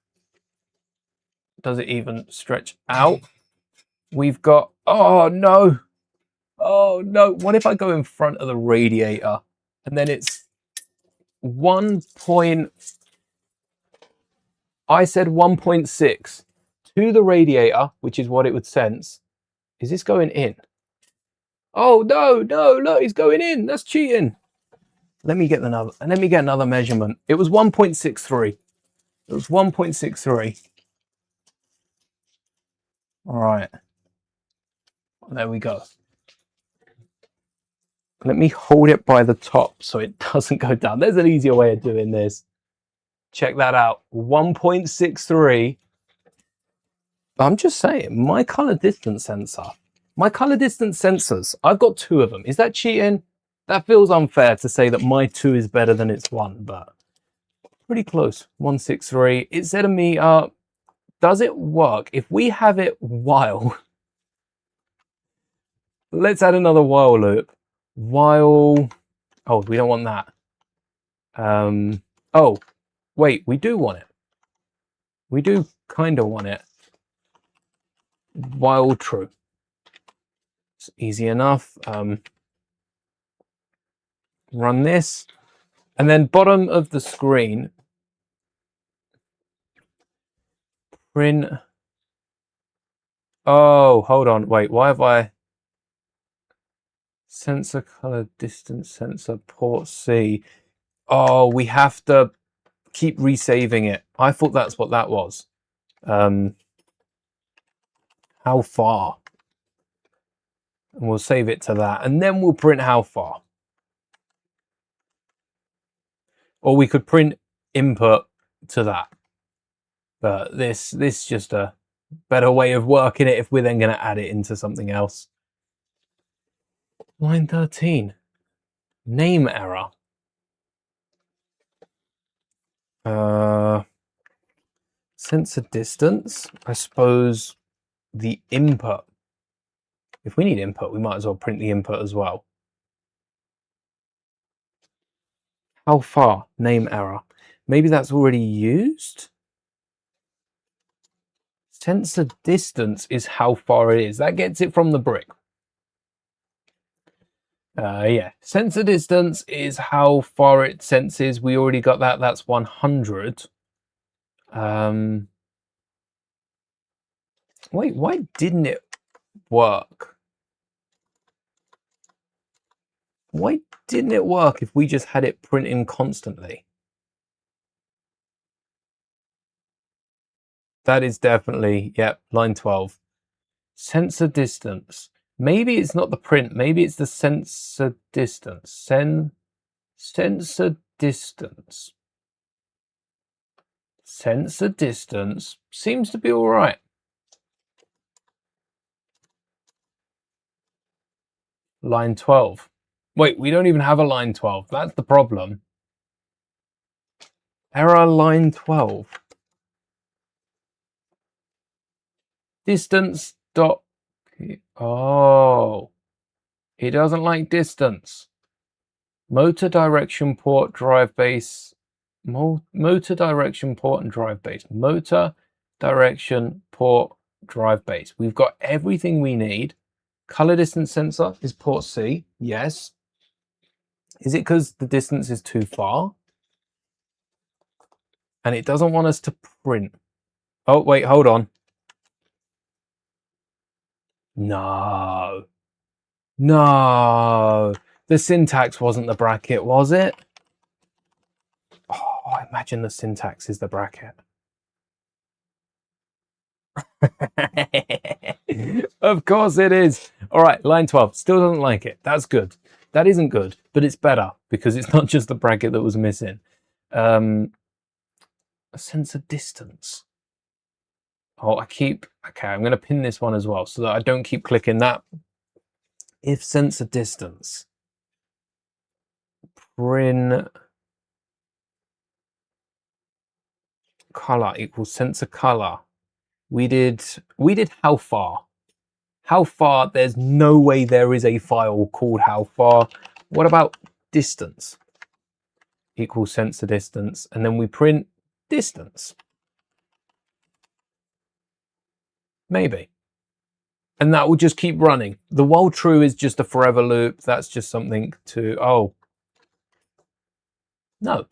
S1: Does it even stretch out? We've got, oh no. Oh no. What if I go in front of the radiator and then it's I said 1.6 to the radiator, which is what it would sense. Is this going in? Oh no, look, he's going in. That's cheating. Let me get another measurement. It was 1.63. It was 1.63. All right. There we go. Let me hold it by the top so it doesn't go down. There's an easier way of doing this. Check that out. 1.63. I'm just saying, my color distance sensor. My color distance sensors, I've got 2 of them. Is that cheating? That feels unfair to say that my 2 is better than its 1, but pretty close. 163. It said a meter. Does it work? If we have it while, let's add another while loop. While, oh, we don't want that. Oh, wait, we do want it. We do kind of want it. While true. It's easy enough. Run this. And then bottom of the screen, print. Oh, hold on. Wait, why have I? Sensor color distance sensor port C. Oh, we have to keep resaving it. I thought that's what that was. How far? And we'll save it to that. And then we'll print how far. Or we could print input to that. But this is just a better way of working it if we're then going to add it into something else. Line 13. Name error. Sensor distance. I suppose the input. If we need input, we might as well print the input as well. How far? Name error. Maybe that's already used? Sensor distance is how far it is. That gets it from the brick. Yeah, sensor distance is how far it senses. We already got that. That's 100. Wait, why didn't it work? Why didn't it work if we just had it printing constantly? That is definitely, yep, line 12. Sensor distance. Maybe it's not the print. Maybe it's the sensor distance. Sensor distance. Sensor distance seems to be all right. Line 12. Wait, we don't even have a line 12. That's the problem. Error line 12. Distance dot. Oh, he doesn't like distance. Motor direction port drive base. Motor direction port and drive base. Motor direction port drive base. We've got everything we need. Color distance sensor is port C. Yes. Is it because the distance is too far? And it doesn't want us to print. Oh, wait, hold on. No. No. The syntax wasn't the bracket, was it? Oh, I imagine the syntax is the bracket. Of course it is. All right, line 12. Still doesn't like it. That's good. That isn't good, but it's better because it's not just the bracket that was missing. A sensor distance. Oh, okay, I'm going to pin this one as well so that I don't keep clicking that. If sensor distance. Print color equals sensor color. We did how far? How far? There's no way there is a file called how far. What about distance? Equals sensor distance, and then we print distance. Maybe. And that will just keep running. The while true is just a forever loop. That's just something to, oh. No.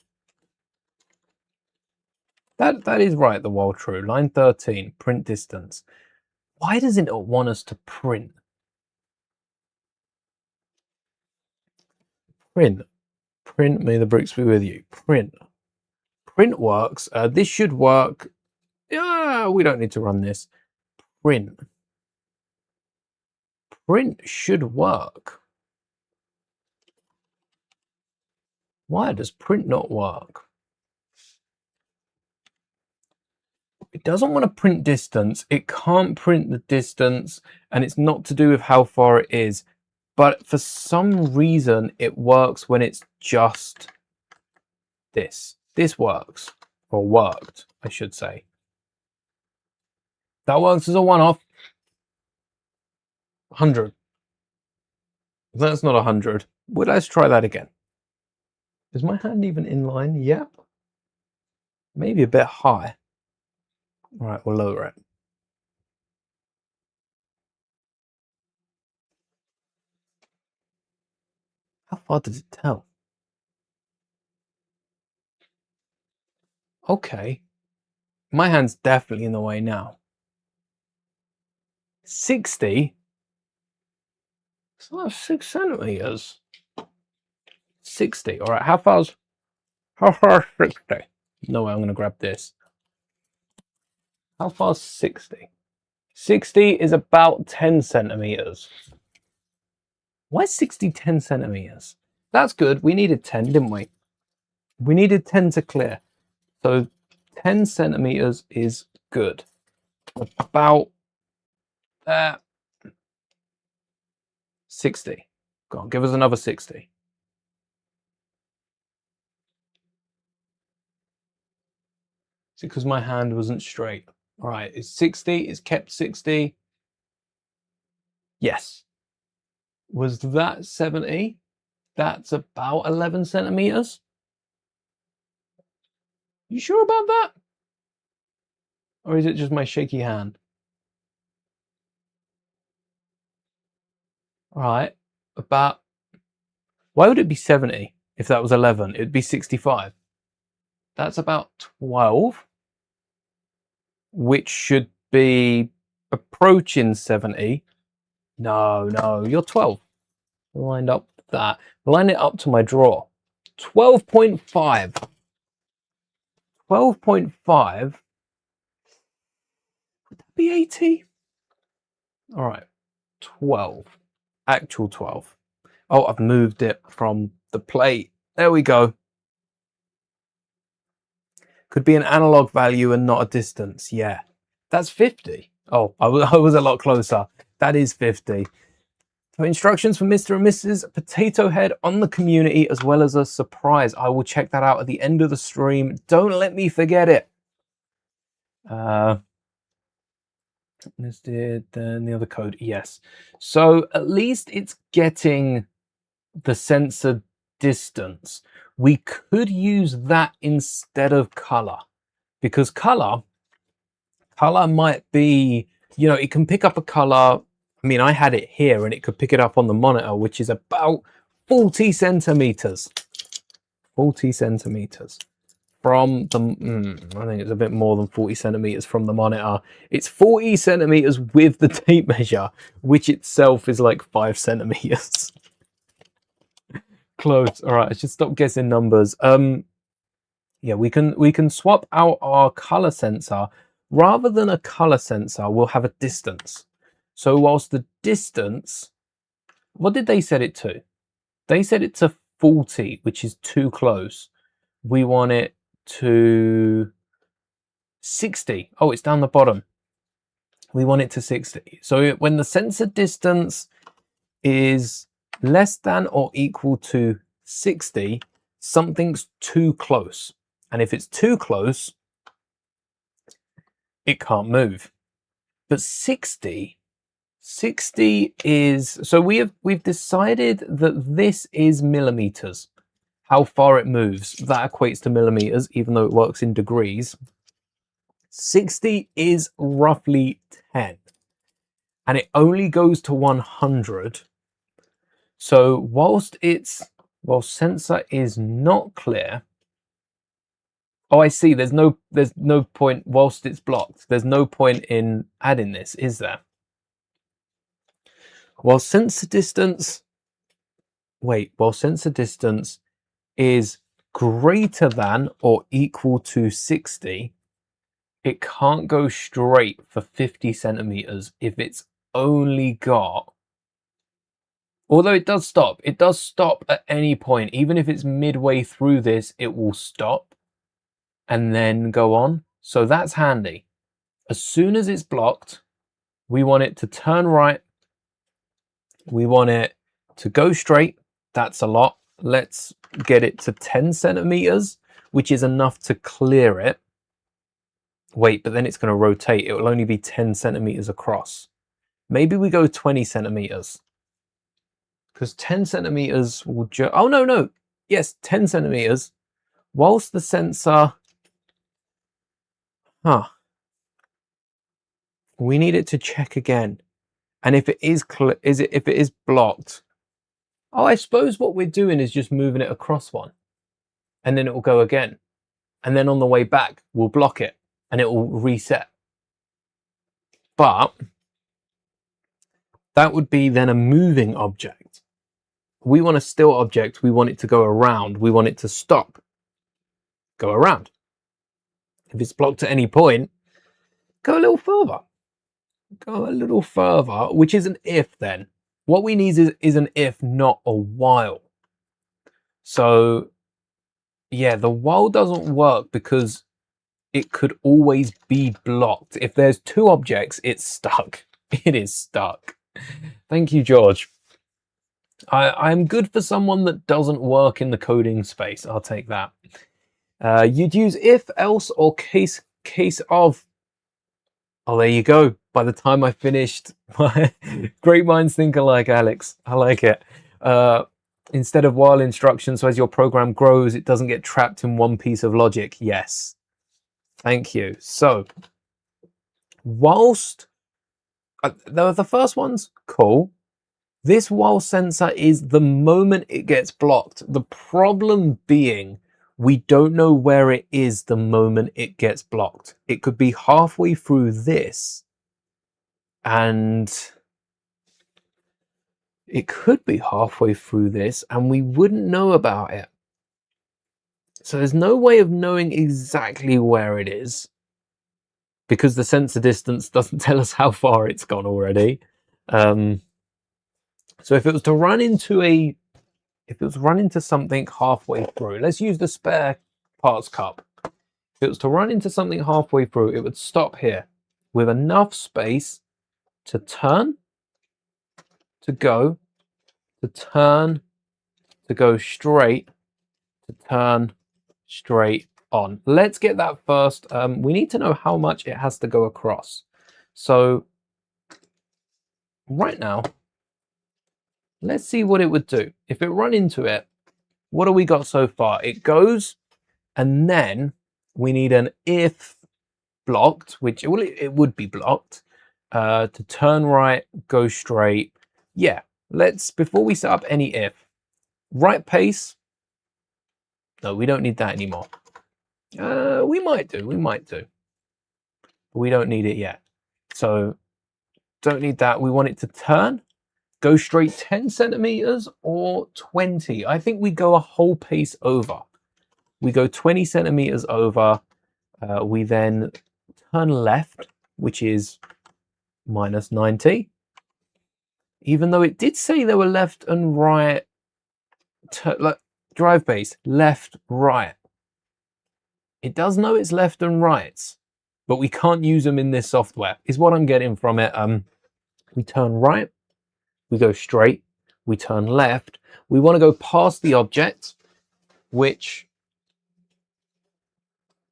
S1: That is right, the while true. Line 13, print distance. Why does it not want us to print? Print. Print, may the bricks be with you. Print. Print works. This should work. Yeah, we don't need to run this. Print. Print should work. Why does print not work? It doesn't want to print distance. It can't print the distance, and it's not to do with how far it is. But for some reason, it works when it's just this. This works, or worked, I should say. That works as a one-off. 100. That's not 100. Well, let's try that again. Is my hand even in line? Yep. Maybe a bit high. All right, we'll lower it. How far does it tell? Okay. My hand's definitely in the way now. 60? So that's 6 centimeters. 60. All right, how far is 60? No way, I'm going to grab this. How far is 60? 60 is about 10 centimeters. Why is 60 10 centimeters? That's good. We needed 10, didn't we? We needed 10 to clear. So 10 centimeters is good. About 60. Go on, give us another 60. Is it because my hand wasn't straight? All right, it's 60. It's kept 60. Yes. Was that 70? That's about 11 centimeters. You sure about that? Or is it just my shaky hand? All right, about. Why would it be 70 if that was 11? It'd be 65. That's about 12, which should be approaching 70. No, you're 12. Lined up that. Line it up to my drawer. 12.5. 12.5. Would that be 80? All right, 12. Actual 12. Oh, I've moved it from the plate. There we go. Could be an analog value and not a distance. Yeah, that's 50. Oh, I was a lot closer. That is 50. So instructions for Mr. and Mrs. Potato Head on the community, as well as a surprise. I will check that out at the end of the stream. Don't let me forget it. This did then the other code. Yes. So at least it's getting the sensor distance. We could use that instead of color, because color might be, you know, it can pick up a color. I mean, I had it here and it could pick it up on the monitor, which is about 40 centimeters. 40 centimeters from the, I think it's a bit more than 40 centimeters from the monitor. It's 40 centimeters with the tape measure, which itself is like 5 centimeters. Close. All right, I should stop guessing numbers. Yeah, we can swap out our color sensor. Rather than a color sensor, we'll have a distance. So whilst the distance, what did they set it to? They set it to 40, which is too close. We want it to 60. Oh, it's down the bottom. We want it to 60. So when the sensor distance is less than or equal to 60, something's too close. And if it's too close, it can't move. But 60 is, so we've decided that this is millimeters, how far it moves. That equates to millimeters, even though it works in degrees. 60 is roughly 10, and it only goes to 100. So whilst sensor is not clear, oh, I see, there's no point whilst it's blocked. There's no point in adding this, is there? While sensor distance is greater than or equal to 60, it can't go straight for 50 centimeters if it's only got, although it does stop at any point. Even if it's midway through this, it will stop and then go on. So that's handy. As soon as it's blocked, we want it to turn right. We want it to go straight. That's a lot. Let's get it to 10 centimeters, which is enough to clear it. Wait, but then it's going to rotate. It will only be 10 centimeters across. Maybe we go 20 centimeters. Because 10 centimeters will just... Oh, no. Yes, 10 centimeters. Whilst the sensor... We need it to check again. And if it is if it is blocked, oh, I suppose what we're doing is just moving it across one, and then it will go again, and then on the way back we'll block it, and it will reset. But that would be then a moving object. We want a still object. We want it to go around. We want it to stop, go around. If it's blocked at any point, go a little further. Go a little further, which is an if then. What we need is an if, not a while. So yeah, the while doesn't work because it could always be blocked. If there's two objects, it's stuck. It is stuck. Thank you, George. I'm good for someone that doesn't work in the coding space. I'll take that. You'd use if, else, or case of. Oh, there you go. By the time I finished, my great minds think alike, Alex. I like it. Instead of while instructions, so as your program grows, it doesn't get trapped in one piece of logic. Yes. Thank you. So, whilst the first one's cool, this while sensor is the moment it gets blocked. The problem being, we don't know where it is the moment it gets blocked. It could be halfway through this, and it could be halfway through this, and we wouldn't know about it. So there's no way of knowing exactly where it is, because the sensor distance doesn't tell us how far it's gone already. So if it was to run into something halfway through, let's use the spare parts cup. If it was to run into something halfway through, it would stop here with enough space to turn, to go, to turn, to go straight, to turn straight on. Let's get that first. We need to know how much it has to go across. So right now, let's see what it would do. If it run into it, what have we got so far? It goes, and then we need an if blocked, which it would be blocked, to turn right, go straight. Yeah, let's, before we set up any if, right pace. No, we don't need that anymore. We might do. But we don't need it yet. So don't need that. We want it to turn, go straight 10 centimeters or 20. I think we go a whole pace over. We go 20 centimeters over. We then turn left, which is minus 90. Even though it did say there were left and right, like drive base, left, right. It does know it's left and right, but we can't use them in this software, is what I'm getting from it. We turn right, we go straight, we turn left. We want to go past the object, which,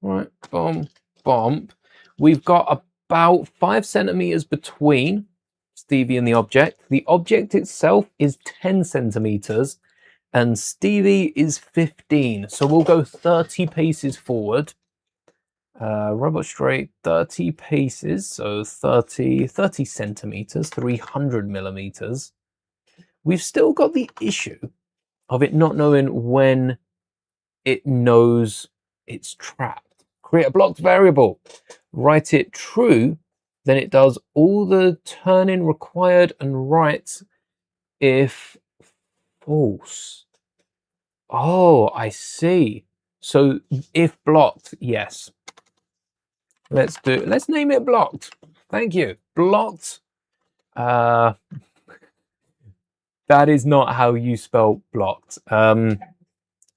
S1: right, boom, bump. We've got about 5 centimeters between Stevie and the object. The object itself is 10 centimeters and Stevie is 15. So we'll go 30 paces forward. Robot straight, 30 paces, so 30 centimeters, 300 millimeters. We've still got the issue of it not knowing when it knows it's trapped. Create a blocked variable, write it true, then it does all the turning required and right if false. Oh, I see. So if blocked, yes. Let's name it blocked. Thank you. Blocked. That is not how you spell blocked. Let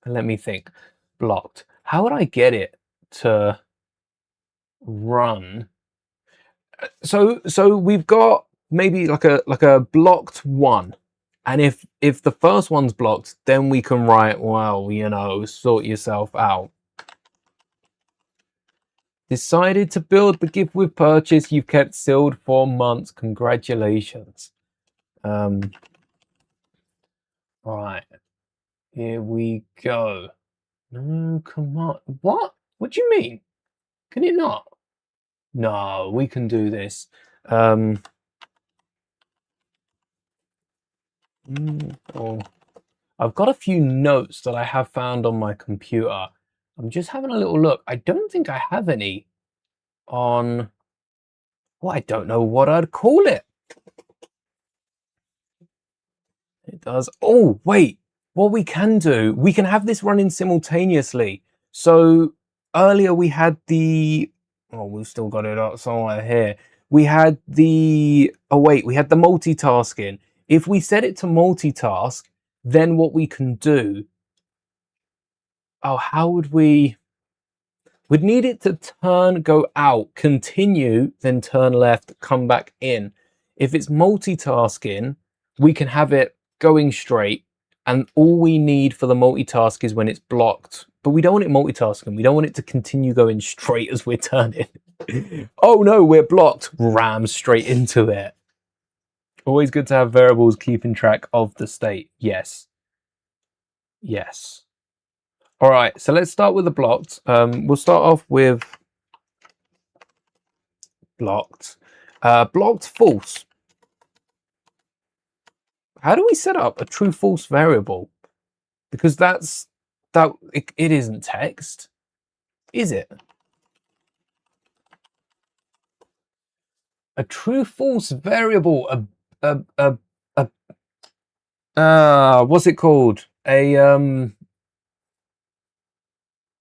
S1: me think. Blocked. How would I get it to run? So we've got maybe like a blocked one. And if the first one's blocked, then we can write, well, you know, sort yourself out. Decided to build the gift with purchase you've kept sealed for months. Congratulations. All right, here we go. No, come on. What do you mean? Can it not? No, we can do this. Oh, I've got a few notes that I have found on my computer. I'm just having a little look. I don't think I have any on, well, I don't know what I'd call it. It does. Oh, wait. What we can do, we can have this running simultaneously. So earlier we had the, oh, we've still got it up somewhere here. We had the, oh wait, we had the multitasking. If we set it to multitask, then what we can do, oh, how would we'd need it to turn, go out, continue, then turn left, come back in. If it's multitasking, we can have it going straight, and all we need for the multitask is when it's blocked. But we don't want it multitasking. We don't want it to continue going straight as we're turning. Oh no, we're blocked. Ram straight into it. Always good to have variables keeping track of the state. Yes. Yes. All right, so let's start with the blocked. We'll start off with blocked. Blocked false. How do we set up a true false variable? Because it isn't text, is it? A true false variable, what's it called?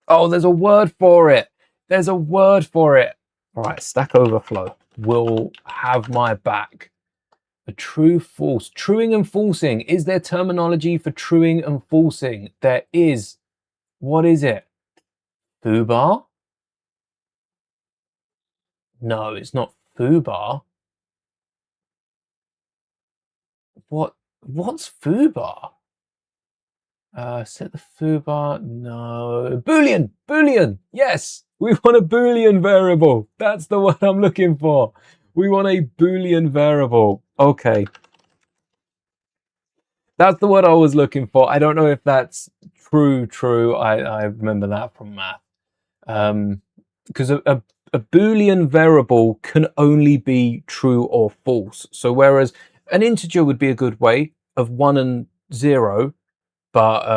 S1: Oh, there's a word for it. There's a word for it. All right, Stack Overflow will have my back. A true false. Truing and falsing. Is there terminology for truing and falsing? There is. What is it? Foobar? No, it's not foobar. What? What's foobar? Set the foobar. No. Boolean. Boolean. Yes. We want a Boolean variable. That's the one I'm looking for. We want a Boolean variable. Okay. That's the word I was looking for. I don't know if that's true. I remember that from math. Because a Boolean variable can only be true or false. So whereas an integer would be a good way of 1 and 0, but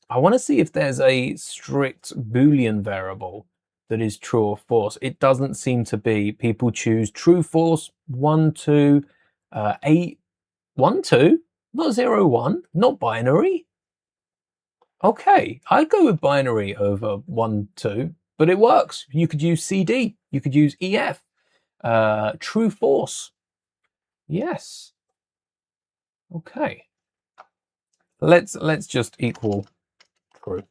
S1: I want to see if there's a strict Boolean variable that is true or false. It doesn't seem to be. People choose true, false, 1, 2, 8, 1, 2, not 0, 1, not binary. Okay, I'd go with binary over 1, 2, but it works. You could use CD, you could use EF, true, false. Yes. Okay. Let's just equal true.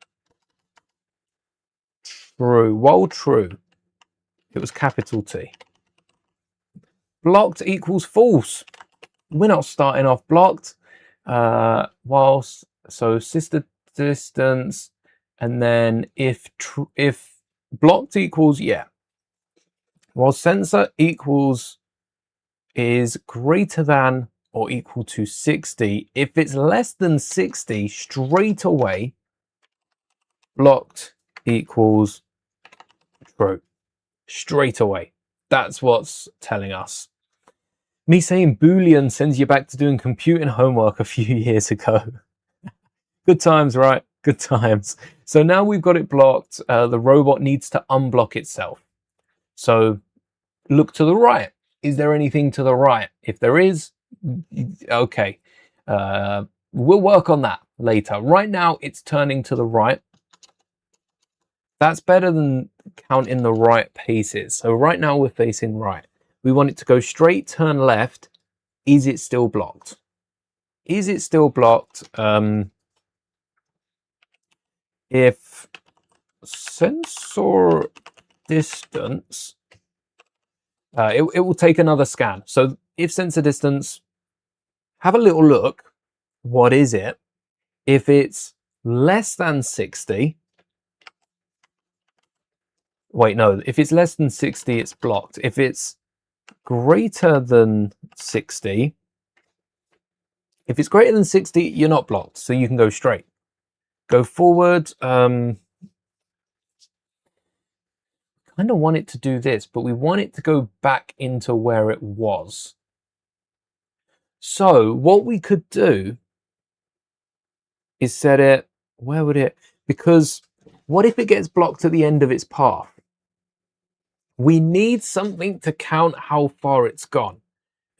S1: True. While true, it was capital T. Blocked equals false. We're not starting off blocked. Whilst so sister distance, and then if blocked equals while sensor equals is greater than or equal to 60. If it's less than 60, straight away blocked equals true. Straight away. That's what's telling us. Me saying Boolean sends you back to doing computing homework a few years ago. Good times, right? Good times. So now we've got it blocked. The robot needs to unblock itself. So look to the right. Is there anything to the right? If there is, okay. We'll work on that later. Right now, it's turning to the right. That's better than counting the right paces. So right now, we're facing right. We want it to go straight, turn left. Is it still blocked? Is it still blocked? If sensor distance, it will take another scan. So if sensor distance, have a little look. What is it? If it's less than 60, wait, no, if it's less than 60, it's blocked. If it's greater than 60, if it's greater than 60, you're not blocked. So you can go straight. Go forward. Kind of want it to do this, but we want it to go back into where it was. So what we could do is set it, where would it, because what if it gets blocked at the end of its path? We need something to count how far it's gone.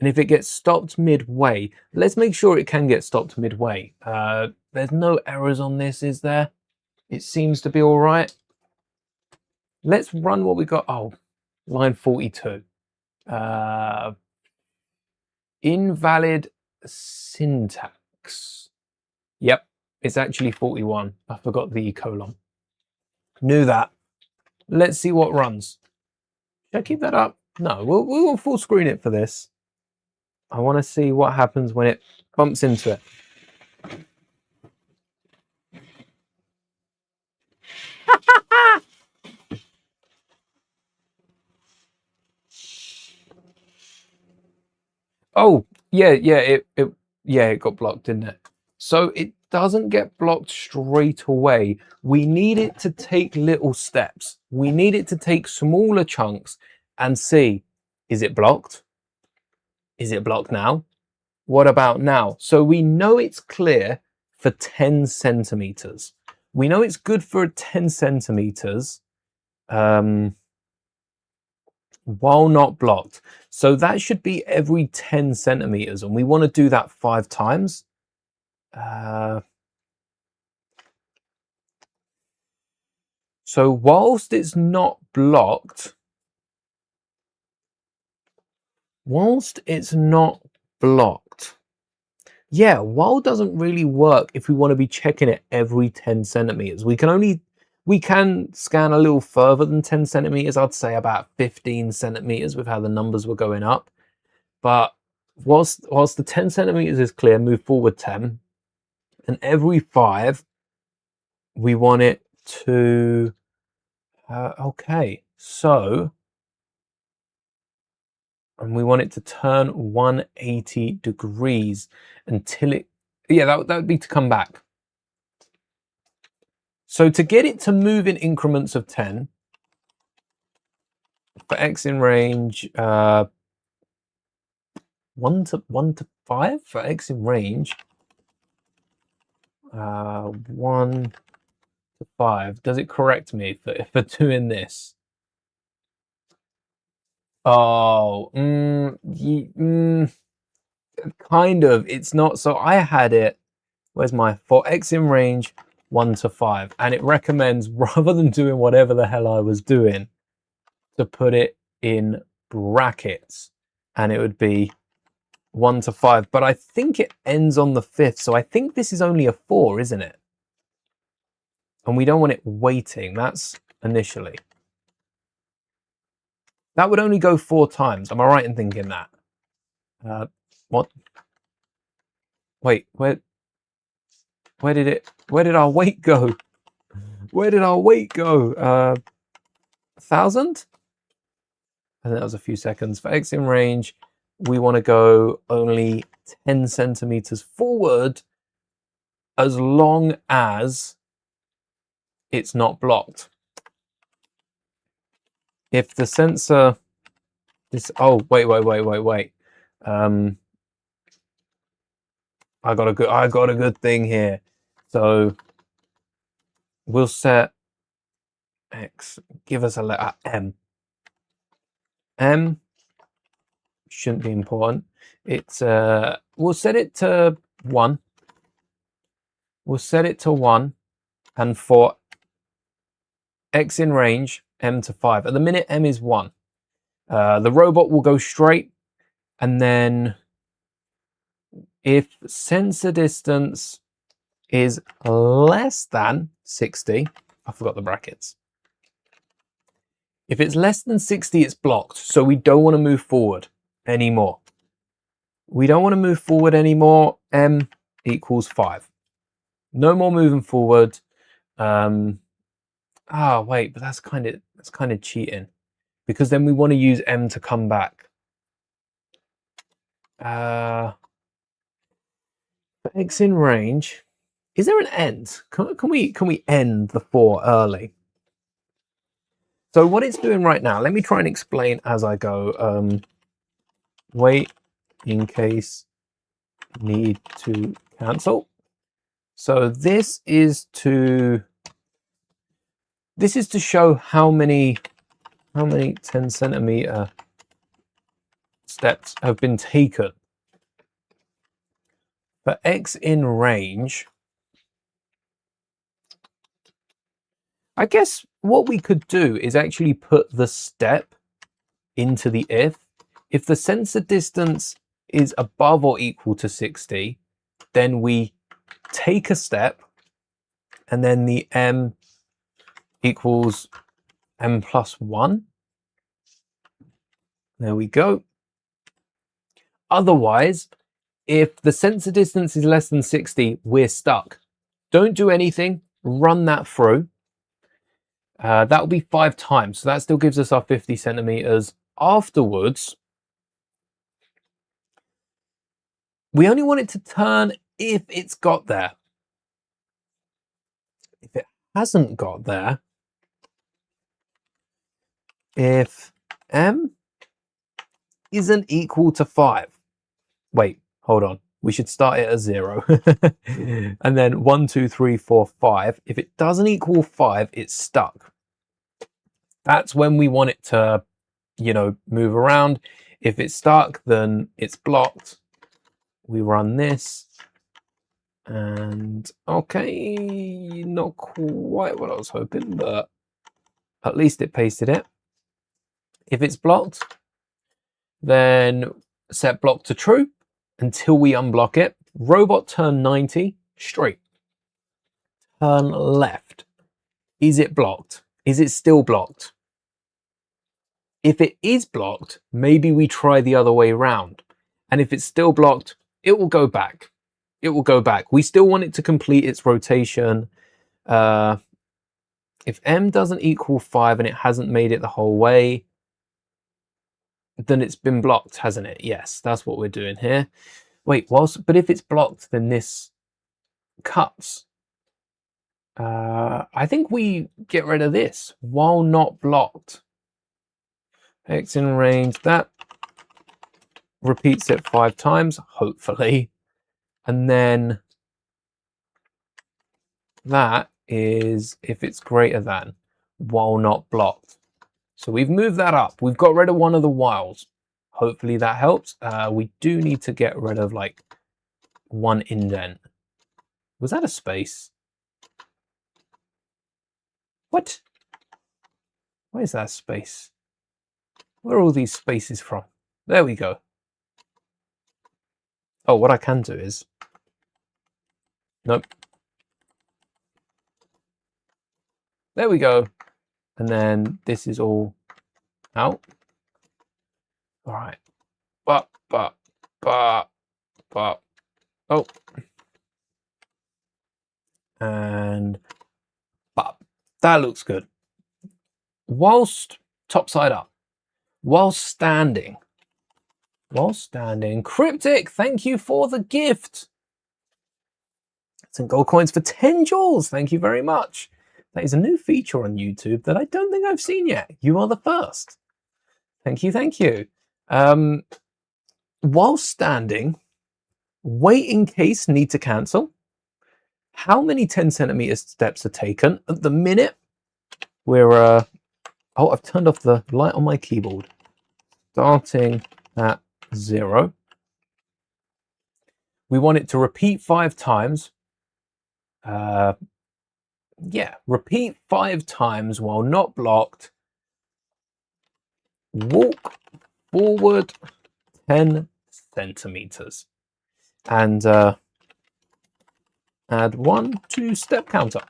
S1: And if it gets stopped midway, let's make sure it can get stopped midway. There's no errors on this, is there? It seems to be all right. Let's run what we got. Oh, line 42. Invalid syntax. Yep, it's actually 41. I forgot the colon. Knew that. Let's see what runs. Should I keep that up? No, we'll full screen it for this. I want to see what happens when it bumps into it. Oh, yeah, it got blocked, didn't it? So it doesn't get blocked straight away. We need it to take little steps. We need it to take smaller chunks and see, is it blocked? Is it blocked now? What about now? So we know it's clear for 10 centimeters. We know it's good for 10 centimeters while not blocked. So that should be every 10 centimeters. And we want to do that 5 times. So whilst it's not blocked, yeah, while doesn't really work if we want to be checking it every 10 centimeters. We can scan a little further than 10 centimeters. I'd say about 15 centimeters with how the numbers were going up. But whilst the 10 centimeters is clear, move forward 10, and every 5 we want it to okay, so, and we want it to turn 180 degrees until it, yeah, that would be to come back. So to get it to move in increments of 10, for X in range, 1 to 5 for X in range, 1 to 5. Does it correct me for doing this? Oh, kind of. It's not. So I had it. Where's my for X in range 1 to 5, and it recommends, rather than doing whatever the hell I was doing, to put it in brackets, and it would be 1 to 5. But I think it ends on the 5th, so I think this is only a 4, isn't it? And we don't want it waiting. That's initially. That would only go 4 times. Am I right in thinking that? What? Wait, where did our weight go? Where did our weight go? 1,000? I think that was a few seconds. For X in range, we want to go only 10 centimeters forward, as long as it's not blocked. If the sensor, oh, wait. I got a good thing here. So we'll set X, give us a letter M. M shouldn't be important. It's we'll set it to 1. We'll set it to 1, and for X in range, M to 5. At the minute, M is 1. The robot will go straight, and then if sensor distance is less than 60, I forgot the brackets. If it's less than 60, it's blocked. So we don't want to move forward anymore. We don't want to move forward anymore. M equals 5. No more moving forward. Wait, but that's kind of cheating, because then we want to use M to come back. For X in range, is there an end? Can we end the 4 early? So what it's doing right now, let me try and explain as I go. Wait in case need to cancel. So this is to show how many 10 centimeter steps have been taken. For X in range, I guess what we could do is actually put the step into the if. If the sensor distance is above or equal to 60, then we take a step, and then the M equals M plus 1. There we go. Otherwise, if the sensor distance is less than 60, we're stuck. Don't do anything, run that through. That will be 5 times, so that still gives us our 50 centimeters. Afterwards, we only want it to turn if it's got there. If it hasn't got there, if M isn't equal to 5, wait, hold on. We should start it at 0. And then 1, 2, 3, 4, 5. If it doesn't equal 5, it's stuck. That's when we want it to, move around. If it's stuck, then it's blocked. We run this. And okay, not quite what I was hoping, but at least it pasted it. If it's blocked, then set block to true until we unblock it. Robot turn 90, straight. Turn left. Is it blocked? Is it still blocked? If it is blocked, maybe we try the other way around. And if it's still blocked, it will go back. It will go back. We still want it to complete its rotation. If M doesn't equal 5 and it hasn't made it the whole way, then it's been blocked, hasn't it? Yes, that's what we're doing here. Wait, but if it's blocked, then this cuts. I think we get rid of this while not blocked. X in range, that repeats it 5 times, hopefully. And then that is if it's greater than while not blocked. So we've moved that up. We've got rid of one of the whiles. Hopefully that helps. We do need to get rid of like one indent. Was that a space? What? Where's that space? Where are all these spaces from? There we go. Oh, what I can do is... Nope. There we go. And then this is all out. All right. But. Oh. And but. That looks good. Whilst top side up. While standing. Cryptic, thank you for the gift. Some gold coins for 10 jewels. Thank you very much. That is a new feature on YouTube that I don't think I've seen yet. You are the first. Thank you, thank you. While standing, wait in case need to cancel. How many 10 centimeter steps are taken? At the minute, we're... oh, I've turned off the light on my keyboard. Starting at 0. We want it to repeat 5 times. Yeah, repeat 5 times while not blocked. Walk forward 10 centimeters. And add 1 to step counter.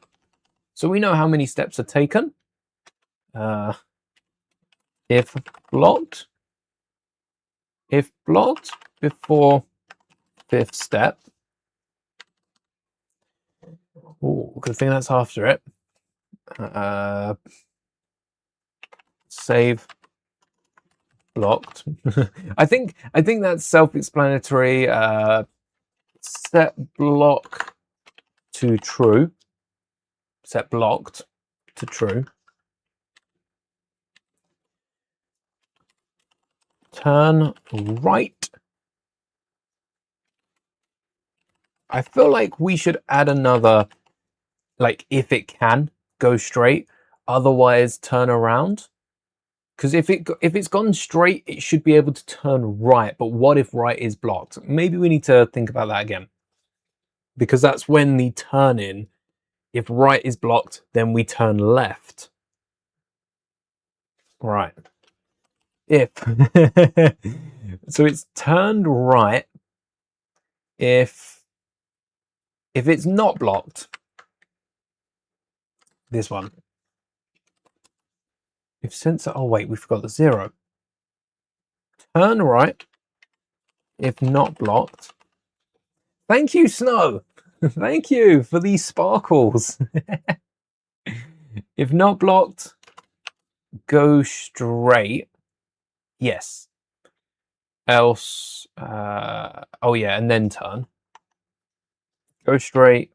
S1: So we know how many steps are taken. If blocked before 5th step. Oh, good thing that's after it. Save blocked. I think that's self-explanatory. Set block to true. Set blocked to true. Turn right. I feel like we should add another, like if it can go straight, otherwise turn around. Because if it's gone straight, it should be able to turn right. But what if right is blocked? Maybe we need to think about that again. Because that's when the turn in, if right is blocked, then we turn left. Right. If. So it's turned right if it's not blocked. This one. If sensor, oh wait, we forgot the 0. Turn right if not blocked. Thank you, Snow. Thank you for these sparkles. If not blocked, go straight. Yes. Else, oh yeah, and then turn. Go straight,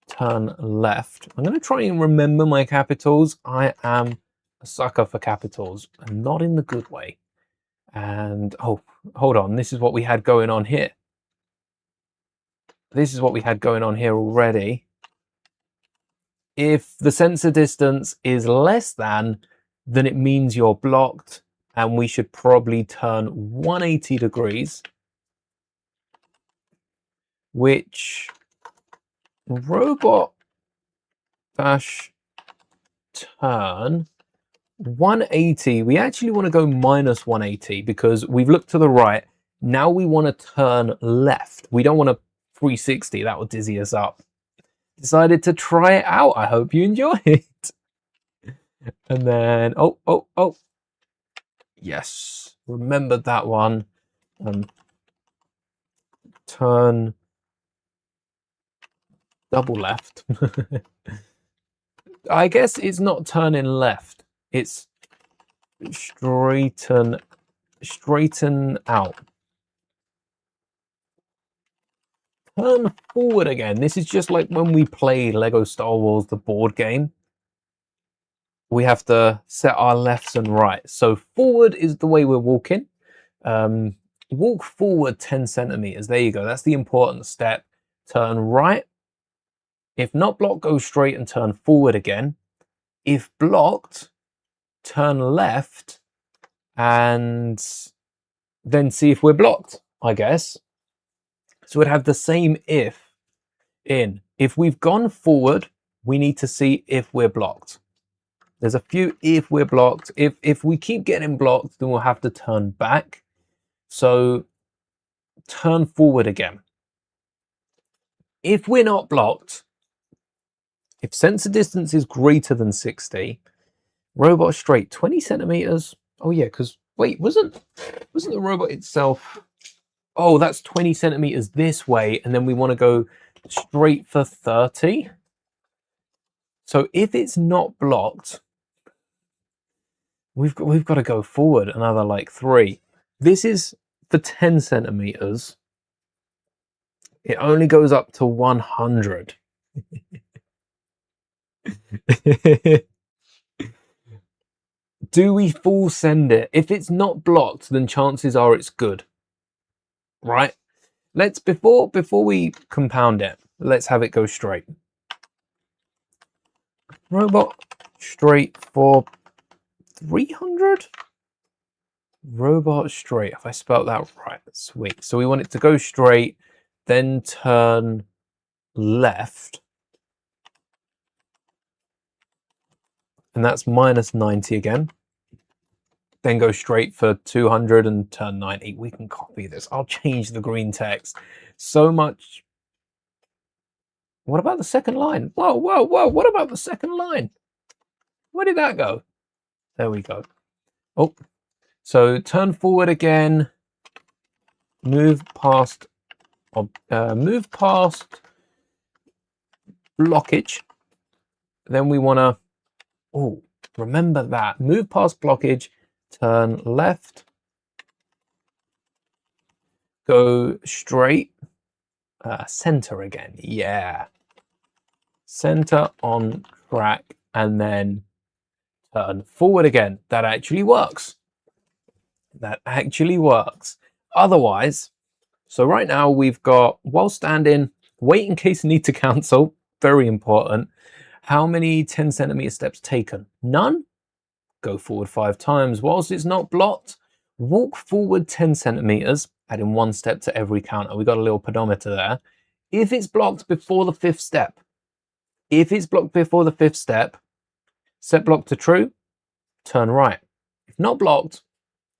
S1: turn left. I'm going to try and remember my capitals. I am a sucker for capitals, and not in the good way. And, oh, hold on. This is what we had going on here. This is what we had going on here already. If the sensor distance is less than, then it means you're blocked, and we should probably turn 180 degrees, which robot dash turn 180. We actually want to go minus 180 because we've looked to the right. Now we want to turn left. We don't want to 360. That will dizzy us up. Decided to try it out. I hope you enjoy it. And then, oh. Yes, remembered that one. turn double left. I guess it's not turning left. It's straighten out. Turn forward again. This is just like when we play Lego Star Wars, the board game. We have to set our lefts and rights. So forward is the way we're walking. Walk forward 10 centimeters. There you go. That's the important step. Turn right. If not blocked, go straight and turn forward again. If blocked, turn left and then see if we're blocked, I guess. So we'd have the same if in. If we've gone forward, we need to see if we're blocked. There's a few if we're blocked. If we keep getting blocked, then we'll have to turn back. So turn forward again. If we're not blocked, if sensor distance is greater than 60, robot straight 20 centimeters. Oh yeah, because wait, wasn't the robot itself? Oh, that's 20 centimeters this way, and then we want to go straight for 30. So if it's not blocked, we've got to go forward another like 3. This is for 10 centimeters. It only goes up to 100. Do we full send it? If it's not blocked, then chances are it's good. Right? Let's before we compound it, let's have it go straight. Robot straight for 300. Robot straight. If I spelled that right, sweet. So we want it to go straight, then turn left, and that's minus 90 again. Then go straight for 200 and turn 90. We can copy this. I'll change the green text. So much. What about the second line? Whoa, whoa, whoa. What about the second line? Where did that go? There we go. Oh, so turn forward again. Move past blockage. Then we want to, oh, remember that. Move past blockage. Turn left, go straight, center again, yeah. Center on track, and then turn forward again. That actually works. That actually works. Otherwise, so right now we've got, while standing, wait in case you need to cancel, very important. How many 10 centimeter steps taken? None? Go forward 5 times. Whilst it's not blocked, walk forward 10 centimeters, adding 1 step to every counter. We got a little pedometer there. If it's blocked before the 5th step, set block to true, turn right. If not blocked,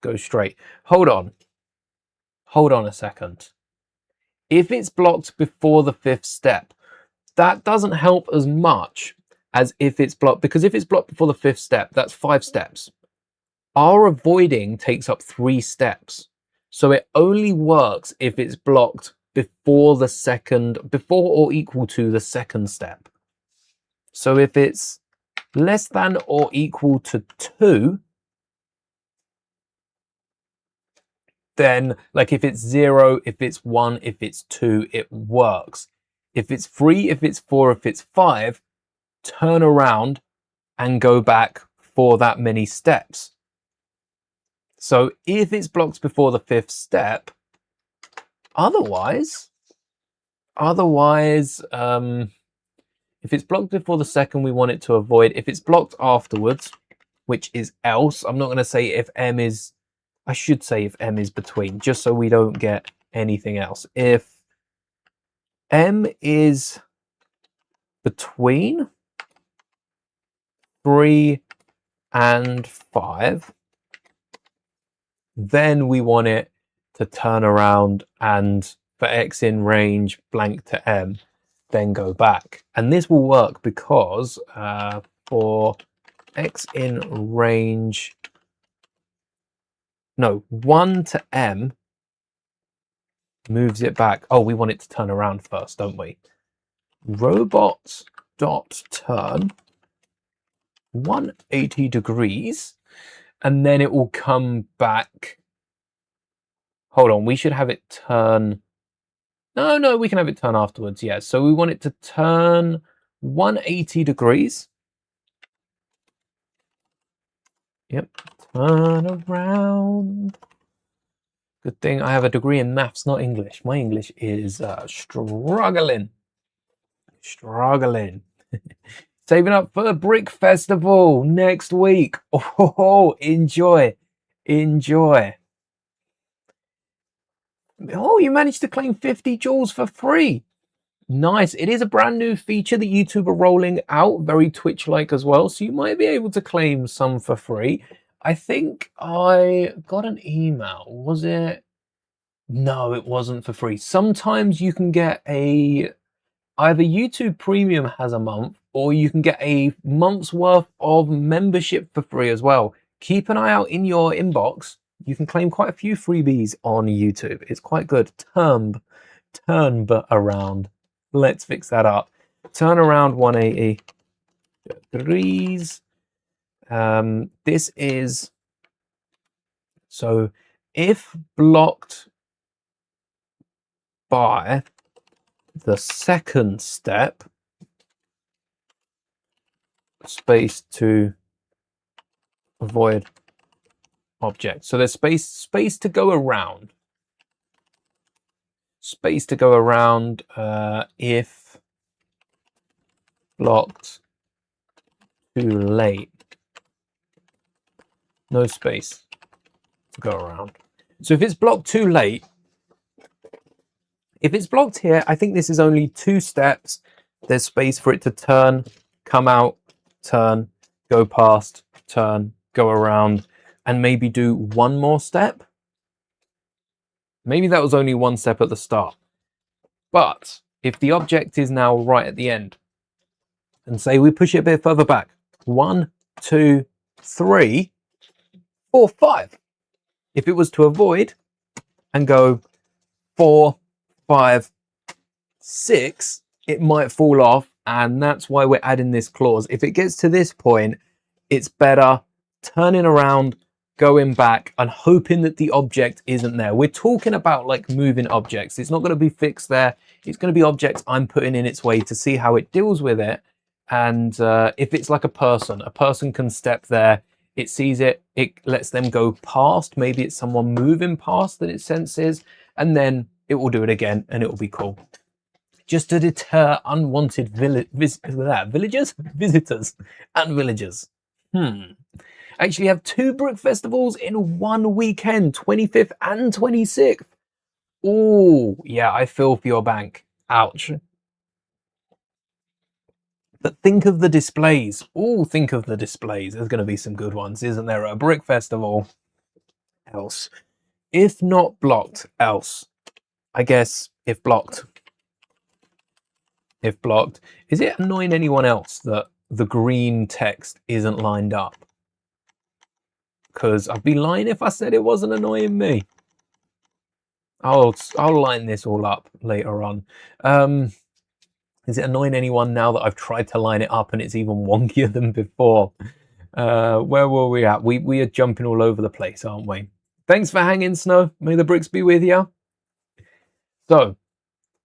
S1: go straight. Hold on a second. If it's blocked before the 5th step, that doesn't help as much as if it's blocked, because if it's blocked before the 5th step, that's 5 steps. Our avoiding takes up 3 steps. So it only works if it's blocked before or equal to the 2nd step. So if it's less than or equal to 2, then like if it's 0, if it's 1, if it's 2, it works. If it's 3, if it's 4, if it's 5, turn around and go back for that many steps. So if it's blocked before the 5th step, otherwise, if it's blocked before the 2nd, we want it to avoid. If it's blocked afterwards, which is else, I'm not going to say if M is, I should say if M is between, just so we don't get anything else. If M is between 3 and 5, then we want it to turn around and for X in range blank to M, then go back. And this will work because for X in range, no, 1 to M, moves it back. Oh, we want it to turn around first, don't we? Robot.turn 180 degrees, and then it will come back. Hold on, we should have it turn. No, we can have it turn afterwards. Yeah, so we want it to turn 180 degrees. Yep, turn around. Good thing I have a degree in maths, not English. My English is struggling. Saving up for the Brick Festival next week. Oh, enjoy. Oh, you managed to claim 50 joules for free. Nice. It is a brand new feature that YouTube are rolling out, very Twitch-like as well, so you might be able to claim some for free. I think I got an email. Was it? No, it wasn't for free. Sometimes you can get either YouTube Premium has a month, or you can get a month's worth of membership for free as well. Keep an eye out in your inbox. You can claim quite a few freebies on YouTube. It's quite good. Turn around. Let's fix that up. Turn around 180 degrees. This is, so if blocked by the second step, space to avoid object. So there's space to go around. Space to go around if blocked too late. No space to go around. So if it's blocked too late, if it's blocked here, I think this is only 2 steps. There's space for it to turn, come out, turn, go past, turn, go around, and maybe do 1 more step. Maybe that was only 1 step at the start. But if the object is now right at the end, and say we push it a bit further back, 1, 2, 3, 4, 5. If it was to avoid and go 4, 5, 6, it might fall off, and that's why we're adding this clause. If it gets to this point, it's better turning around, going back, and hoping that the object isn't there. We're talking about like moving objects. It's not going to be fixed there. It's going to be objects I'm putting in its way to see how it deals with it. And if it's like a person can step there. It sees it, it lets them go past. Maybe it's someone moving past that it senses, and then it will do it again, and it will be cool. Just to deter unwanted visitors and villagers. Actually have 2 brick festivals in 1 weekend, 25th and 26th. Oh, yeah, I feel for your bank. Ouch. But think of the displays. Oh, think of the displays. There's going to be some good ones, isn't there? A brick festival. Else. If not blocked, else. I guess if blocked. If blocked. Is it annoying anyone else that the green text isn't lined up? Because I'd be lying if I said it wasn't annoying me. I'll line this all up later on. Is it annoying anyone now that I've tried to line it up and it's even wonkier than before? Where were we at? We are jumping all over the place, aren't we? Thanks for hanging, Snow. May the bricks be with you. So,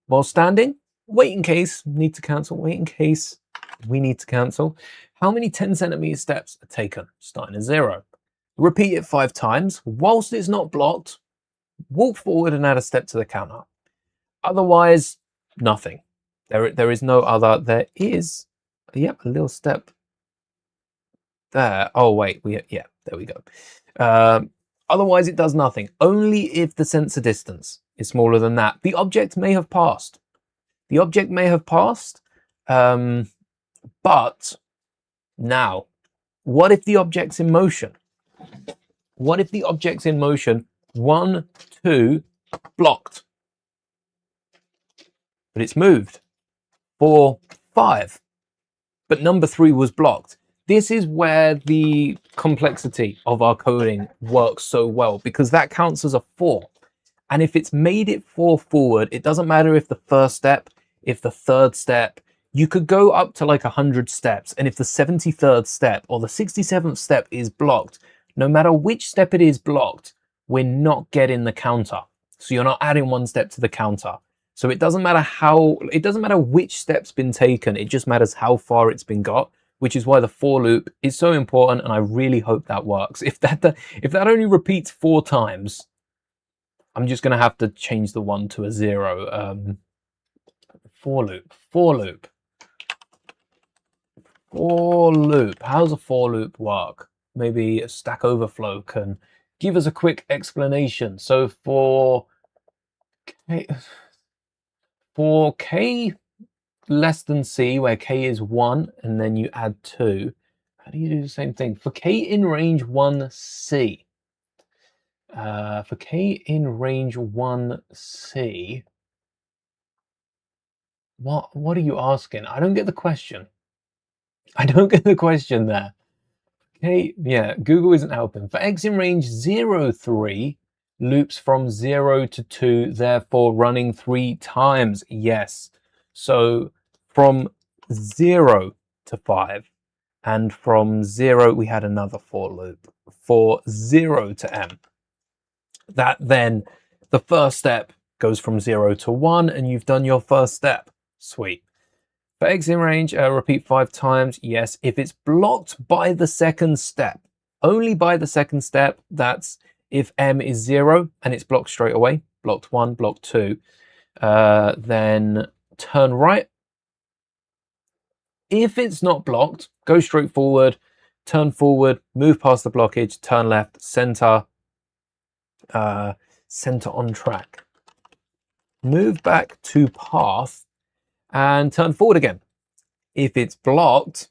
S1: while standing, wait in case, need to cancel, wait in case we need to cancel. How many 10cm steps are taken? Starting at 0. Repeat it 5 times. Whilst it's not blocked, walk forward and add a step to the counter. Otherwise, nothing. There is no other. There is, yep, a little step there. Oh wait, yeah, there we go. Otherwise, it does nothing. Only if the sensor distance is smaller than that. The object may have passed. The object may have passed, but now, what if the object's in motion? What if the object's in motion? 1, 2, blocked, but it's moved. 4, 5, but number 3 was blocked. This is where the complexity of our coding works so well, because that counts as a 4. And if it's made it 4 forward, it doesn't matter if the first step, if the third step, you could go up to like 100 steps. And if the 73rd step or the 67th step is blocked, no matter which step it is blocked, we're not getting the counter. So you're not adding 1 step to the counter. So it doesn't matter which step's been taken. It just matters how far it's been got, which is why the for loop is so important. And I really hope that works. If that only repeats 4 times, I'm just going to have to change the 1 to a 0. For loop. How's a for loop work? Maybe a Stack Overflow can give us a quick explanation. So for k less than c, where k is 1, and then you add 2, how do you do the same thing? For k in range 1c. For k in range 1c, what are you asking? I don't get the question. I don't get the question there. Okay, yeah, Google isn't helping. For x in range 0, 3, loops from 0 to 2, therefore running 3 times. Yes. So from 0 to 5, and from 0, we had another for loop. For 0 to m. That then, the first step goes from 0 to 1, and you've done your first step. Sweet. For x in range, repeat 5 times. Yes, if it's blocked by the second step, only by the second step, that's if m is 0 and it's blocked straight away, blocked 1, blocked 2, then turn right. If it's not blocked, go straight forward, turn forward, move past the blockage, turn left, center on track. Move back to path and turn forward again. If it's blocked,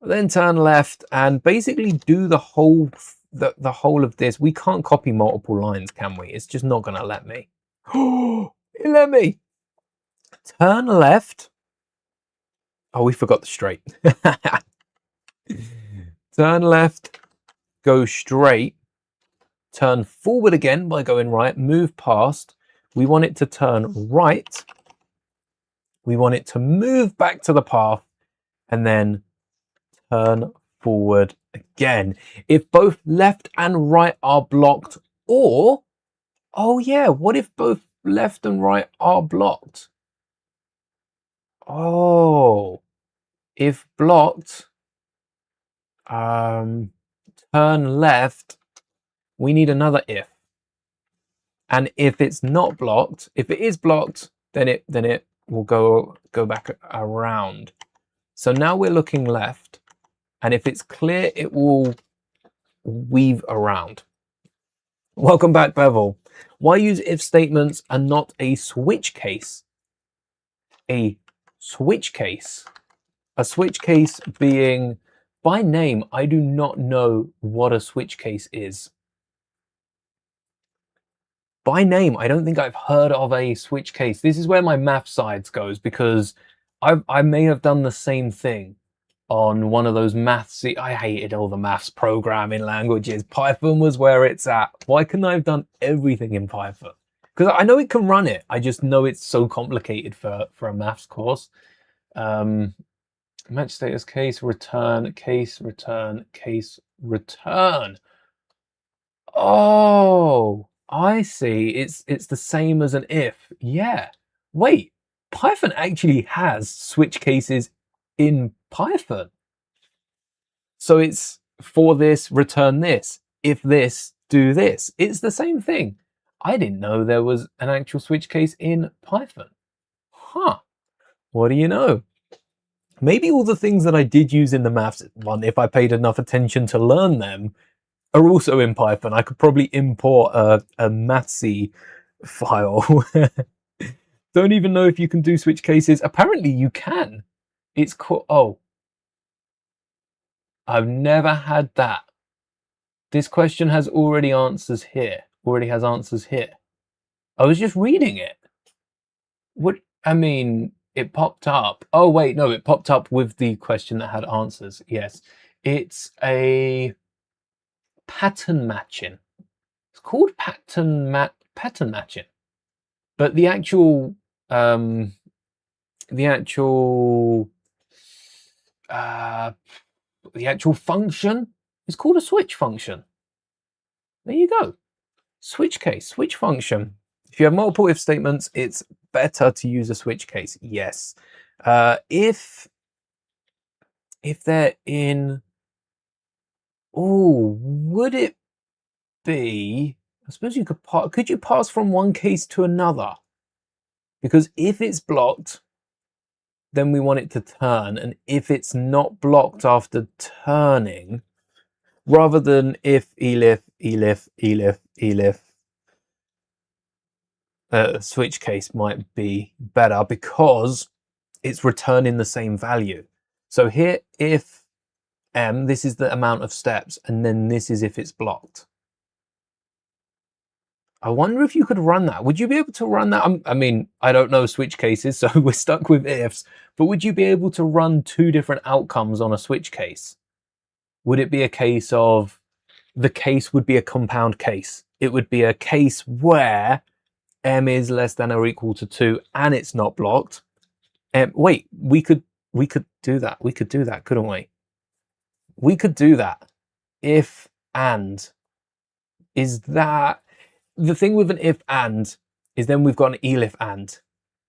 S1: then turn left and basically do the whole of this. We can't copy multiple lines, can we? It's just not going to let me. Oh, it let me. Turn left. Oh, we forgot the straight. Turn left, go straight, turn forward again by going right, move past. We want it to turn right. We want it to move back to the path and then turn forward again. If both left and right are blocked, or, oh yeah, what if both left and right are blocked? Oh, if blocked, turn left, we need another if. And if it's not blocked, if it is blocked, then it will go back around. So now we're looking left, and if it's clear, it will weave around. Welcome back, Bevel. Why use if statements and not a switch case? A switch case. A switch case being, by name, I do not know what a switch case is. By name, I don't think I've heard of a switch case. This is where my math sides goes, because I may have done the same thing on one of those maths. I hated all the maths programming languages. Python was where it's at. Why couldn't I have done everything in Python? Because I know it can run it. I just know it's so complicated for a maths course. Match status case, return, case, return, case, return. Oh, I see. It's the same as an if. Yeah. Wait, Python actually has switch cases in Python. So it's for this, return this. If this, do this. It's the same thing. I didn't know there was an actual switch case in Python. Huh. What do you know? Maybe all the things that I did use in the maths one, if I paid enough attention to learn them, are also in Python. I could probably import a mathsy file. Don't even know if you can do switch cases. Apparently you can. It's called, oh, I've never had that. This question has already answers here. Already has answers here. I was just reading it. What, I mean, it popped up. Oh wait, no, it popped up with the question that had answers. Yes, it's a pattern matching. It's called pattern pattern matching. But the actual the actual function is called a switch function. There you go. Switch case, switch function. If you have multiple if statements, it's better to use a switch case. Yes. If they're in, oh, would it be? I suppose you could you pass from one case to another? Because if it's blocked, then we want it to turn, and if it's not blocked after turning, rather than if elif, switch case might be better because it's returning the same value. So here, if m, this is the amount of steps, and then this is if it's blocked. I wonder if you could run that. Would you be able to run that? I mean, I don't know switch cases, so we're stuck with ifs, but would you be able to run two different outcomes on a switch case? Would it be a case of the case would be a compound case? It would be a case where m is less than or equal to 2 and it's not blocked. Wait, we could do that. We could do that, couldn't we? We could do that. If and. Is that the thing with an if and is then we've got an elif and.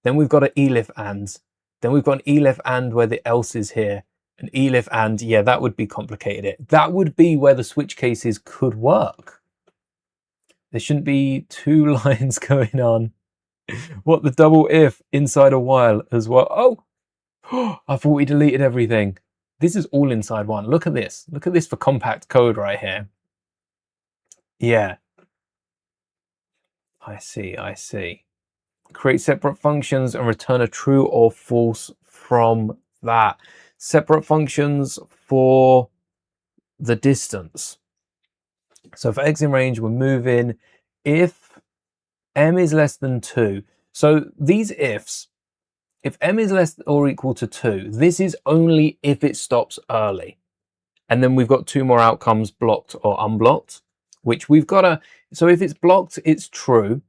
S1: Then we've got an elif and. Then we've got an elif and where the else is here. An elif and, yeah, that would be complicated. That would be where the switch cases could work. There shouldn't be two lines going on. What, the double if inside a while as well? Oh, I thought we deleted everything. This is all inside one. Look at this. Look at this for compact code right here. Yeah. I see. Create separate functions and return a true or false from that. Separate functions for the distance. So for x in range, we're moving if m is less than 2. So these ifs, if m is less or equal to 2, this is only if it stops early. And then we've got two more outcomes, blocked or unblocked, which we've got to, so if it's blocked, it's true.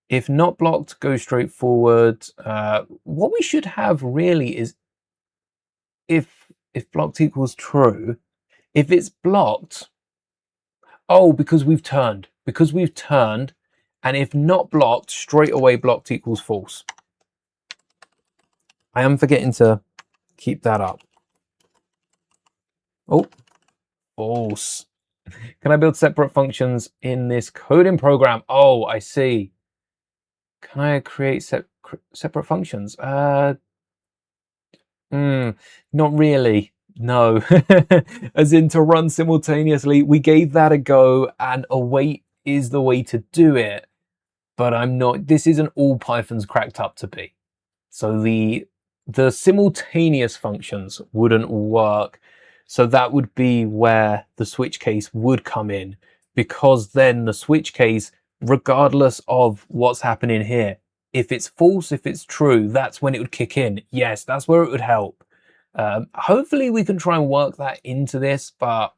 S1: If not blocked, go straight forward. What we should have really is if blocked equals true, if it's blocked, oh, because we've turned, and if not blocked, straight away blocked equals false. I am forgetting to keep that up. Oh, false. Can I build separate functions in this coding program? Oh, I see. Can I create separate functions? Not really. No. As in to run simultaneously. We gave that a go, and await is the way to do it. But I'm not. This isn't all Python's cracked up to be. So the simultaneous functions wouldn't work. So that would be where the switch case would come in, because then the switch case, regardless of what's happening here, if it's false, if it's true, that's when it would kick in. Yes, that's where it would help. Hopefully we can try and work that into this, but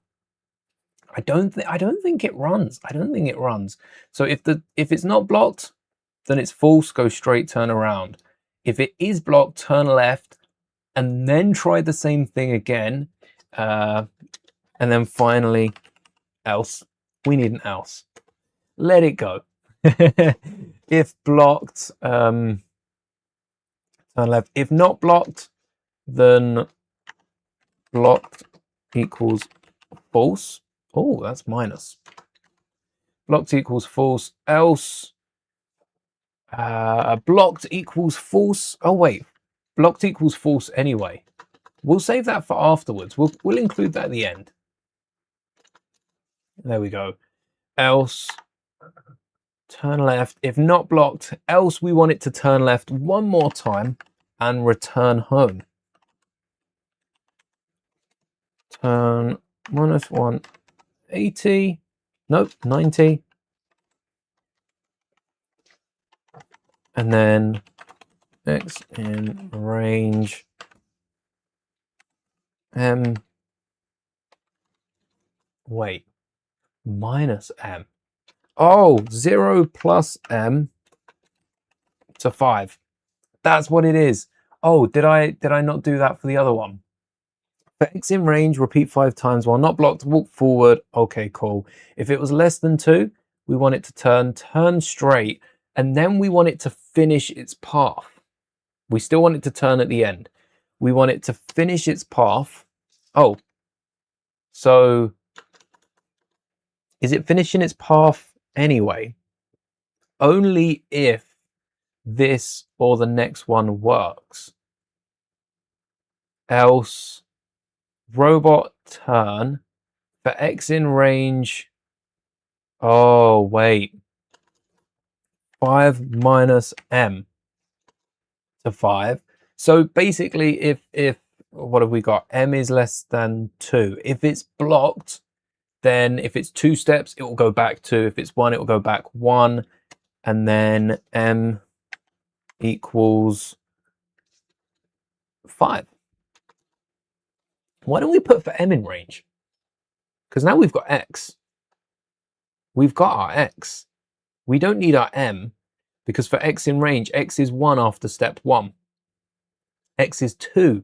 S1: I don't think it runs. I don't think it runs. So if it's not blocked, then it's false, go straight, turn around. If it is blocked, turn left, and then try the same thing again. And then finally, else. We need an else. Let it go. If blocked, turn left. If not blocked, then blocked equals false. Oh, that's minus. Blocked equals false. Else, blocked equals false. Oh wait, blocked equals false anyway. We'll save that for afterwards. We'll include that at the end. There we go. Else, turn left. If not blocked, else we want it to turn left one more time and return home. Turn minus 180. Nope, 90. And then x in range m. Wait, minus m. Oh, 0 plus m to 5. That's what it is. Oh, did I not do that for the other one? For x in range, repeat 5 times while not blocked, walk forward. Okay, cool. If it was less than 2, we want it to turn straight, and then we want it to finish its path. We still want it to turn at the end. We want it to finish its path. Oh, so is it finishing its path anyway? Only if this or the next one works. Else, robot turn for x in range. Oh, wait. 5 minus m to 5. So basically, if what have we got? M is less than 2. If it's blocked, then if it's 2 steps, it will go back 2. If it's 1, it will go back 1. And then m equals 5. Why don't we put for m in range? Because now we've got x. We've got our x. We don't need our m, because for x in range, x is 1 after step 1. X is 2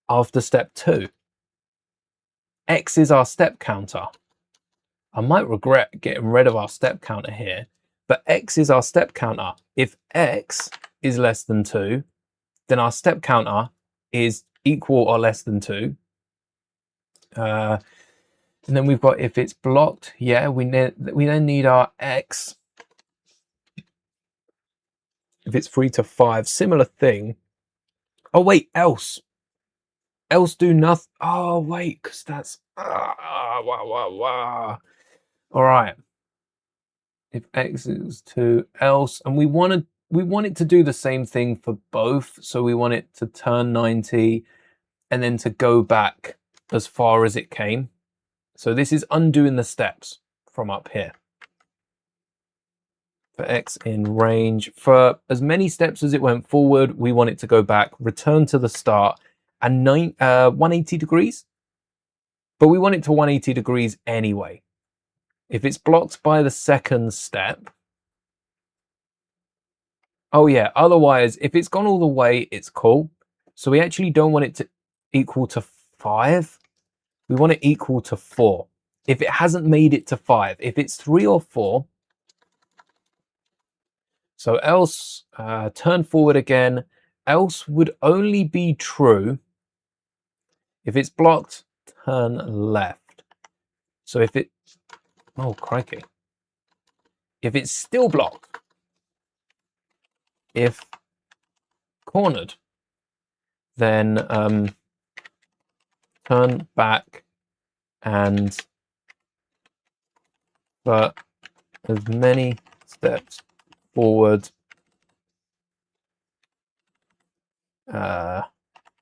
S1: after step 2. X is our step counter. I might regret getting rid of our step counter here, but X is our step counter. If X is less than 2, then our step counter is equal or less than 2. And then we've got if it's blocked, yeah, we then need our X. If it's 3 to 5, similar thing. Oh wait, else do nothing. Oh wait, because that's wow. All right. If x is 2, else, and we want it to do the same thing for both. So we want it to turn 90 and then to go back as far as it came. So this is undoing the steps from up here. For x in range, for as many steps as it went forward, we want it to go back, return to the start, and 180 degrees. But we want it to 180 degrees anyway. If it's blocked by the second step, oh yeah, otherwise, if it's gone all the way, it's cool. So we actually don't want it to equal to 5. We want it equal to 4. If it hasn't made it to 5, if it's 3 or 4, so else, turn forward again, else would only be true if it's blocked, turn left. So if it, oh crikey. If it's still blocked, if cornered, then turn back and for as many steps forward,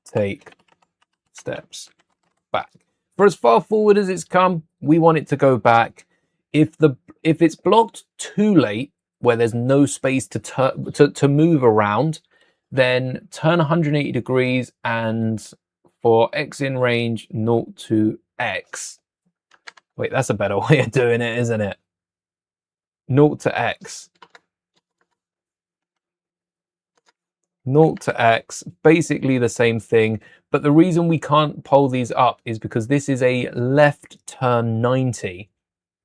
S1: take steps back. For as far forward as it's come, we want it to go back. If it's blocked too late, where there's no space to move around, then turn 180 degrees, and for x in range 0 to x. Wait, that's a better way of doing it, isn't it? 0 to x. 0 to x, basically the same thing, but the reason we can't pull these up is because this is a left turn 90.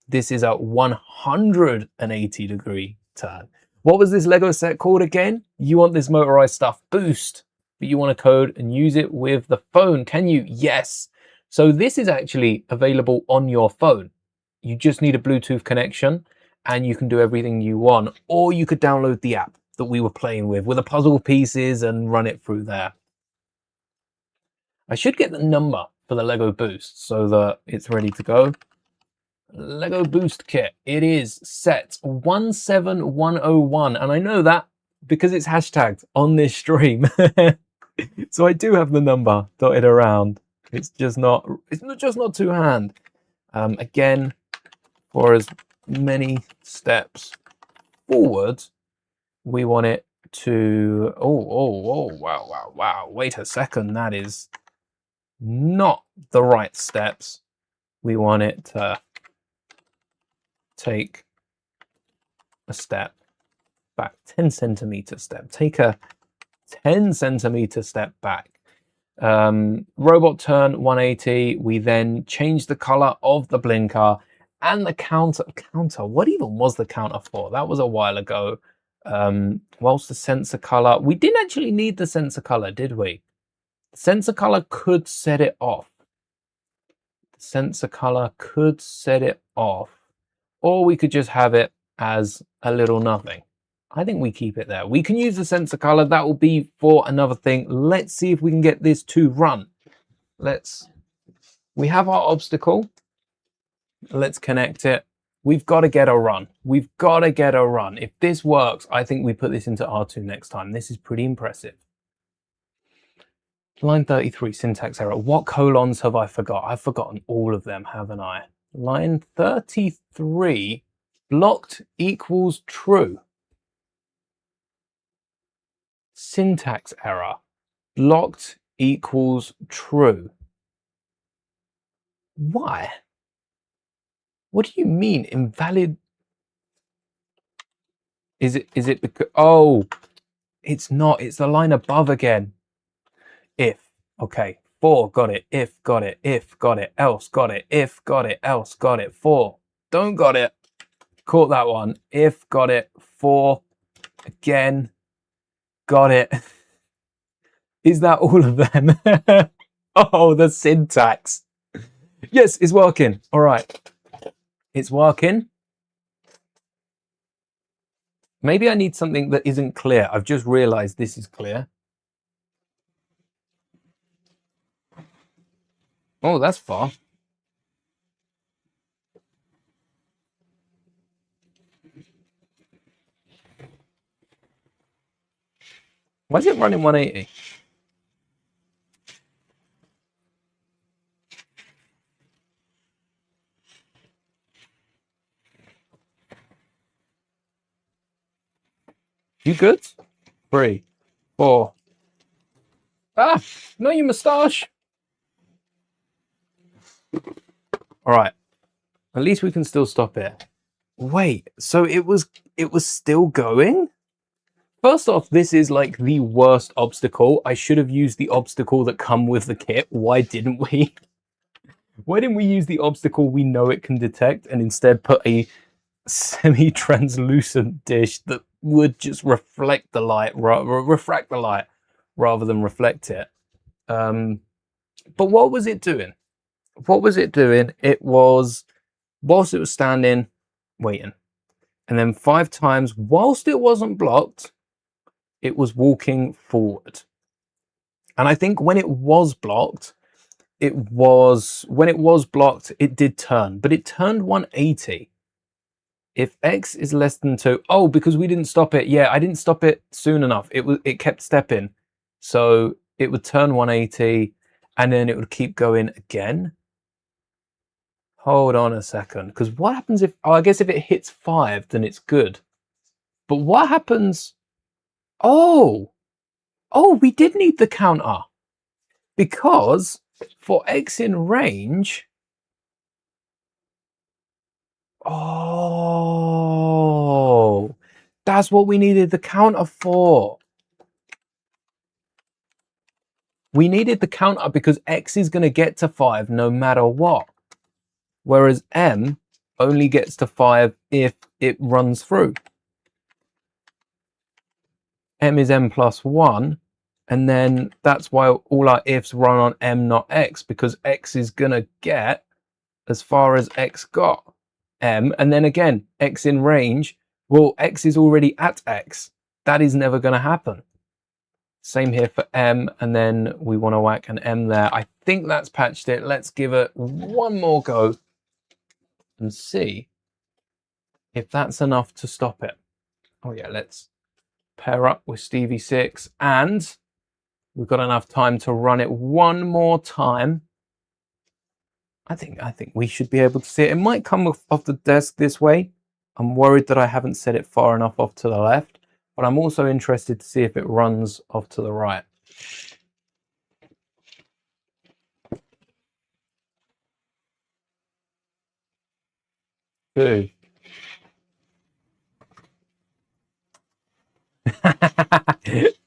S1: This is a 180 degree turn. What was this Lego set called again? You want this motorized stuff boost, but you want to code and use it with the phone. Can you? Yes. So this is actually available on your phone. You just need a Bluetooth connection and you can do everything you want, or you could download the app that we were playing with the puzzle pieces and run it through there. I should get the number for the Lego Boost so that it's ready to go. Lego Boost Kit. It is set 17101, and I know that because it's hashtagged on this stream. So I do have the number dotted around. It's just not to hand. Again, for as many steps forward, we want it to, wow, wait a second, that is not the right steps. We want it to take a step back, 10 centimeter step. Take a 10 centimeter step back. Robot turn 180. We then change the color of the blinker and the counter. What even was the counter for? That was a while ago. Whilst the sensor color, we didn't actually need the sensor color, did we? The sensor color could set it off. The sensor color could set it off, or we could just have it as a little nothing. I think we keep it there. We can use the sensor color. That will be for another thing. Let's see if we can get this to run. We have our obstacle. Let's connect it. We've got to get a run. We've got to get a run. If this works, I think we put this into R2 next time. This is pretty impressive. Line 33, syntax error. What colons have I forgot? I've forgotten all of them, haven't I? Line 33, blocked equals true. Syntax error. Blocked equals true. Why? What do you mean invalid? Is it because, oh, it's not, it's the line above again. If, okay, for, got it, if, got it, if, got it, else, got it, if, got it, else, got it, for, don't got it, caught that one, if, got it, for, again, got it. Is that all of them? Oh, the syntax. Yes, it's working. All right. It's working. Maybe I need something that isn't clear. I've just realized this is clear. Oh, that's far. Why is it running 180? You good? 3, 4. Ah, no, you moustache. All right. At least we can still stop it. Wait, so it was still going? First off, this is like the worst obstacle. I should have used the obstacle that come with the kit. Why didn't we? Why didn't we use the obstacle we know it can detect and instead put a semi-translucent dish that would just reflect the light, refract the light rather than reflect it? But what was it doing? What was it doing? It was, whilst it was standing, waiting. And then 5 times, whilst it wasn't blocked, it was walking forward. And I think when it was blocked, it did turn, but it turned 180. If X is less than 2, oh, because we didn't stop it. Yeah, I didn't stop it soon enough. It kept stepping. So it would turn 180 and then it would keep going again. Hold on a second, because what happens if, oh, I guess if it hits 5, then it's good. But what happens? Oh, we did need the counter, because for X in range, oh, that's what we needed the counter for. We needed the counter because X is going to get to 5 no matter what. Whereas M only gets to 5 if it runs through. M is M plus 1. And then that's why all our ifs run on M, not X, because X is going to get as far as X got M. And then again, X in range, well, X is already at X. That is never going to happen. Same here for M, and then we want to whack an M there. I think that's patched it. Let's give it one more go and see if that's enough to stop it. Oh yeah, let's pair up with Stevie 6, and we've got enough time to run it one more time. I think we should be able to see it. It might come off the desk this way. I'm worried that I haven't set it far enough off to the left, but I'm also interested to see if it runs off to the right. Two.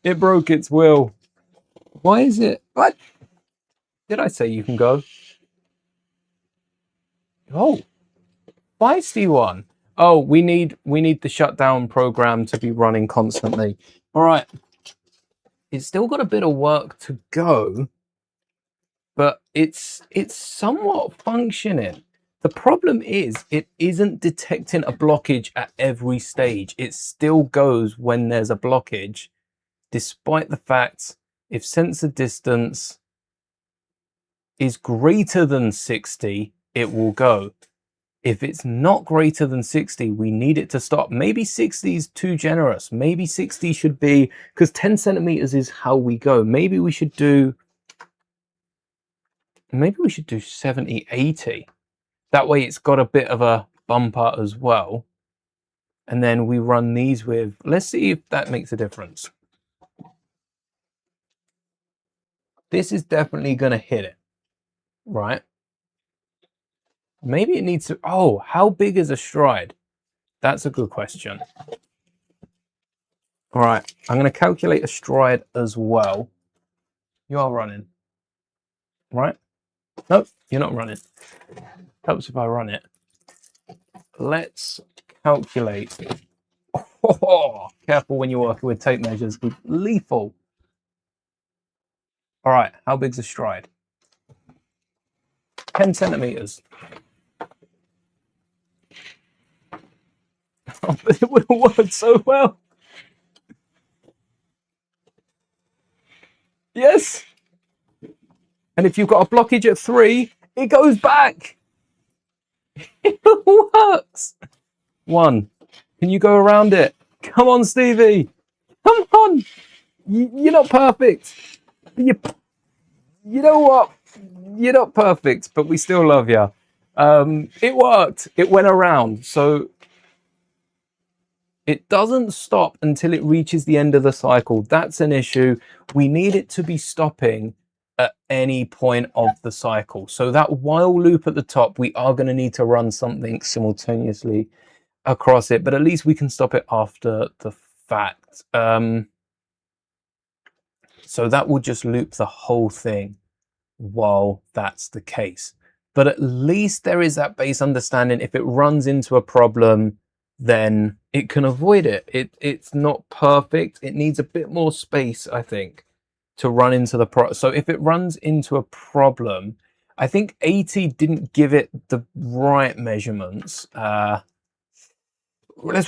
S1: It broke its will. Why is it? What? Did I say you can go? Oh, feisty one. Oh, we need the shutdown program to be running constantly. All right. It's still got a bit of work to go, but it's somewhat functioning. The problem is it isn't detecting a blockage at every stage. It still goes when there's a blockage, despite the fact if sensor distance is greater than 60, it will go. If it's not greater than 60, we need it to stop. Maybe 60 is too generous. Maybe 60 should be, because 10 centimeters is how we go. Maybe we should do 70, 80. That way it's got a bit of a bumper as well. And then we run these with, let's see if that makes a difference. This is definitely going to hit it, right? Maybe it needs to, oh, how big is a stride? That's a good question. All right, I'm going to calculate a stride as well. You are running, right? Nope, you're not running. Helps if I run it. Let's calculate. Oh, careful when you're working with tape measures. Lethal. All right, how big's a stride? 10 centimeters. Oh, but it would have worked so well. Yes. And if you've got a blockage at 3, it goes back. It works. 1. Can you go around it? Come on, Stevie. Come on. You're not perfect. You know what? You're not perfect, but we still love you. It worked. It went around. So it doesn't stop until it reaches the end of the cycle. That's an issue. We need it to be stopping at any point of the cycle. So that while loop at the top, we are going to need to run something simultaneously across it, but at least we can stop it after the fact. So that will just loop the whole thing while that's the case. But at least there is that base understanding. If it runs into a problem, then it can avoid it. It's not perfect. It needs a bit more space, I think, to run into the problem. So if it runs into a problem, I think 80 didn't give it the right measurements. Let's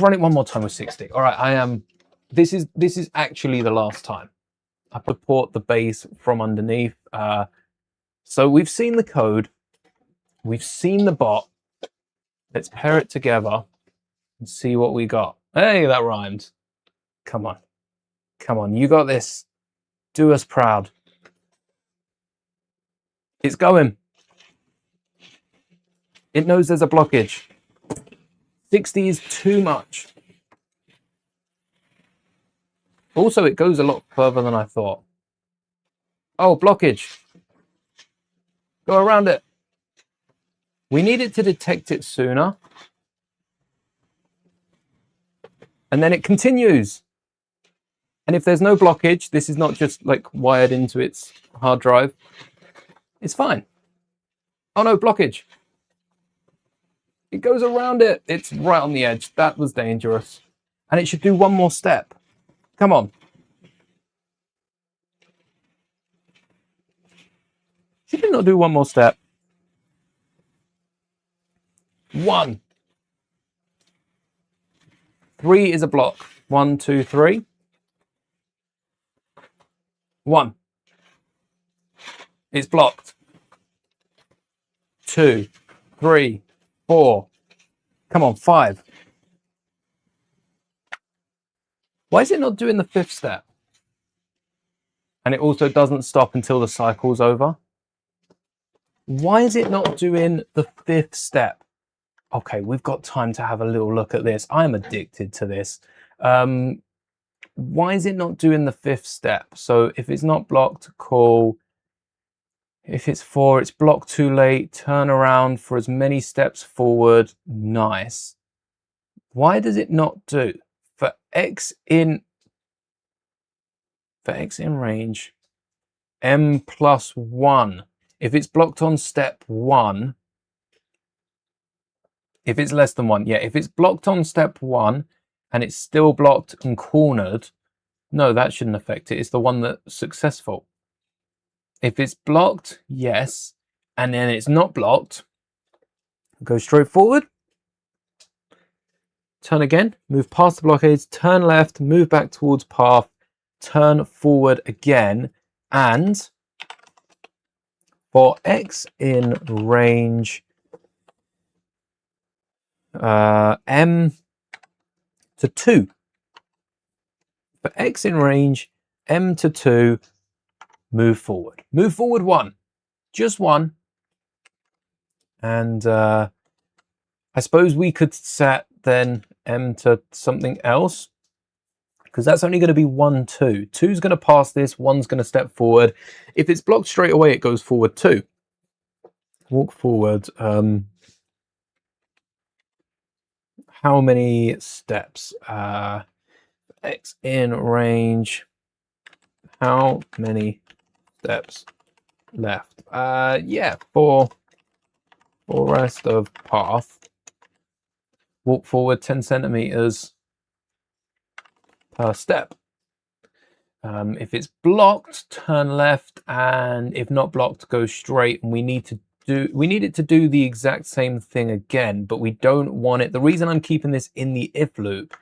S1: run it one more time with 60. All right, this is actually the last time. I support the base from underneath. So we've seen the code. We've seen the bot. Let's pair it together and see what we got. Hey, that rhymed. Come on. Come on, you got this. Do us proud. It's going. It knows there's a blockage. 60 is too much. Also, it goes a lot further than I thought. Oh, blockage. Go around it. We need it to detect it sooner. And then it continues. And if there's no blockage, this is not just like wired into its hard drive. It's fine. Oh no, blockage. It goes around it. It's right on the edge. That was dangerous. And it should do one more step. Come on. Should it not do one more step? 1. 3 is a block. 1, 2, 3. 1. It's blocked. 2, 3, 4. Come on, 5. Why is it not doing the 5th step? And it also doesn't stop until the cycle's over. Why is it not doing the 5th step? Okay, we've got time to have a little look at this. I'm addicted to this. Why is it not doing the 5th step? So if it's not blocked, call. If it's 4, it's blocked too late. Turn around for as many steps forward. Nice. Why does it not do? For X in For X in range, M plus 1. If it's blocked on step 1, if it's less than 1, yeah, if it's blocked on step 1 and it's still blocked and cornered, no, that shouldn't affect it. It's the one that's successful. If it's blocked, yes, and then it's not blocked, go straight forward, turn again, move past the blockades, turn left, move back towards path, turn forward again, and for X in range, M to 2. For X in range, M to 2, move forward. Move forward 1, just 1. And I suppose we could set then M to something else, because that's only going to be 1, 2. 2's going to pass this, 1's going to step forward. If it's blocked straight away, it goes forward 2. Walk forward. How many steps? X in range. How many steps left? Yeah, for rest of path. Walk forward 10 centimeters per step. If it's blocked, turn left, and if not blocked, go straight. And we need it to do the exact same thing again, but we don't want it. The reason I'm keeping this in the if loop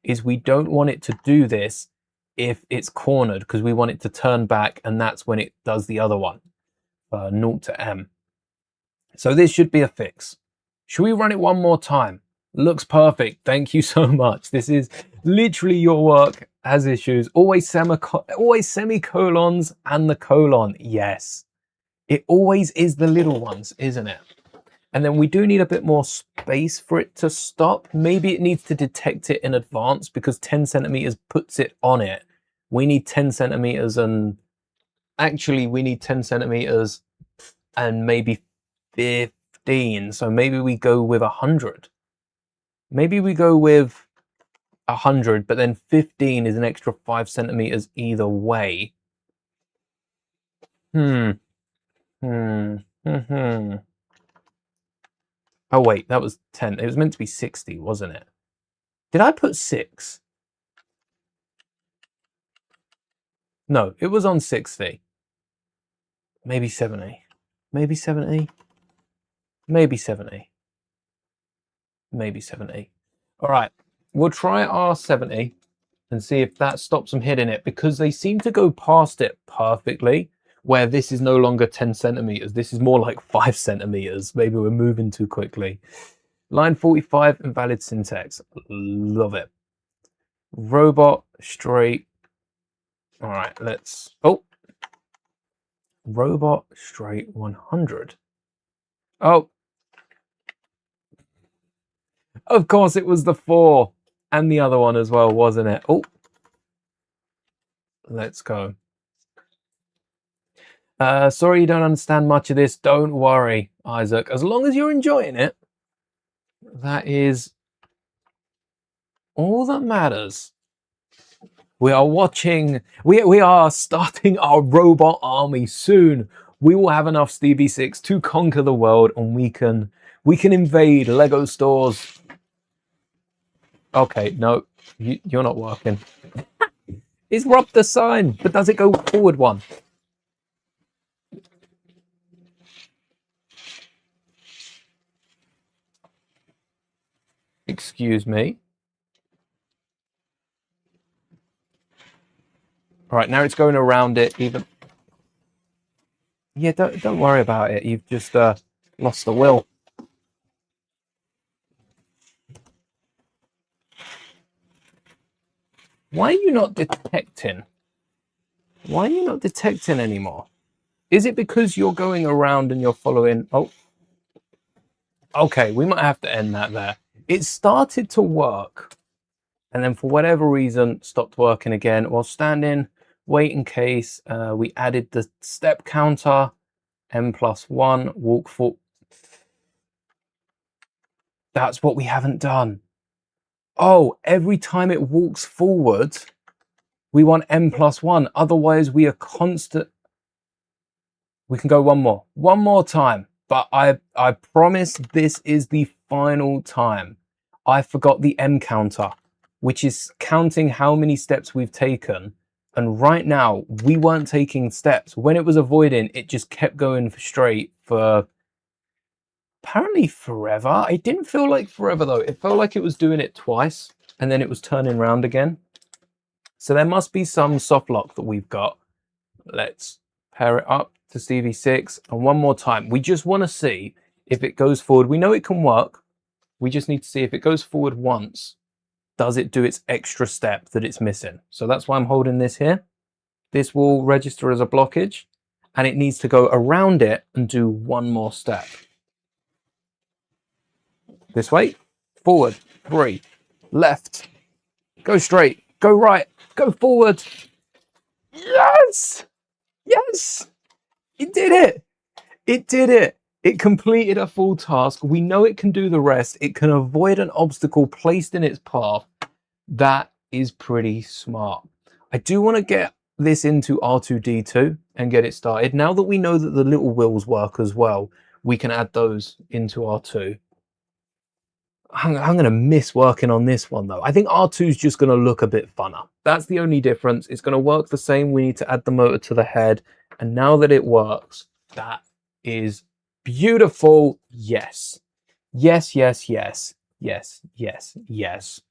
S1: is we don't want it to do this if it's cornered, because we want it to turn back, and that's when it does the other one, 0 to M. So this should be a fix. Should we run it one more time? Looks perfect. Thank you so much. This is literally your work has issues. Always semicolons and the colon. Yes. It always is the little ones, isn't it? And then we do need a bit more space for it to stop. Maybe it needs to detect it in advance, because 10 centimeters puts it on it. We need 10 centimeters and actually we need 10 centimeters and maybe 15. So maybe we go with 100. Maybe we go with 100, but then 15 is an extra 5 centimeters either way. Oh wait, that was 10. It was meant to be 60, wasn't it? Did I put 6? No, it was on 60. Maybe 70. Maybe 70. Maybe 70. Maybe 70. All right, we'll try our 70 and see if that stops them hitting it, because they seem to go past it perfectly, where this is no longer 10 centimeters. This is more like 5 centimeters. Maybe we're moving too quickly. Line 45, invalid syntax. Love it. Robot straight. All right, let's, oh. Robot straight 100. Oh. Of course it was the 4 and the other one as well, wasn't it? Oh. Let's go. Sorry you don't understand much of this. Don't worry, Isaac. As long as you're enjoying it, that is all that matters. We are watching, we are starting our robot army soon. We will have enough Stevie 6 to conquer the world, and we can invade Lego stores. Okay, no, you're not working. It's rubbed the sign, but does it go forward one? Excuse me. All right, now it's going around it even. Yeah, don't worry about it. You've just lost the will. Why are you not detecting? Why are you not detecting anymore? Is it because you're going around and you're following? Oh, okay, we might have to end that there. It started to work, and then for whatever reason stopped working again. While standing, wait in case. We added the step counter, M+1, walk for. That's what we haven't done. Oh, every time it walks forward, We want M+1. Otherwise, we are constant. We can go one more time. But I promise this is the final time. I forgot the M counter, which is counting how many steps we've taken. And right now, we weren't taking steps. When it was avoiding, it just kept going straight for apparently forever. It didn't feel like forever, though. It felt like it was doing it twice, and then it was turning around again. So there must be some soft lock that we've got. Let's pair it up to Stevie 6. And one more time. We just want to see if it goes forward. We know it can work. We just need to see if it goes forward once. Does it do its extra step that it's missing? So that's why I'm holding this here. This will register as a blockage, and it needs to go around it and do one more step. This way, forward, 3, left, go straight, go right, go forward. Yes! Yes! It did it! It did it! It completed a full task. We know it can do the rest. It can avoid an obstacle placed in its path. That is pretty smart. I do want to get this into R2-D2 and get it started. Now that we know that the little wheels work as well, we can add those into R2. I'm going to miss working on this one, though. I think R2 is just going to look a bit funner. That's the only difference. It's going to work the same. We need to add the motor to the head. And now that it works, that is beautiful. Yes. Yes, yes, yes. Yes, yes, yes.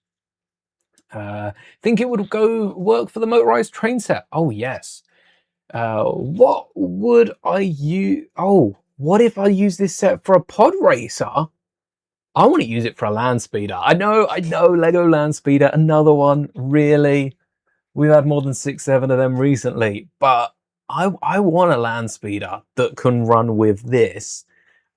S1: Think it would work for the motorized train set? Oh, yes. What would I use? Oh, what if I use this set for a pod racer? I want to use it for a land speeder. I know, Lego land speeder, another one, really. We've had more than 6, 7 of them recently, but I want a land speeder that can run with this.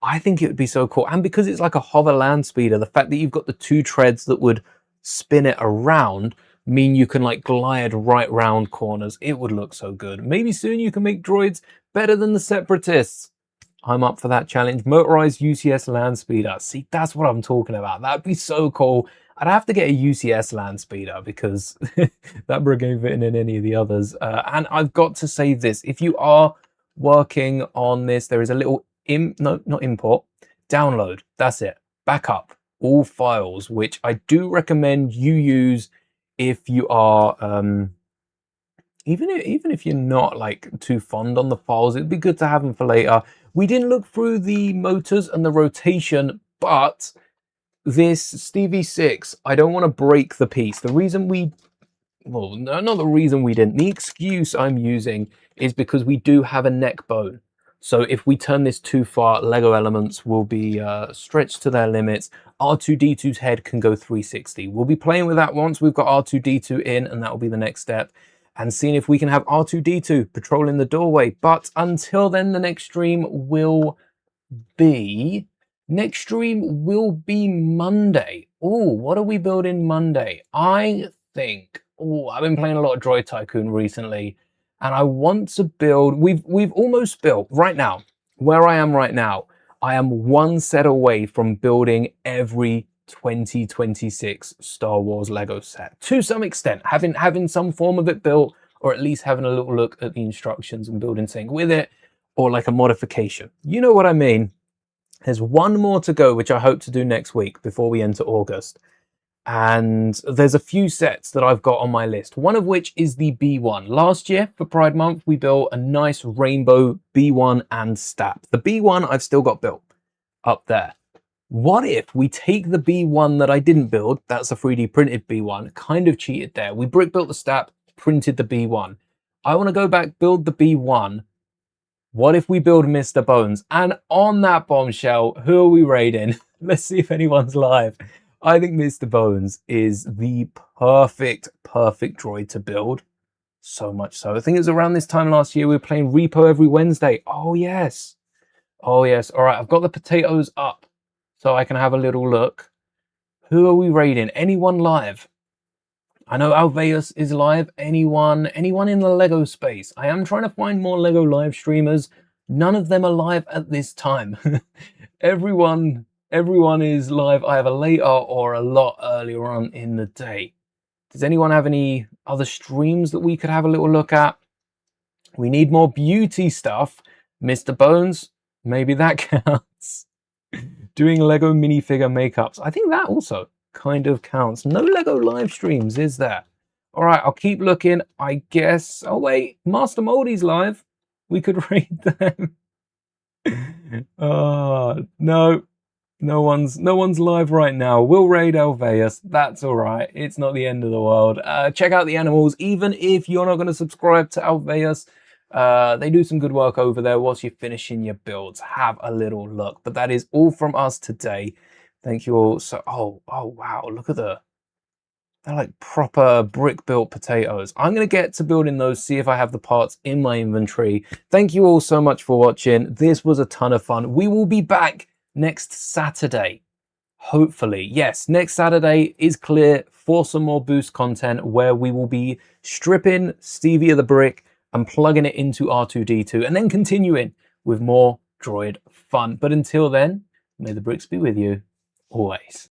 S1: I think it would be so cool. And because it's like a hover land speeder, the fact that you've got the 2 treads that would spin it around mean you can like glide right round corners. It would look so good. Maybe soon you can make droids better than the Separatists. I'm up for that challenge. Motorized UCS land speeder. See, that's what I'm talking about. That'd be so cool. I'd have to get a UCS land speeder because that brick ain't fitting in any of the others. And I've got to say this. If you are working on this, there is a little, not import, download. That's it. Backup all files, which I do recommend you use if you are, even if you're not like too fond on the files. It'd be good to have them for later. We didn't look through the motors and the rotation, but this Stevie 6, I don't want to break the piece. The reason well, no, not the reason we didn't. The excuse I'm using is because we do have a neck bone. So if we turn this too far, Lego elements will be stretched to their limits. R2-D2's head can go 360. We'll be playing with that once we've got R2-D2 in, and that will be the next step. And seeing if we can have R2-D2 patrolling the doorway. But until then, the next stream will be Monday. Oh, what are we building Monday? I think, I've been playing a lot of Droid Tycoon recently, and I want to build, we've almost built, right now, where I am right now, I am one set away from building every 2026 Star Wars Lego set to some extent, having some form of it built, or at least having a little look at the instructions and building something with it, or like a modification. You know what I mean? There's one more to go, which I hope to do next week before we enter August. And there's a few sets that I've got on my list, one of which is the B1. Last year for Pride Month, we built a nice rainbow B1 and STAP. The B1 I've still got built up there. What if we take the B1 that I didn't build, that's a 3D printed B1, kind of cheated there. We brick built the STAP, printed the B1. I want to go back, build the B1. What if we build Mr. Bones? And on that bombshell, who are we raiding? Let's see if anyone's live. I think Mr. Bones is the perfect droid to build. So much so. I think it was around this time last year we were playing Repo every Wednesday. Oh, yes. Oh, yes. All right, I've got the potatoes up so I can have a little look. Who are we raiding? Anyone live? I know Alveus is live. Anyone in the Lego space? I am trying to find more Lego live streamers. None of them are live at this time. Everyone is live either later or a lot earlier on in the day. Does anyone have any other streams that we could have a little look at? We need more beauty stuff. Mr. Bones, maybe that counts. Doing Lego minifigure makeups. I think that also kind of counts. No Lego live streams, is there? All right, I'll keep looking. I guess. Oh wait, Master Mouldie's live. We could raid them. Oh no, no one's live right now. We'll raid Alveus. That's all right. It's not the end of the world. Check out the animals, even if you're not going to subscribe to Alveus. They do some good work over there whilst you're finishing your builds. Have a little look. But that is all from us today. Thank you all. So, oh wow, look at they're like proper brick built potatoes. I'm going to get to building those, see if I have the parts in my inventory. Thank you all so much for watching. This was a ton of fun. We will be back next Saturday. Hopefully, yes, next Saturday is clear for some more boost content where we will be stripping Stevie of the brick and plugging it into R2-D2 and then continuing with more droid fun. But until then, may the bricks be with you always.